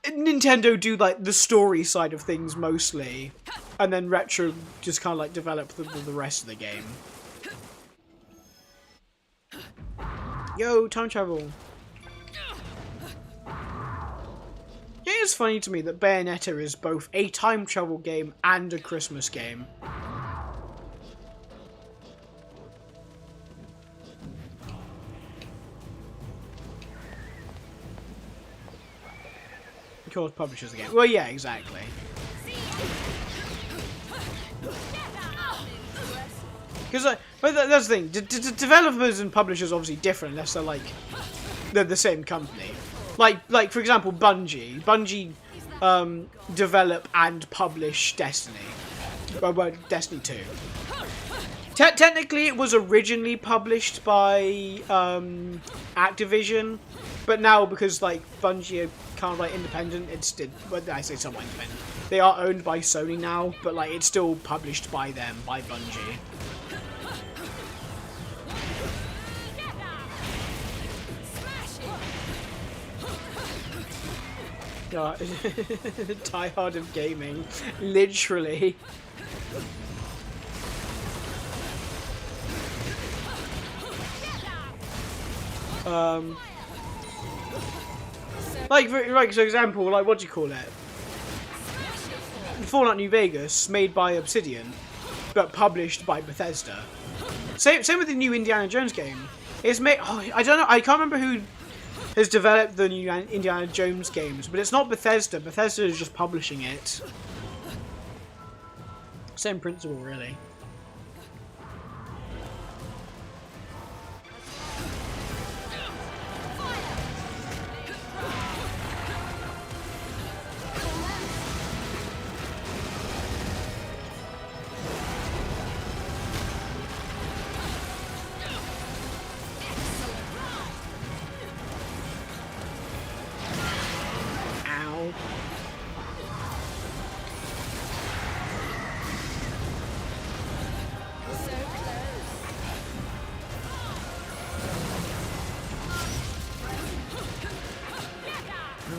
Nintendo do, like, the story side of things mostly. And then Retro just kind of, like, develop the rest of the game. Yo, time travel. It is funny to me that Bayonetta is both a time travel game and a Christmas game. Called publishers again. Well, yeah, exactly. Because, but that's the thing. Developers and publishers are obviously different unless they're like they're the same company. Like for example, Bungie. Bungie develop and publish Destiny. Well, Destiny 2. Technically, it was originally published by Activision, but now because like Bungie are kind of like independent, well, I say somewhat independent. They are owned by Sony now, but like it's still published by them, by Bungie. Die hard of gaming, literally. Like for example, like what do you call it? Fallout New Vegas, made by Obsidian, but published by Bethesda. Same with the new Indiana Jones game. It's made. Oh, I don't know. I can't remember who has developed the new Indiana Jones games, but it's not Bethesda. Bethesda is just publishing it. Same principle, really.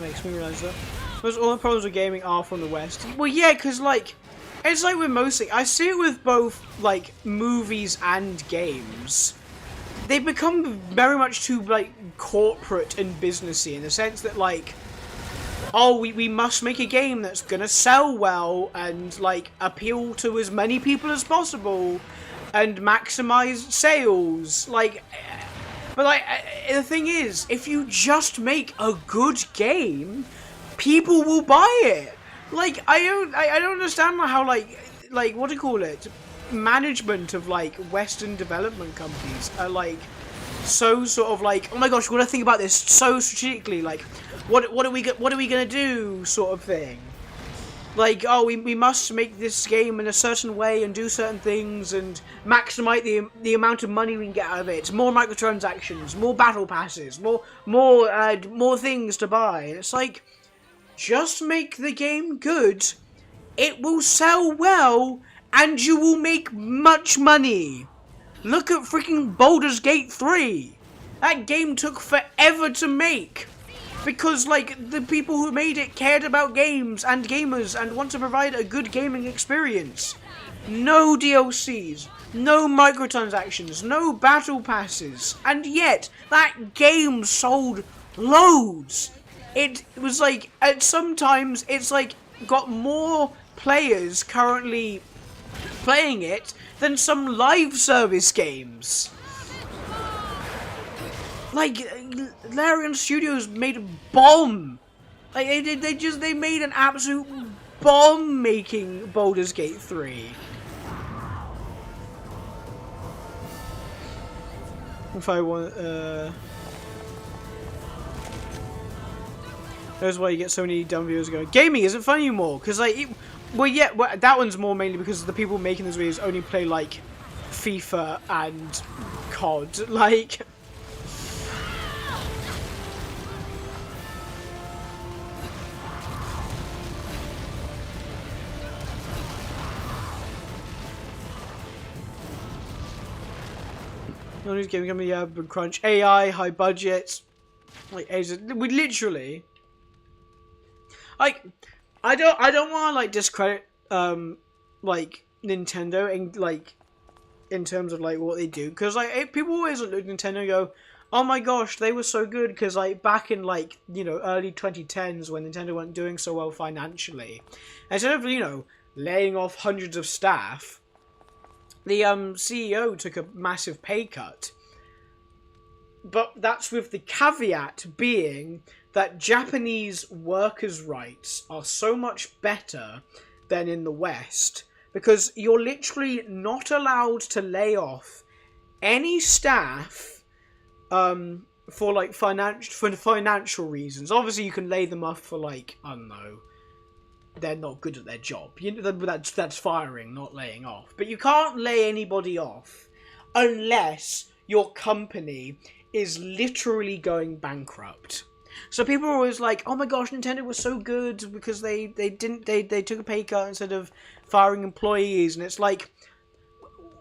Makes me realise that. Because all the problems with gaming are from the West. Well, yeah, because, like, it's like with most things. I see it with both, like, movies and games. They become very much too, like, corporate and businessy in the sense that, like, oh, we must make a game that's gonna sell well and, like, appeal to as many people as possible. and maximize sales. Like, but like, the thing is, if you just make a good game, people will buy it. Like, I don't understand how, like what do you call it? Management of like Western development companies are like so sort of like, oh my gosh, we gotta think about this so strategically. Like, what are we gonna do, sort of thing. Like, oh, we must make this game in a certain way and do certain things and maximize the amount of money we can get out of it. More microtransactions, more battle passes, more things to buy. And it's like, just make the game good. It will sell well, and you will make much money. Look at freaking Baldur's Gate 3. That game took forever to make. Because, like, the people who made it cared about games and gamers and want to provide a good gaming experience. No DLCs, no microtransactions, no battle passes. And yet, that game sold loads. It was like, sometimes it's like, got more players currently playing it than some live service games. Like, Larian Studios made a bomb. Like, they made an absolute bomb making Baldur's Gate 3. If I want, that's why you get so many dumb videos going, gaming isn't fun anymore, because like, that one's more mainly because the people making those videos only play like FIFA and COD, like. All these games coming, yeah, but crunch, AI, high budget, like, we literally, like, I don't want to like discredit like Nintendo and like in terms of like what they do, because like people always look at Nintendo and go, oh my gosh, they were so good, because like back in like, you know, early 2010s when Nintendo weren't doing so well financially, instead of, you know, laying off hundreds of staff, the CEO took a massive pay cut. But that's with the caveat being that Japanese workers' rights are so much better than in the West, because you're literally not allowed to lay off any staff for like financial reasons. Obviously you can lay them off for like, I don't know, they're not good at their job. You know, that's firing, not laying off. But you can't lay anybody off unless your company is literally going bankrupt. So people are always like, oh my gosh, Nintendo was so good because they took a pay cut instead of firing employees. And it's like,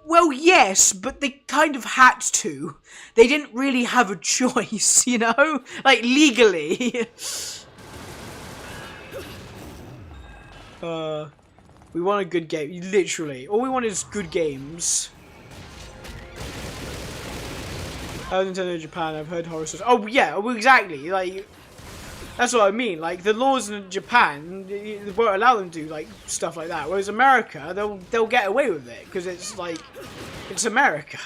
well, yes, but they kind of had to. They didn't really have a choice, you know? Like, legally. We want a good game. Literally. All we want is good games. Oh, Nintendo Japan, I've heard horror stories. Oh, yeah, well, exactly. Like, that's what I mean. Like, the laws in Japan won't allow them to do, like, stuff like that. Whereas America, they'll get away with it. Because it's, like, it's America.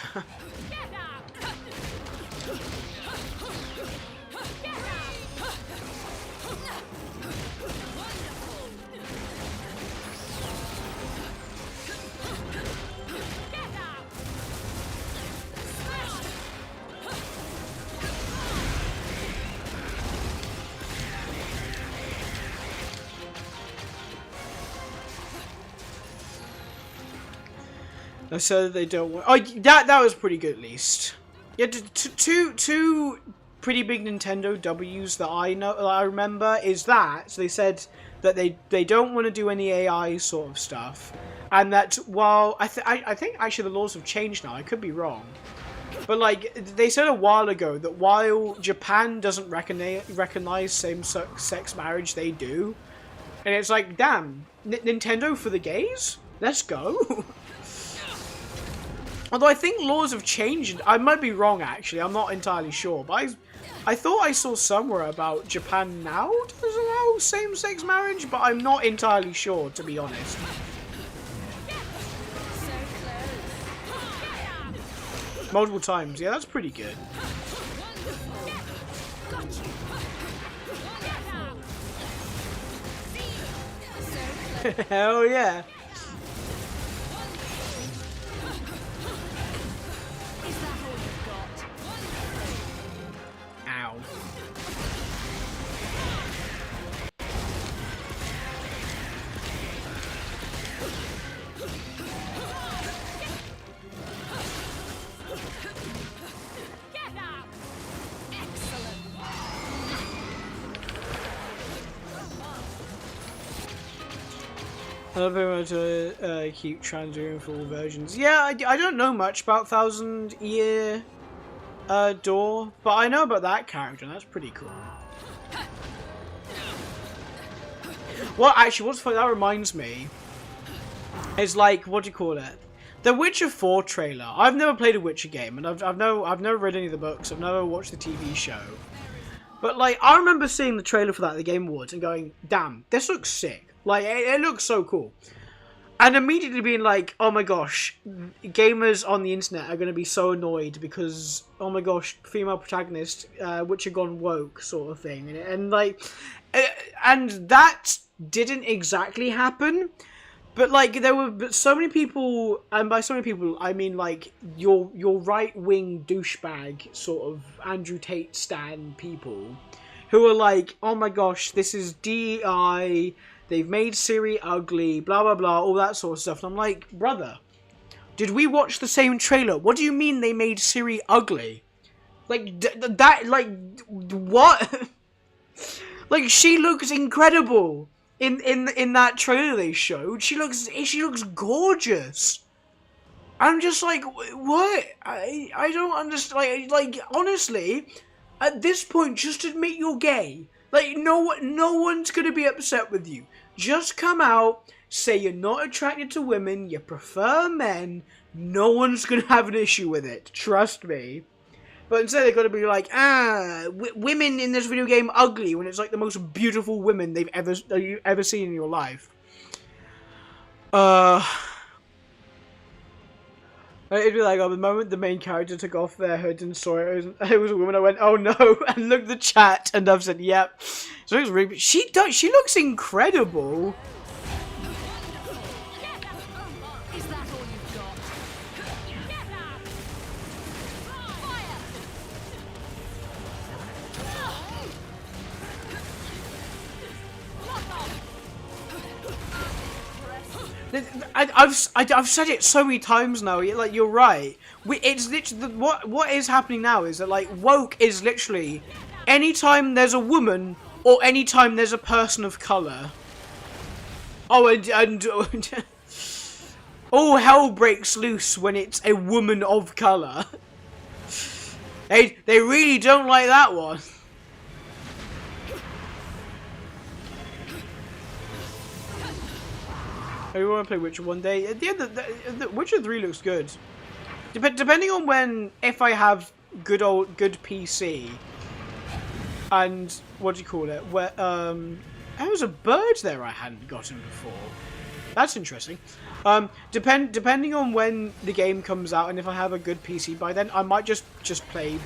They said they don't want. Oh, that was pretty good at least. Yeah, two pretty big Nintendo W's that I remember is that. So they said that they don't want to do any AI sort of stuff, and that while I think actually the laws have changed now. I could be wrong, but like they said a while ago that while Japan doesn't recognize same-sex marriage, they do, and it's like, damn, Nintendo for the gays? Let's go. Although I think laws have changed. I might be wrong, actually. I'm not entirely sure. But I thought I saw somewhere about Japan now does allow same-sex marriage, but I'm not entirely sure, to be honest. multiple times. Yeah, that's pretty good. Hell yeah. Ow. I love very much to keep transferring full versions. Yeah, I don't know much about Thousand Year Door, but I know about that character, and that's pretty cool. Well, actually, what's funny, that reminds me, is like, what do you call it? The Witcher 4 trailer. I've never played a Witcher game, and I've never read any of the books, I've never watched the TV show. But, like, I remember seeing the trailer for that at the Game Awards and going, damn, this looks sick. Like, it looks so cool. And immediately being like, oh my gosh, gamers on the internet are going to be so annoyed because, oh my gosh, female protagonist, Witcher gone woke sort of thing. And like, and that didn't exactly happen. But like, there were so many people, and by so many people, I mean like your right-wing douchebag sort of Andrew Tate stan people who are like, oh my gosh, this is DEI, they've made Ciri ugly, blah blah blah, all that sort of stuff. And I'm like, brother, did we watch the same trailer? What do you mean they made Ciri ugly? Like that, like what? Like she looks incredible. In that trailer they showed, she looks gorgeous. I'm just like, what? I don't understand. Like honestly, at this point, just admit you're gay. Like no one's gonna be upset with you. Just come out, say you're not attracted to women, you prefer men. No one's gonna have an issue with it. Trust me. But instead they're going to be like, women in this video game ugly when it's like the most beautiful women you've ever seen in your life. It'd be like, the moment the main character took off their hood and saw it was a woman, I went, oh no, and looked at the chat, and I've said, yep. So it was really, she looks incredible. I've said it so many times now. Like you're right. It's literally what is happening now is that like woke is literally anytime there's a woman or anytime there's a person of color. Oh, and all hell breaks loose when it's a woman of color. They really don't like that one. I want to play Witcher one day. At the end, the Witcher 3 looks good. Depending on if I have good PC, and what do you call it? Where there was a bird there I hadn't gotten before. That's interesting. Depending on when the game comes out and if I have a good PC by then, I might just play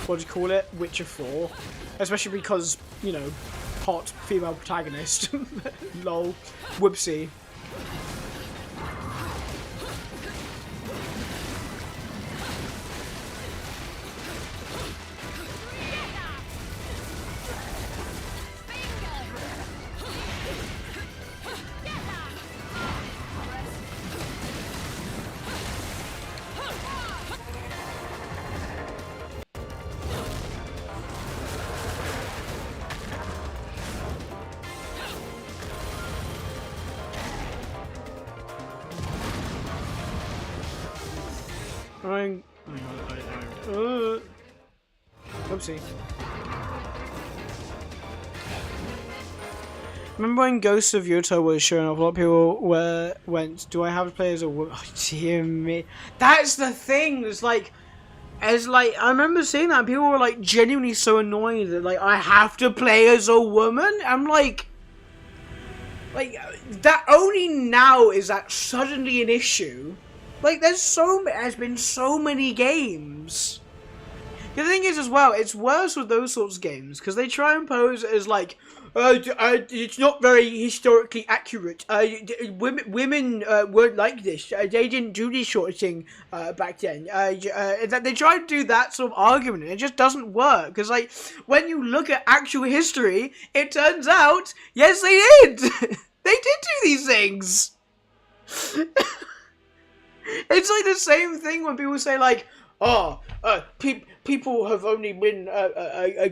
what do you call it? Witcher 4, especially because you know, hot female protagonist. Lol, whoopsie. Oopsie. Remember when Ghost of Yoto was showing off? A lot of people went, do I have to play as a woman? Oh, dear me. That's the thing. It's like, I remember seeing that and people were like genuinely so annoyed that like, I have to play as a woman? I'm like that only now is that suddenly an issue. Like, there's been so many games. The thing is, as well, it's worse with those sorts of games, because they try and pose it as, like, it's not very historically accurate. Women weren't like this. They didn't do this sort of thing back then. They try to do that sort of argument, and it just doesn't work. Because, like, when you look at actual history, it turns out, yes, they did. They did do these things. It's like the same thing when people say, like, people have only been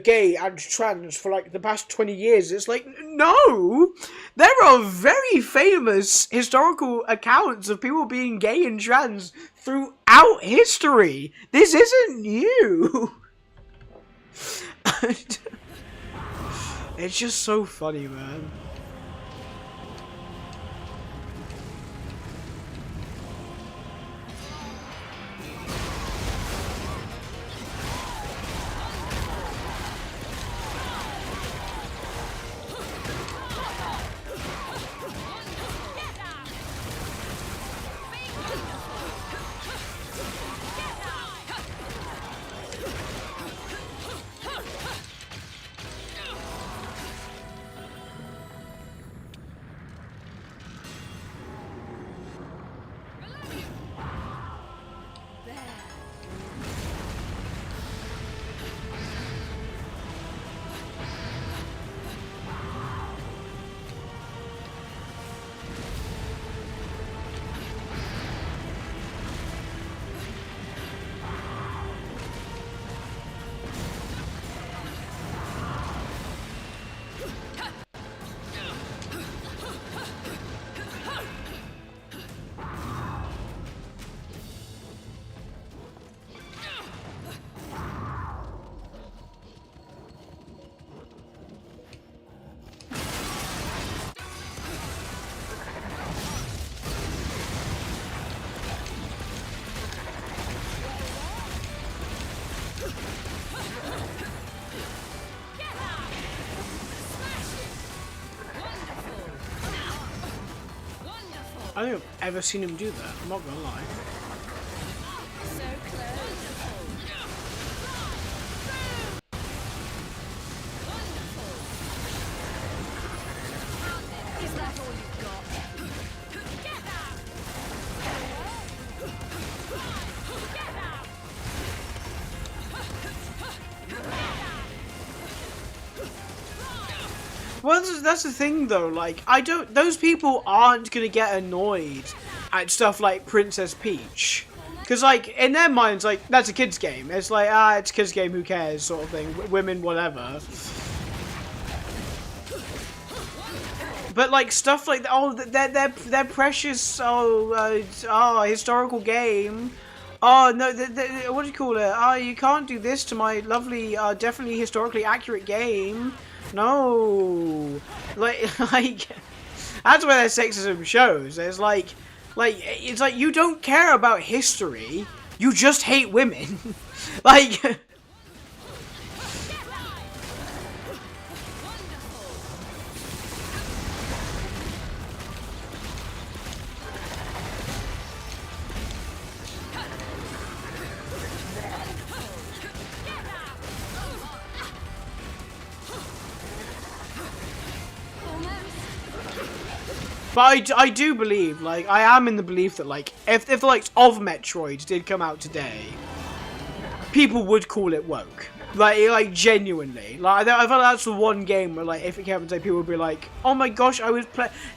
gay and trans for like the past 20 years. It's like, no! There are very famous historical accounts of people being gay and trans throughout history. This isn't new. It's just so funny, man. I don't think I've ever seen him do that, I'm not gonna lie. Well, that's the thing, though. Like, those people aren't gonna get annoyed at stuff like Princess Peach, because, like, in their minds, like, that's a kid's game. It's like, it's a kid's game. Who cares, sort of thing. Women, whatever. But like stuff like they're precious. Historical game. Oh no, what do you call it? Oh, you can't do this to my lovely, definitely historically accurate game. No, like that's where their sexism shows. It's like you don't care about history, you just hate women. Like. But I do believe, like, I am in the belief that, like, if the likes of Metroid did come out today, people would call it woke. Like genuinely. Like, I feel like that's the one game where, like, if it came out today, people would be like, oh my gosh, I was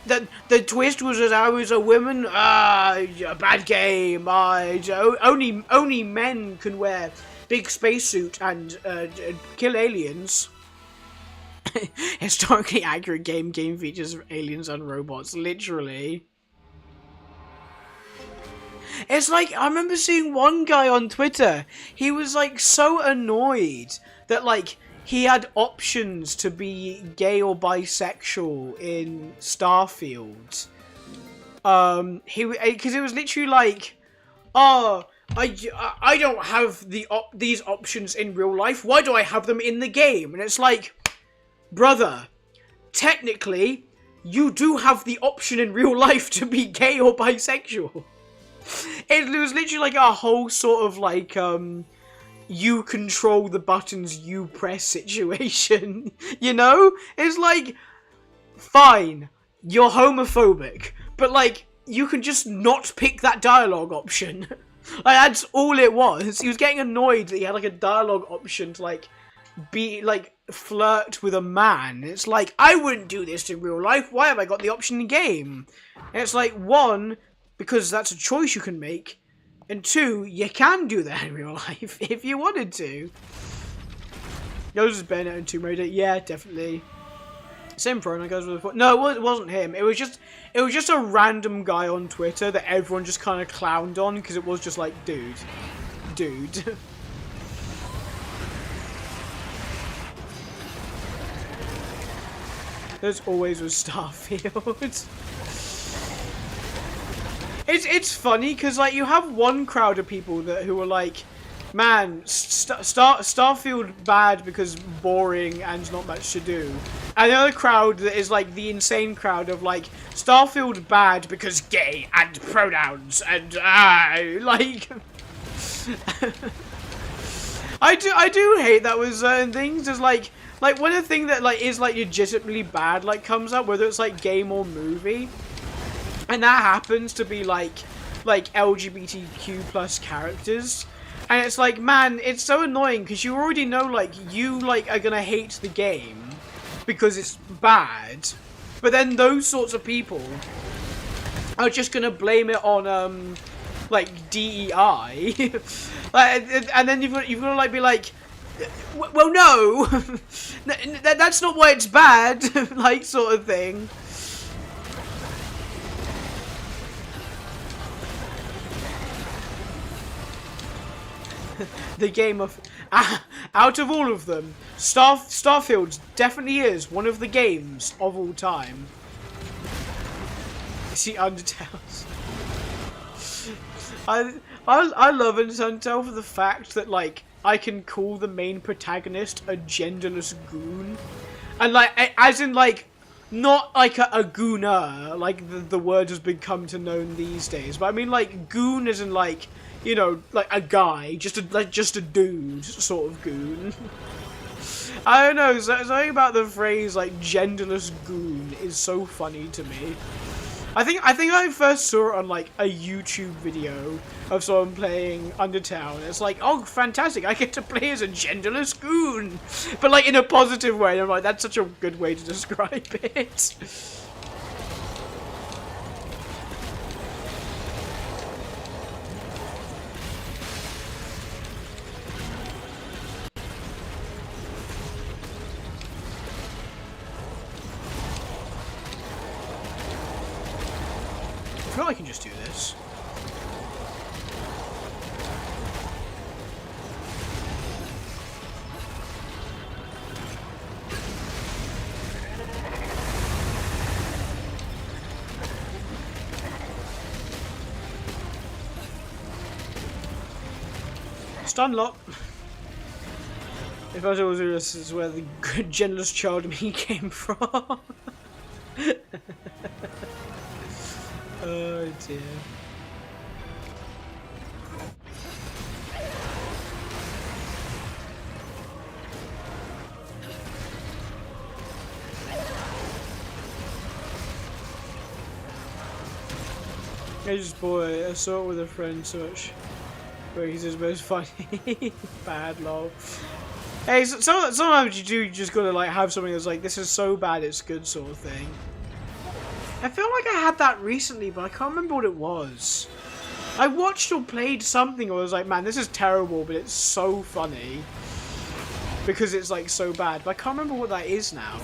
the twist was that I was a woman? A bad game. Only men can wear big spacesuit and kill aliens. Historically accurate game features aliens and robots, literally. It's like, I remember seeing one guy on Twitter, he was like so annoyed that like he had options to be gay or bisexual in Starfield. Because it was literally like, oh, I don't have these options in real life, why do I have them in the game? And it's like, brother, technically, you do have the option in real life to be gay or bisexual. It was literally like a whole sort of like you control the buttons you press situation. You know? It's like, fine, you're homophobic, but like you can just not pick that dialogue option. Like, that's all it was. He was getting annoyed that he had like a dialogue option to like be like flirt with a man. It's like, I wouldn't do this in real life. Why have I got the option in game? And it's like, one, because that's a choice you can make, and two, you can do that in real life if you wanted to. Goes as Bennett and Tomb Raider. Yeah, definitely. Same pronoun goes with the... No, it wasn't him. It was just a random guy on Twitter that everyone just kind of clowned on because it was just like, dude. There's always with Starfield. It's funny because like you have one crowd of people who are like, man, Starfield bad because boring and not much to do. And the other crowd that is like the insane crowd of like, Starfield bad because gay and pronouns and like I do hate that with certain things. There's like when a thing that like is like legitimately bad like comes up, whether it's like game or movie, and that happens to be like LGBTQ plus characters. And it's like, man, it's so annoying because you already know, like, you, like, are gonna hate the game because it's bad. But then those sorts of people are just gonna blame it on, like, DEI. And then you've got to, like, be like, well, no, that's not why it's bad, like, sort of thing. The game of... out of all of them, Starfield definitely is one of the games of all time. See, Undertale's... I love Undertale for the fact that, like, I can call the main protagonist a genderless goon. And, like, as in, like, not like a gooner, like the word has become to known these days. But I mean, like, goon as in, like, you know, like a guy, just a dude sort of goon. I don't know, something about the phrase like genderless goon is so funny to me. I think I first saw it on like a YouTube video of someone playing Undertale, and it's like, oh, fantastic, I get to play as a genderless goon, but like in a positive way. And I'm like, that's such a good way to describe it. I feel like I can just do this. Stun lock. If I was always this is where the genderless child in me came from. Oh dear. I saw it with a friend search where he's his most funny. Bad lol. Hey, sometimes you just gotta like have something that's like, this is so bad it's good sort of thing. I feel like I had that recently, but I can't remember what it was. I watched or played something where I was like, man, this is terrible, but it's so funny. Because it's like so bad, but I can't remember what that is now.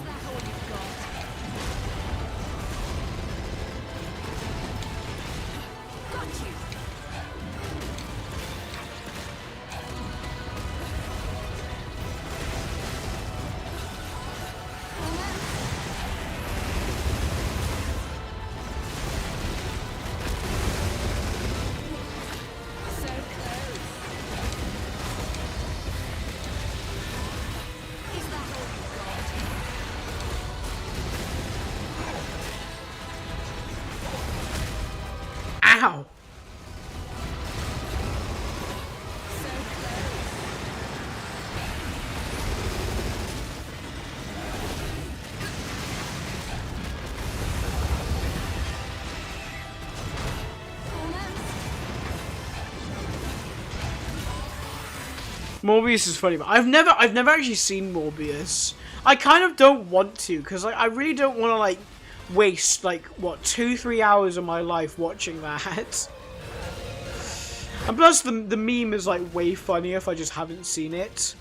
Ow! Morbius is funny, but I've never actually seen Morbius. I kind of don't want to, because like, I really don't want to like waste like what 2-3 hours of my life watching that. And plus the meme is like way funnier if I just haven't seen it.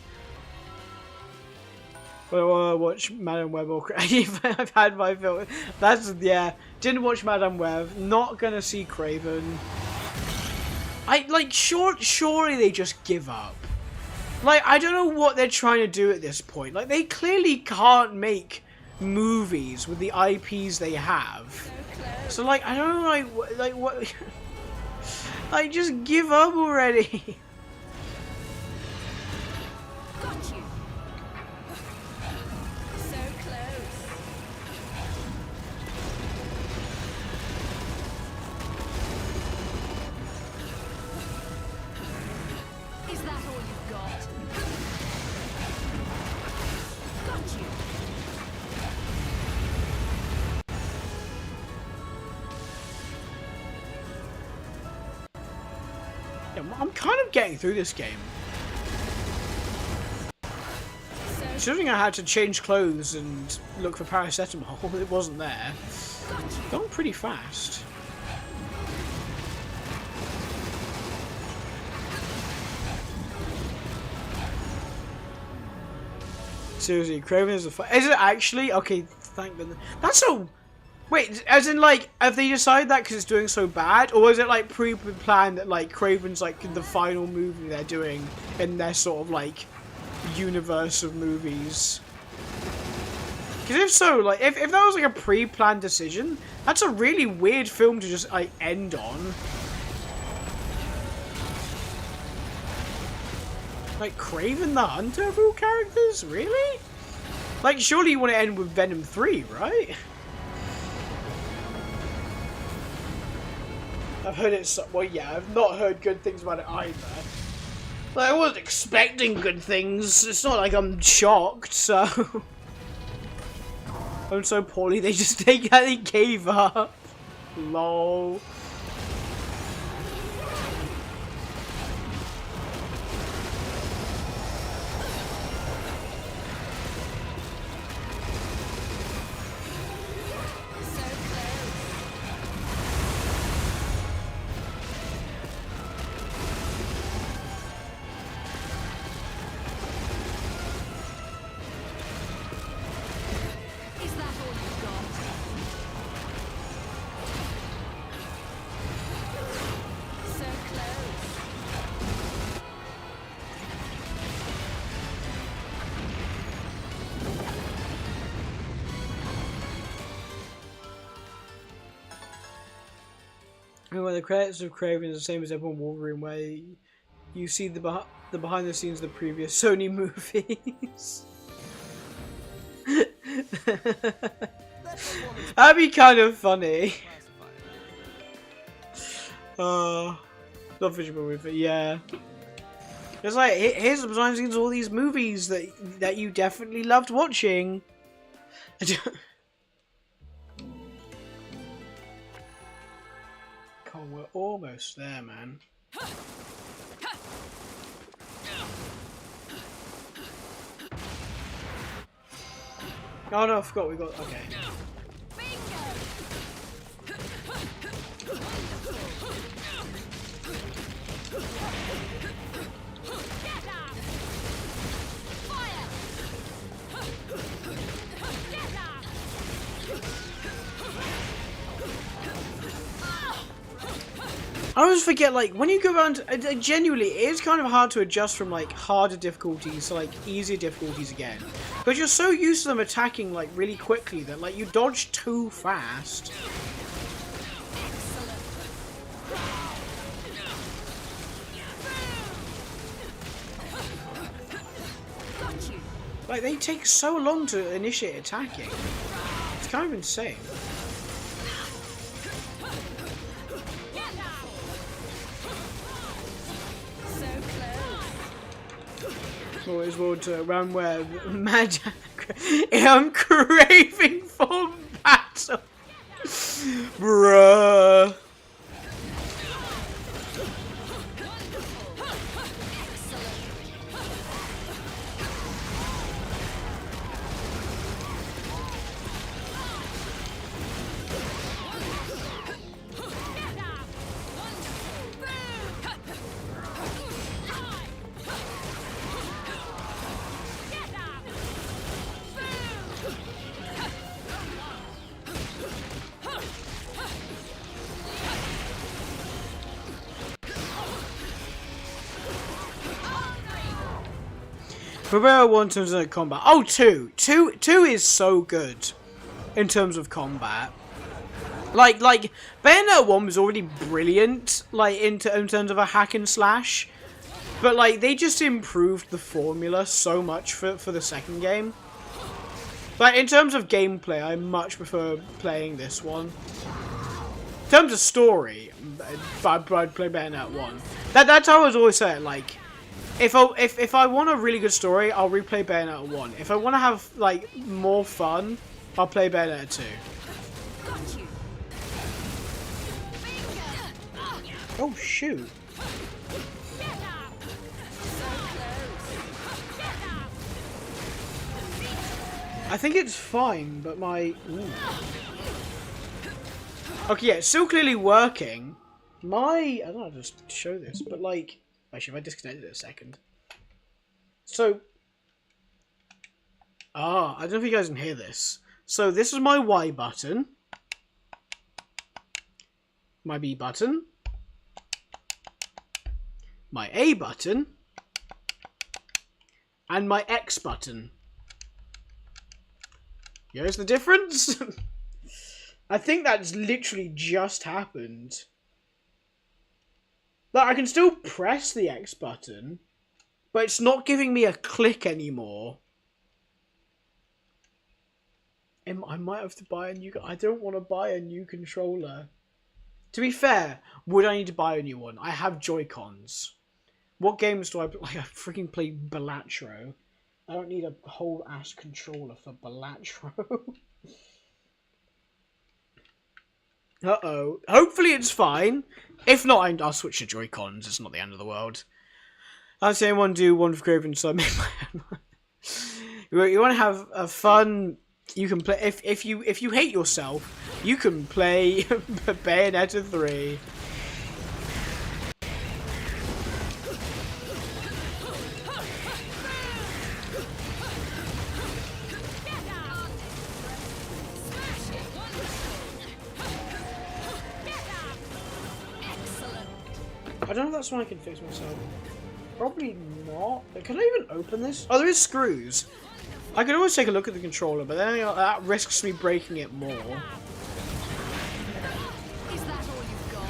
But I want to watch Madame Web or I've had my film. That's, yeah, didn't watch Madame Web, not gonna see Craven. I like surely they just give up. Like, I don't know what they're trying to do at this point. Like, they clearly can't make movies with the IPs they have. So, like, I don't know, like what... like, just give up already. Got you. So close. Is that all you've got? Got you. Yeah, I'm kind of getting through this game. Considering I had to change clothes and look for paracetamol, it wasn't there. Gone pretty fast. Seriously, Craven is a is it actually? Okay, thank goodness. That's so... Wait, as in like, have they decided that because it's doing so bad? Or is it like pre-planned that like Craven's like the final movie they're doing in their sort of like universe of movies? Because if so, like, if that was like a pre-planned decision, that's a really weird film to just like end on. Like, Craven the Hunter of all characters? Really? Like, surely you want to end with Venom 3, right? I've heard it's... Well, yeah, I've not heard good things about it either. Like, I wasn't expecting good things. It's not like I'm shocked, so... I'm so poorly, they gave up. Lol. Where the credits of Craven is the same as everyone Wolverine, where you see the behind the scenes of the previous Sony movies. That'd be kind of funny. Not visual movie, but yeah. It's like, here's the behind the scenes of all these movies that you definitely loved watching. Oh, we're almost there, man. Oh no, I forgot we got... Okay. I always forget, like, when you go around, genuinely, it is kind of hard to adjust from, like, harder difficulties to, like, easier difficulties again. Because you're so used to them attacking, like, really quickly that, like, you dodge too fast. Like, they take so long to initiate attacking. It's kind of insane. Always rolled to around where Mad I'm craving for battle. Bruh. For Bayonetta 1 in terms of combat. Oh, 2 is so good in terms of combat. Like Bayonetta 1 was already brilliant, like in terms of a hack and slash, but like they just improved the formula so much for the second game. Like in terms of gameplay, I much prefer playing this one. In terms of story, I'd play Bayonetta 1. That's how I was always saying. Like, if I want a really good story, I'll replay Bayonetta 1. If I want to have like more fun, I'll play Bayonetta 2. Oh shoot! I think it's fine, but my... Ooh. Okay, yeah, it's still clearly working. I don't know how to just show this, but like... Actually, if I disconnected it a second. So... I don't know if you guys can hear this. So this is my Y button. My B button. My A button. And my X button. Here's the difference. I think that's literally just happened. Like, I can still press the X button, but it's not giving me a click anymore. I might have to buy a new... I don't want to buy a new controller. To be fair, would I need to buy a new one? I have Joy-Cons. What games do I play? Like, I freaking play Balatro. I don't need a whole ass controller for Balatro. Uh-oh. Hopefully it's fine. If not, I'll switch to Joy-Cons. It's not the end of the world. I'd say anyone do one for Craven, so I made my own. You want to have a fun... You can play... If you hate yourself, you can play Bayonetta 3. I don't know if that's one I can fix myself. Probably not. Can I even open this? Oh, there is screws. I could always take a look at the controller, but then that risks me breaking it more. Is that all you've got?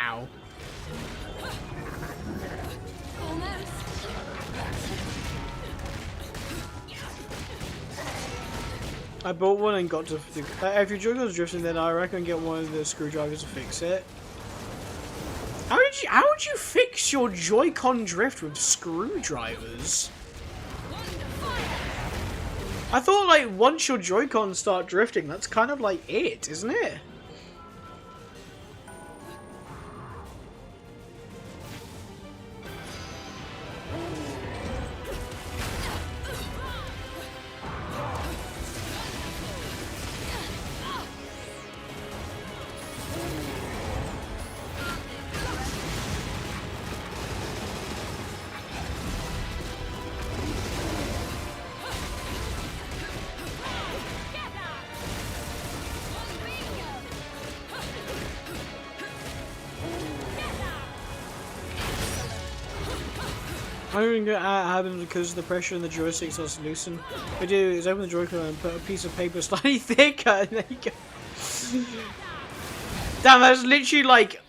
Ow. I bought one and got to... if your Joy-Con's drifting, then I reckon get one of the screwdrivers to fix it. How would you fix your Joy-Con drift with screwdrivers? I thought, like, once your Joy-Cons start drifting, that's kind of like it, isn't it? I don't think that happens because the pressure in the joystick starts to loosen. What I do is open the Joy-Con and put a piece of paper slightly thicker, and there you go. Damn, that's literally like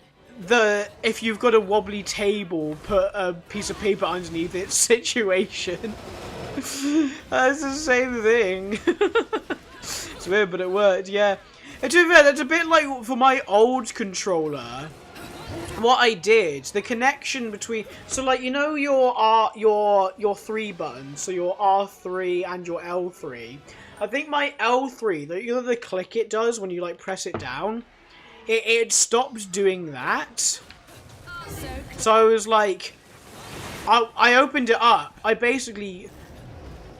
the if you've got a wobbly table, put a piece of paper underneath it situation. That's the same thing. It's weird, but it worked, yeah. And to be fair, that's a bit like for my old controller. What I did, the connection between, so like, you know your 3 buttons, so your R3 and your L3. I think my L3, you know the click it does when you like press it down, it stopped doing that. So I was like, I opened it up. I basically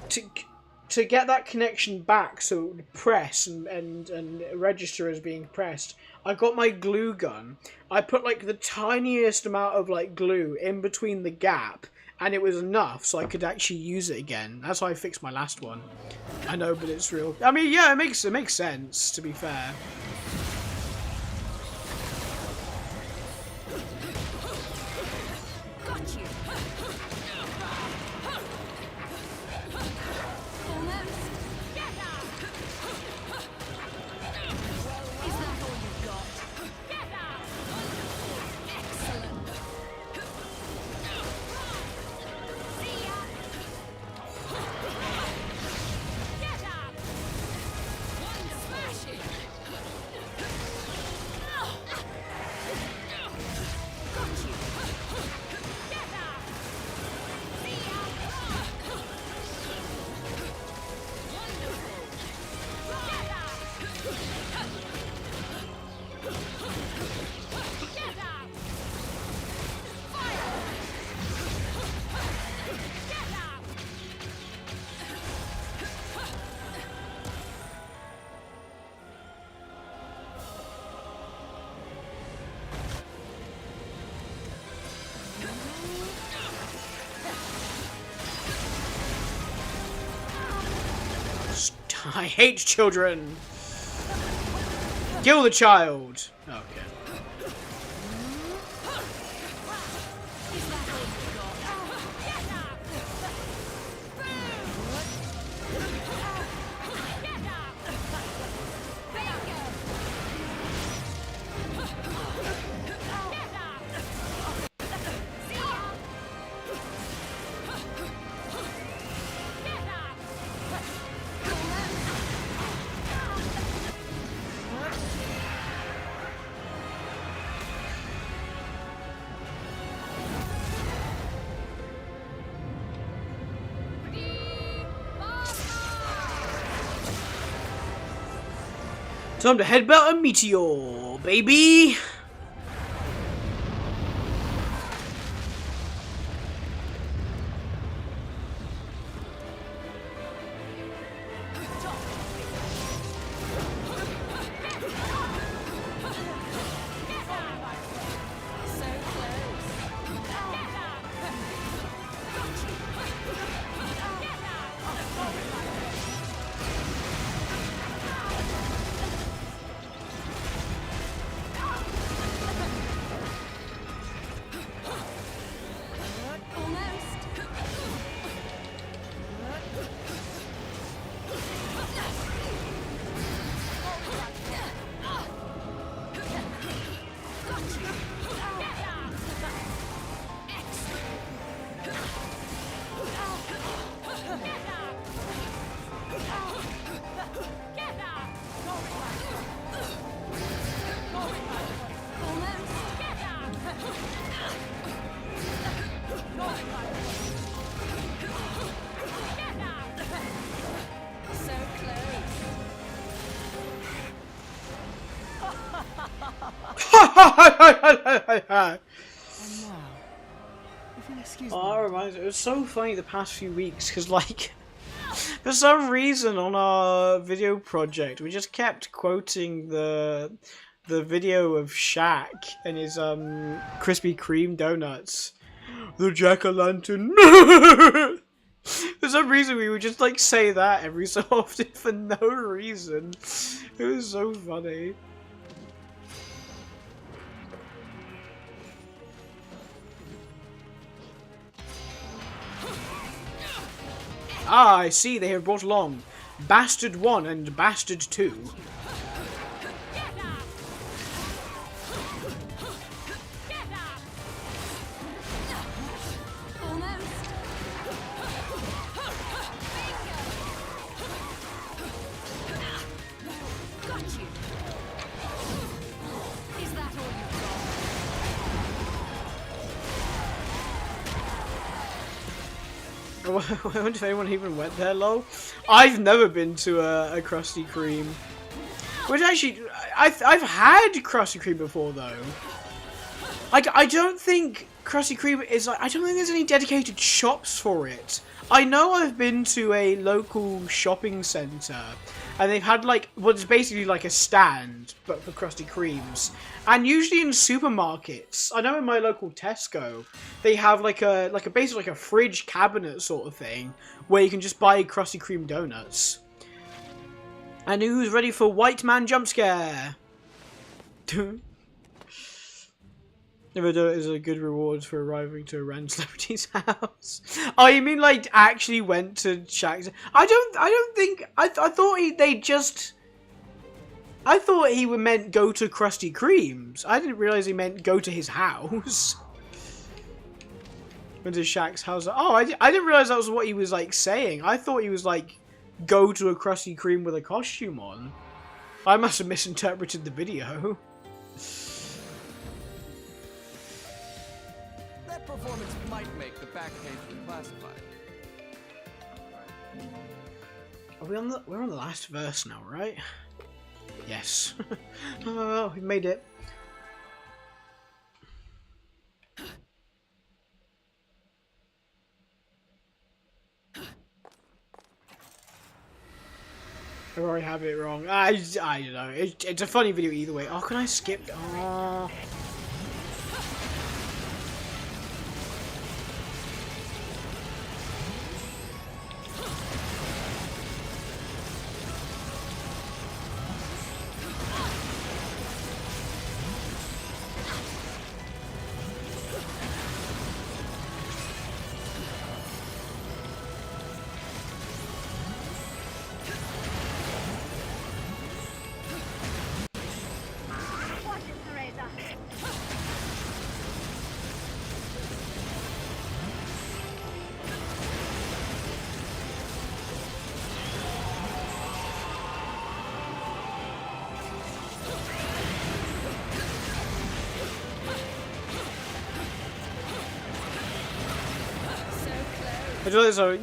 to to get that connection back, so it would press and register as being pressed, I got my glue gun. I put like the tiniest amount of like glue in between the gap, and it was enough so I could actually use it again. That's how I fixed my last one. I know, but it's real. I mean, yeah, it makes sense, to be fair. I hate children. Kill the child. Okay. Time to headbutt a meteor, baby! Oh, that reminds me. It was so funny the past few weeks because, like, for some reason on our video project, we just kept quoting the video of Shaq and his Krispy Kreme donuts. The jack-o'-lantern. For some reason, we would just like say that every so often for no reason. It was so funny. Ah, I see they have brought along Bastard 1 and Bastard 2. I wonder if anyone even went there, lol. I've never been to a Krusty Kreme. Which actually, I've had Krusty Kreme before, though. I don't think Krusty Kreme is like, I don't think there's any dedicated shops for it. I know I've been to a local shopping centre and they've had like what's basically like a stand but for Krusty Kremes. And usually in supermarkets, I know in my local Tesco, they have like a basically like a fridge cabinet sort of thing where you can just buy Krusty Kreme donuts. And who's ready for White Man jump scare? Never know it is a good reward for arriving to a random celebrity's house. Oh, you mean like actually went to Shaq's? I don't think. I thought I thought he meant go to Krusty Kreme's. I didn't realize he meant go to his house. Went to Shaq's house. Oh, I didn't realize that was what he was like saying. I thought he was like go to a Krusty Kreme with a costume on. I must have misinterpreted the video. Performance might make the back page reclassified. Are we're on the last verse now, right? Yes. Oh, we made it. I already have it wrong. I don't know. It's a funny video either way. Oh, can I skip? Oh.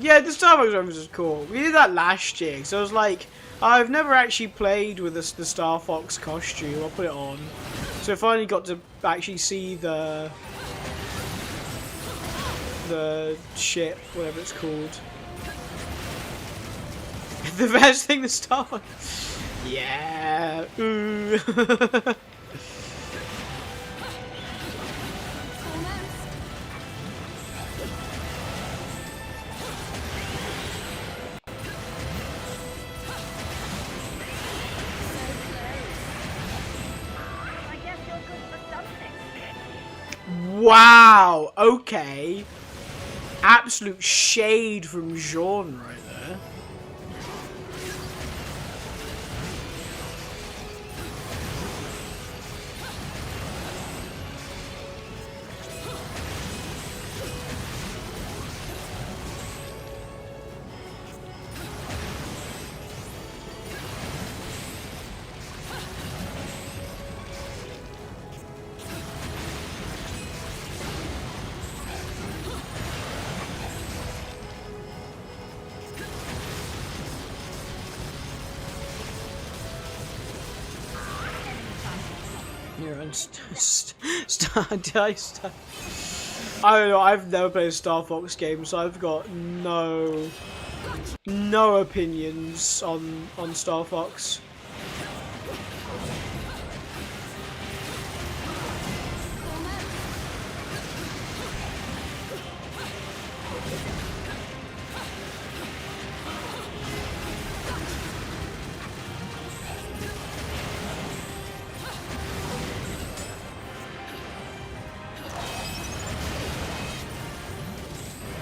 Yeah, the Star Fox reference is cool. We did that last year, so I was like, I've never actually played with the Star Fox costume. I'll put it on. So I finally got to actually see the ship, whatever it's called. The best thing, the Star Fox. Yeah. Ooh. Wow, okay. Absolute shade from Jean right there. I don't know, I've never played a Star Fox game, so I've got no opinions on Star Fox.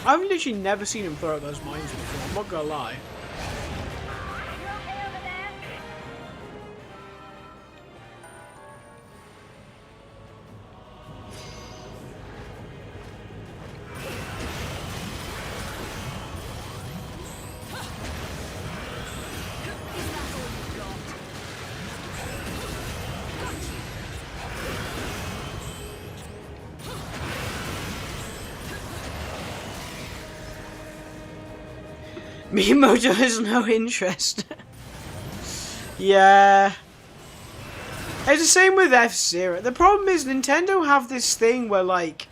I've literally never seen him throw out those mines before, I'm not gonna lie. Miyamoto has no interest. Yeah. It's the same with F-Zero. The problem is Nintendo have this thing where, like,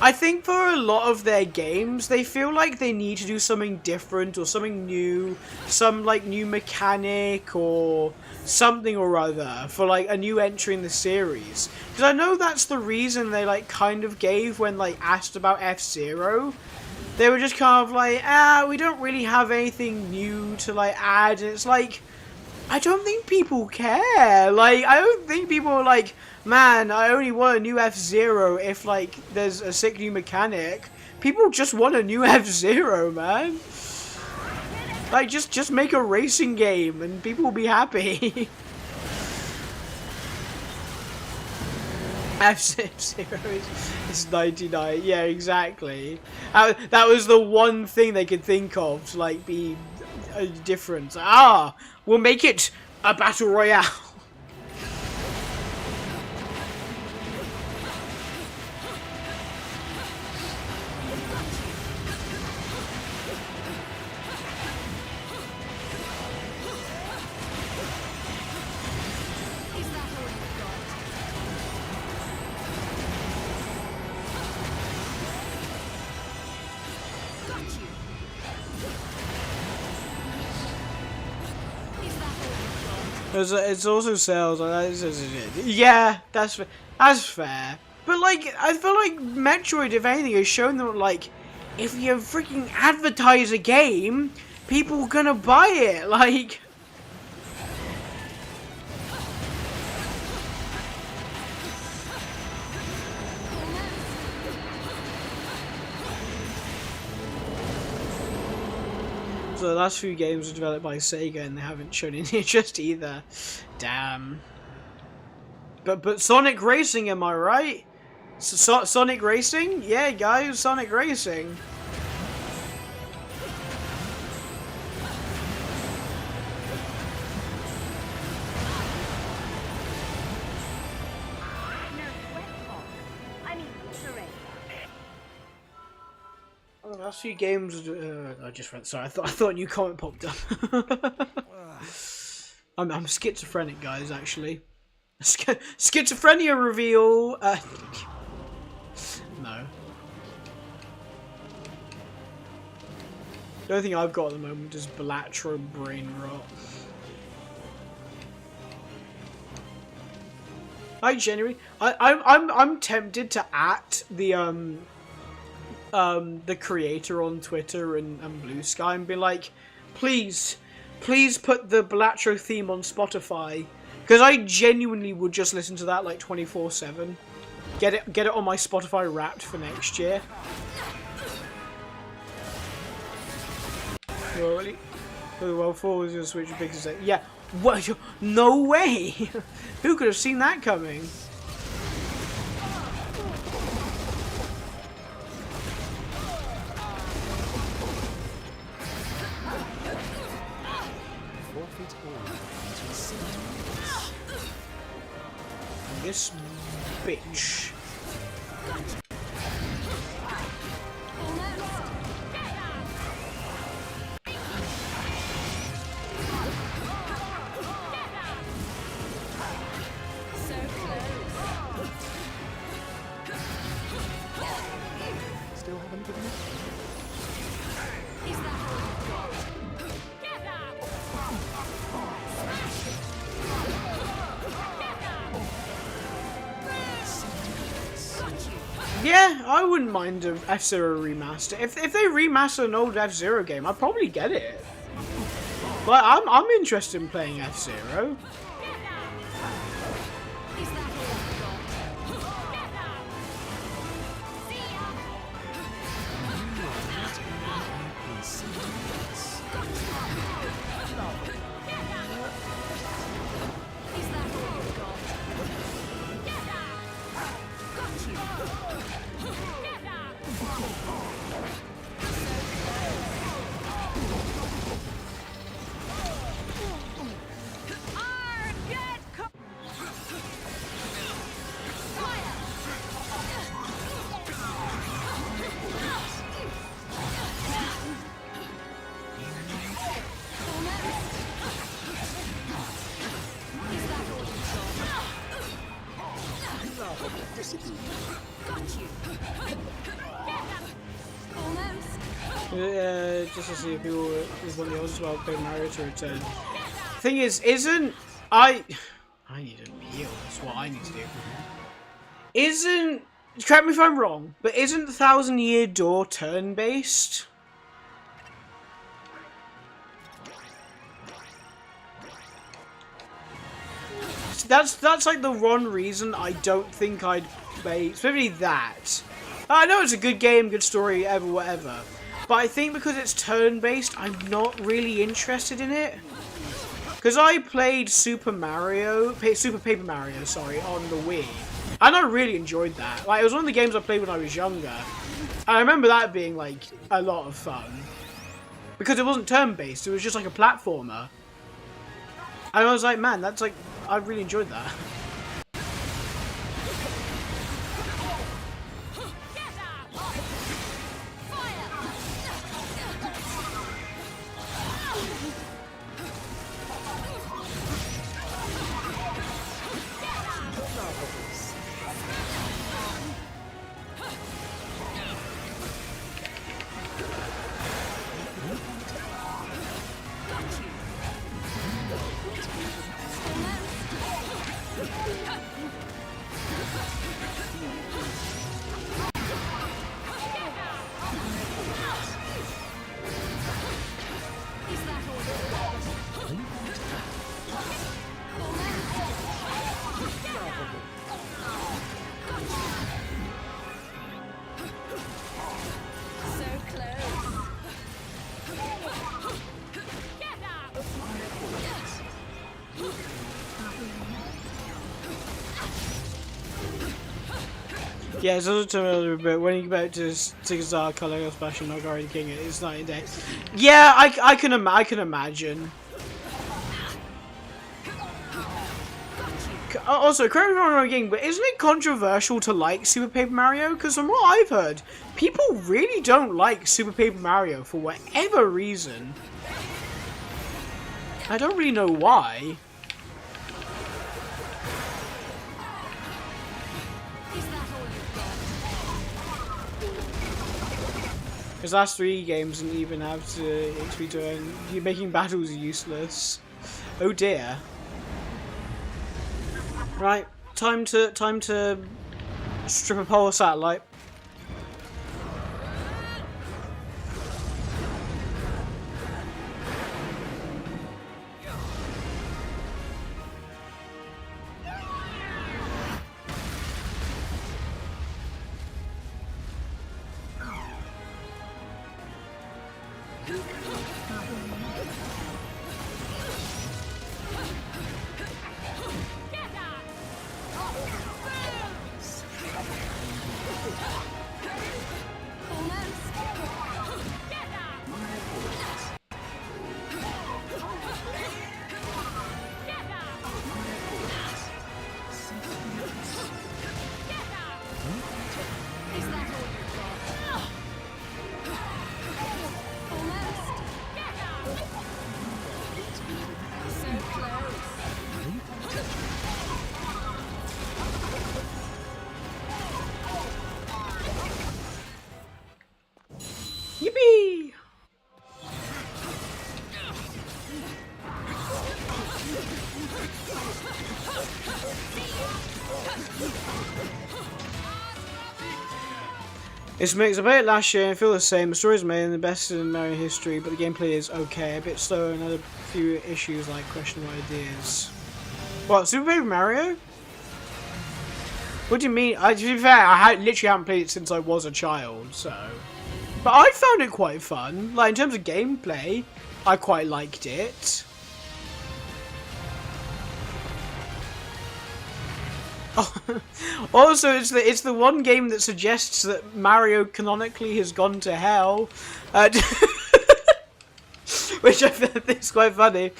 I think for a lot of their games, they feel like they need to do something different or something new, some, like, new mechanic or something or other for, like, a new entry in the series. Because I know that's the reason they, like, kind of gave when, like, asked about F-Zero. They were just kind of like, we don't really have anything new to, like, add. And it's like, I don't think people care. Like, I don't think people are like, man, I only want a new F-Zero if, like, there's a sick new mechanic. People just want a new F-Zero, man. Like, just make a racing game and people will be happy. F-Zero is 99. Yeah, exactly. That was the one thing they could think of to, like, be a difference. We'll make it a battle royale. It's also sales. Yeah, that's fair. But, like, I feel like Metroid, if anything, has shown them, like, if you freaking advertise a game, people are gonna buy it. Like, so the last few games were developed by Sega and they haven't shown any interest either. Damn. But Sonic Racing, am I right? Sonic Racing? Yeah, guys, Sonic Racing. Oh, the last few games. I just read. Sorry, I thought a new comment popped up. I'm schizophrenic, guys. Actually, schizophrenia reveal. No. The only thing I've got at the moment is Balatro brain rot. I'm tempted to the creator on Twitter and Blue Sky and be like, please put the Balatro theme on Spotify, because I genuinely would just listen to that like 24/7. Get it on my Spotify Wrapped for next year. Really? Well, 4 was gonna switch big as yeah. What? No way! Who could have seen that coming? This bitch. Still haven't given up? Yeah, I wouldn't mind a F-Zero remaster. If they remaster an old F-Zero game, I'd probably get it. But I'm interested in playing F-Zero. Just to see if people want the odds about Paper Mario to return. Thing is, I need a meal. That's what I need to do. Correct me if I'm wrong, but isn't the Thousand Year Door turn-based? That's like the one reason I don't think I'd play, especially that. I know it's a good game, good story, whatever. But I think because it's turn-based, I'm not really interested in it. Because I played Super Paper Mario, sorry, on the Wii. And I really enjoyed that. Like, it was one of the games I played when I was younger. And I remember that being, like, a lot of fun. Because it wasn't turn-based, it was just like a platformer. And I was like, man, that's like, I really enjoyed that. Yeah, it's also a little bit when you go back to Zigzag, Color Splash, and Nogari King, it's night and day. Yeah, I can imagine. Also, correct me if I'm wrong again, but isn't it controversial to like Super Paper Mario? Because from what I've heard, people really don't like Super Paper Mario for whatever reason. I don't really know why. His last 3 games didn't even have to XP turn. You're making battles useless. Oh dear. Right, time to strip a polar satellite. Yippee! It's mixed. I played it last year and I feel the same. The story is amazing, the best in Mario history, but the gameplay is okay. A bit slower and had a few issues like questionable ideas. What, Super Paper Mario? What do you mean? To be fair, I literally haven't played it since I was a child, so... But I found it quite fun. Like, in terms of gameplay, I quite liked it. Oh, also, it's the one game that suggests that Mario canonically has gone to hell, which I think is quite funny.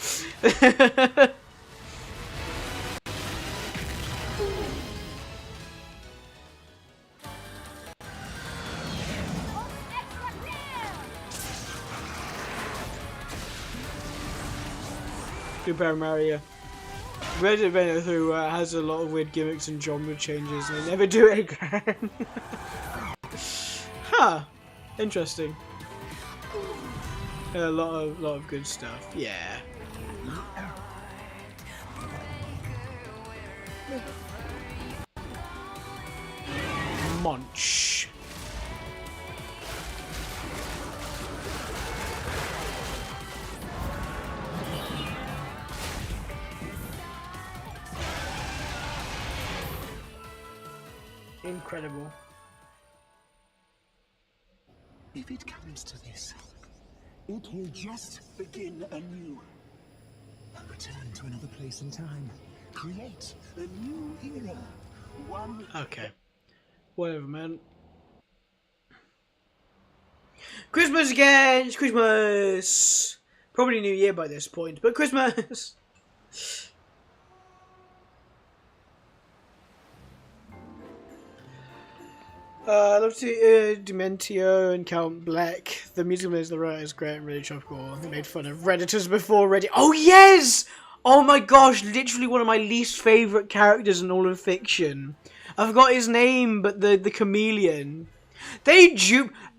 Super Mario. Reddit Venom who has a lot of weird gimmicks and genre changes and they never do it again. Huh. Interesting. A lot of good stuff. Yeah. Munch. Incredible. If it comes to this, it will just begin anew. A return to another place and time. Create a new era. One. Okay. Whatever, man. Christmas again! It's Christmas! Probably New Year by this point, but Christmas! I love to Dementio and Count Black. The music plays the right is great and really tropical. They made fun of Redditors before Reddit. Oh yes! Oh my gosh, literally one of my least favourite characters in all of fiction. I forgot his name, but the chameleon. They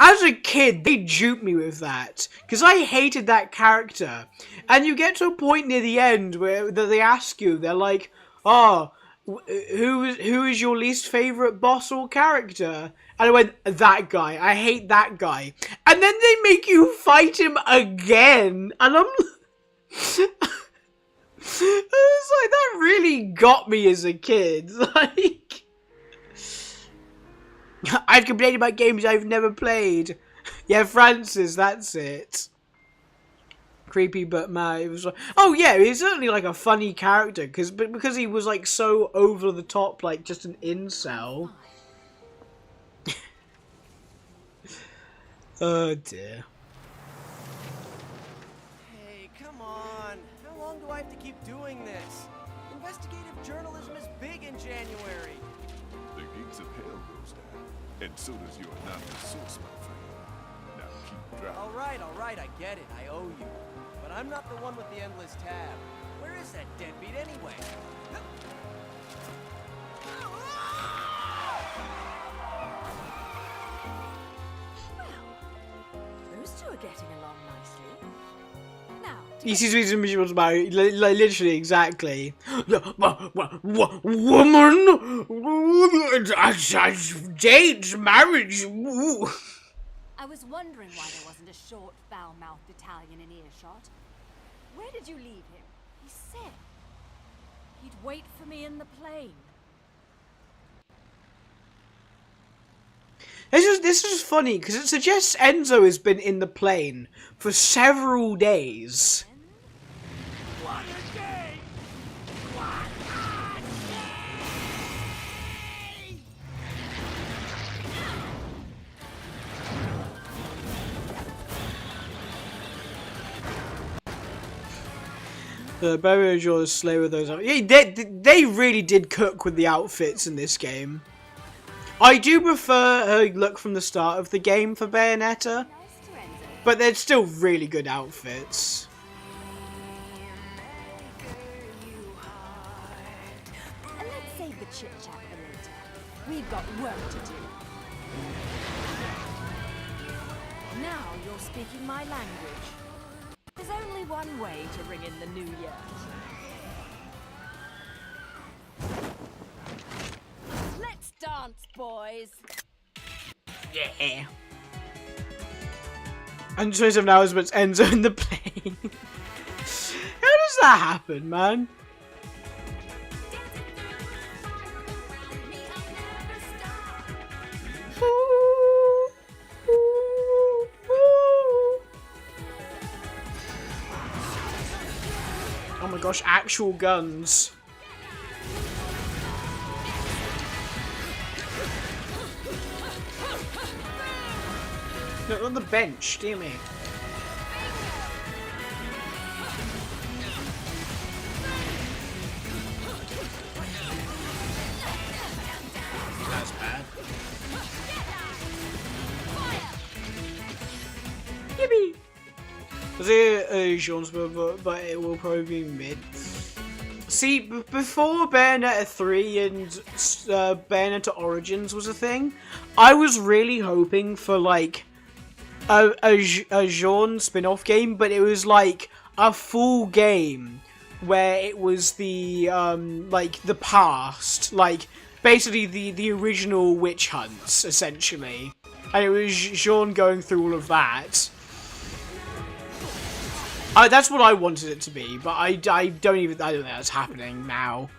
as a kid, they duped me with that. Because I hated that character. And you get to a point near the end where they ask you, they're like, oh, who is your least favourite boss or character? And I went, that guy. I hate that guy. And then they make you fight him again. And I'm... I was like, that really got me as a kid. Like... I've complained about games I've never played. Yeah, Francis, that's it. Creepy, but man, it was like, oh yeah, he's certainly like a funny character because he was like so over the top, like just an incel. Oh dear. Hey, come on. How long do I have to keep doing this? Investigative journalism is big in January. The gates of hell goes down, and so does your anonymous source, my friend. Now keep driving. All right, I get it. I owe you. But I'm not the one with the endless tab. Where is that deadbeat anyway? Well, those two are getting along nicely. Now, He sees reason she was married, like literally exactly. Woman, Jade's marriage. Woo. I was wondering why there wasn't a short, foul-mouthed Italian in earshot. Where did you leave him? He said he'd wait for me in the plane. This is funny because it suggests Enzo has been in the plane for several days. The Barrier Jaw is slay with those. Yeah, they really did cook with the outfits in this game. I do prefer her look from the start of the game for Bayonetta, but they're still really good outfits. And let's save the chit-chat for later. We've got work to do. Now you're speaking my language. There's only one way to ring in the new year. Let's dance, boys. Yeah. And 27 hours, but it's Enzo in the plane. How does that happen, man? Oh my gosh, actual guns. No, on the bench, dear me. That's bad. Yippee! Is it a genre, but it will probably be mid. See, before Bayonetta 3 and Bayonetta Origins was a thing, I was really hoping for, like, a Jean spin-off game, but it was like a full game where it was the like the past, like basically the original witch hunts essentially, and it was Jean going through all of that. That's what I wanted it to be, but I don't think that's happening now.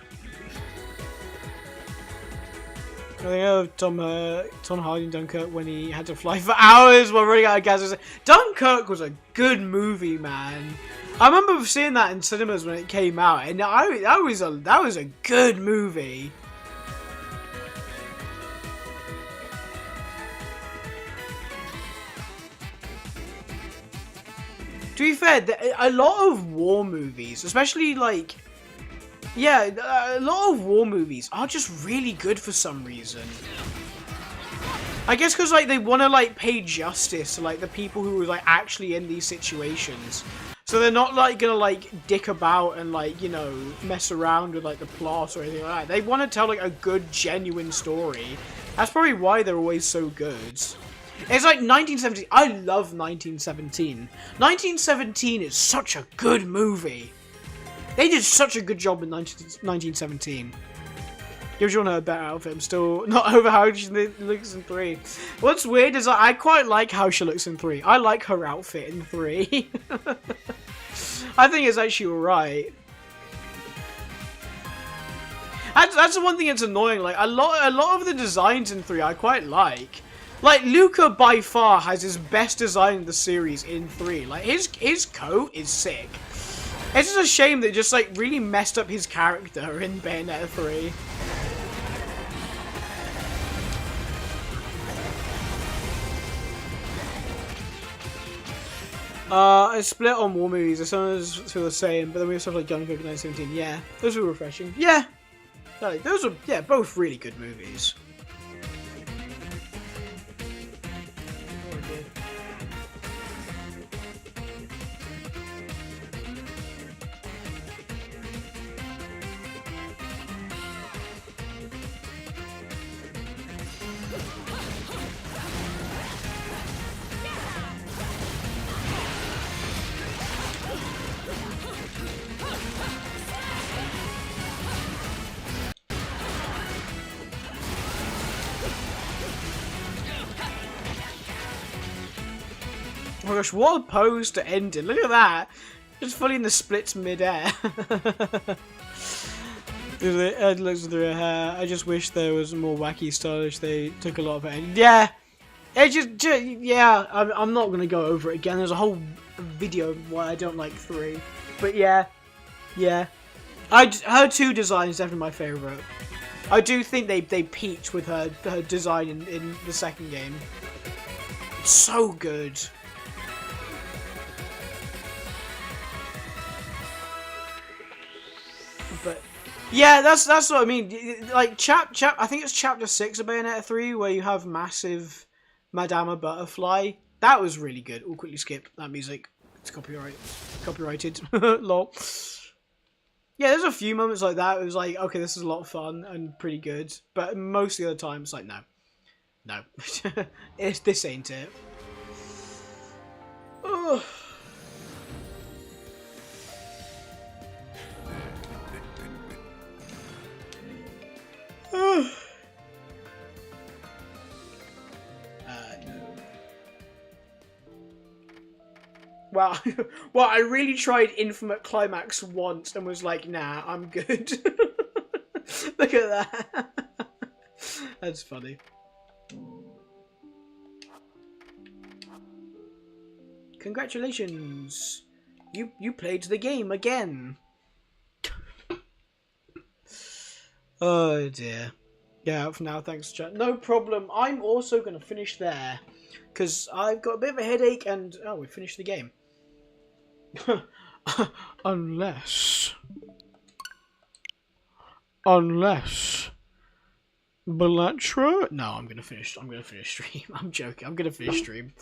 I think of Tom Hardy in Dunkirk when he had to fly for hours while running out of gas. Dunkirk was a good movie, man. I remember seeing that in cinemas when it came out, and that was a good movie. To be fair, a lot of war movies, especially like, yeah, a lot of war movies are just really good for some reason. I guess because like they want to like pay justice to like the people who were like actually in these situations, so they're not like gonna like dick about and like, you know, mess around with like the plot or anything like that. They want to tell like a good, genuine story. That's probably why they're always so good. It's like 1917. I love 1917. 1917 is such a good movie. They did such a good job in 1917. Gives you a better outfit. I'm still not over how she looks in 3. What's weird is I quite like how she looks in 3. I like her outfit in 3. I think it's actually alright. That's the one thing that's annoying. Like a lot of the designs in 3 I quite like. Like, Luca by far has his best design in the series in 3. Like, his coat is sick. It's just a shame that just, like, really messed up his character in Bayonetta 3. I split on war movies. Some of us feel the same, but then we have stuff like Dunkirk 1917. Yeah, those were refreshing. Yeah. Like, those are, yeah, both really good movies. Oh my gosh, what a pose to end in. Look at that. Just fully in the splits mid-air. Ed looks through her hair. I just wish there was more wacky stylish. They took a lot of it. Yeah. It just yeah, I'm not going to go over it again. There's a whole video of why I don't like 3. But yeah. Yeah. Her 2 design is definitely my favourite. I do think they peaked with her design in the second game. It's so good. But yeah, that's what I mean. Like I think it's chapter 6 of Bayonetta 3 where you have massive Madama Butterfly. That was really good. We'll quickly skip that music. It's copyrighted. Lol. Yeah, there's a few moments like that. It was like, okay, this is a lot of fun and pretty good. But most of the other time, it's like, no, this ain't it. Ugh. No. Wow. Well, I really tried Infinite Climax once and was like, nah, I'm good. Look at that. That's funny. Congratulations. You played the game again. Oh dear. Yeah, out for now, thanks chat. No problem. I'm also going to finish there. Because I've got a bit of a headache and... Oh, we finished the game. Unless... Belatra? No, I'm going to finish stream. I'm joking. I'm going to finish stream.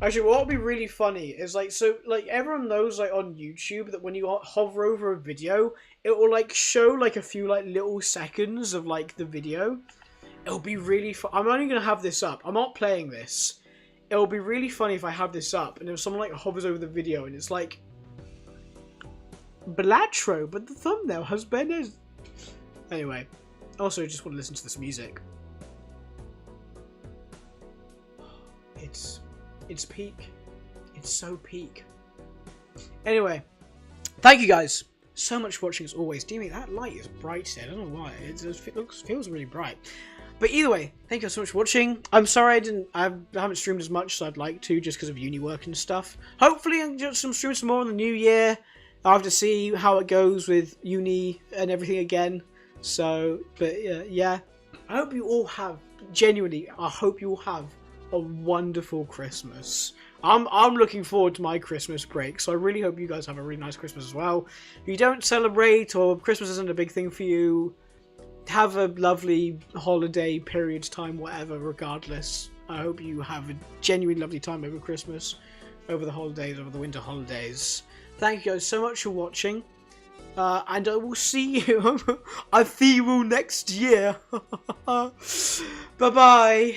Actually, what would be really funny is, like, so, like, everyone knows, like, on YouTube that when you hover over a video, it will, like, show, like, a few, like, little seconds of, like, the video. It'll be really fun. I'm only going to have this up. I'm not playing this. it'll be really funny if I have this up and if someone like hovers over the video and it's like Blatro, but the thumbnail has been. Anyway, also just want to listen to this music. It's peak. It's so peak. Anyway, thank you guys so much for watching as always. Dear me, that light is bright today. I don't know why. It feels really bright. But either way, thank you guys so much for watching. I'm sorry I haven't streamed as much as I'd like to, just because of uni work and stuff. Hopefully I'll just stream some more in the new year. I'll have to see how it goes with uni and everything again. So, but yeah. I hope you all have, genuinely, I hope you all have a wonderful Christmas. I'm looking forward to my Christmas break, so I really hope you guys have a really nice Christmas as well. If you don't celebrate or Christmas isn't a big thing for you, have a lovely holiday period time, whatever, regardless. I hope you have a genuinely lovely time over Christmas, over the holidays, over the winter holidays. Thank you guys so much for watching, and I will see you. I'll see you all next year. Bye bye.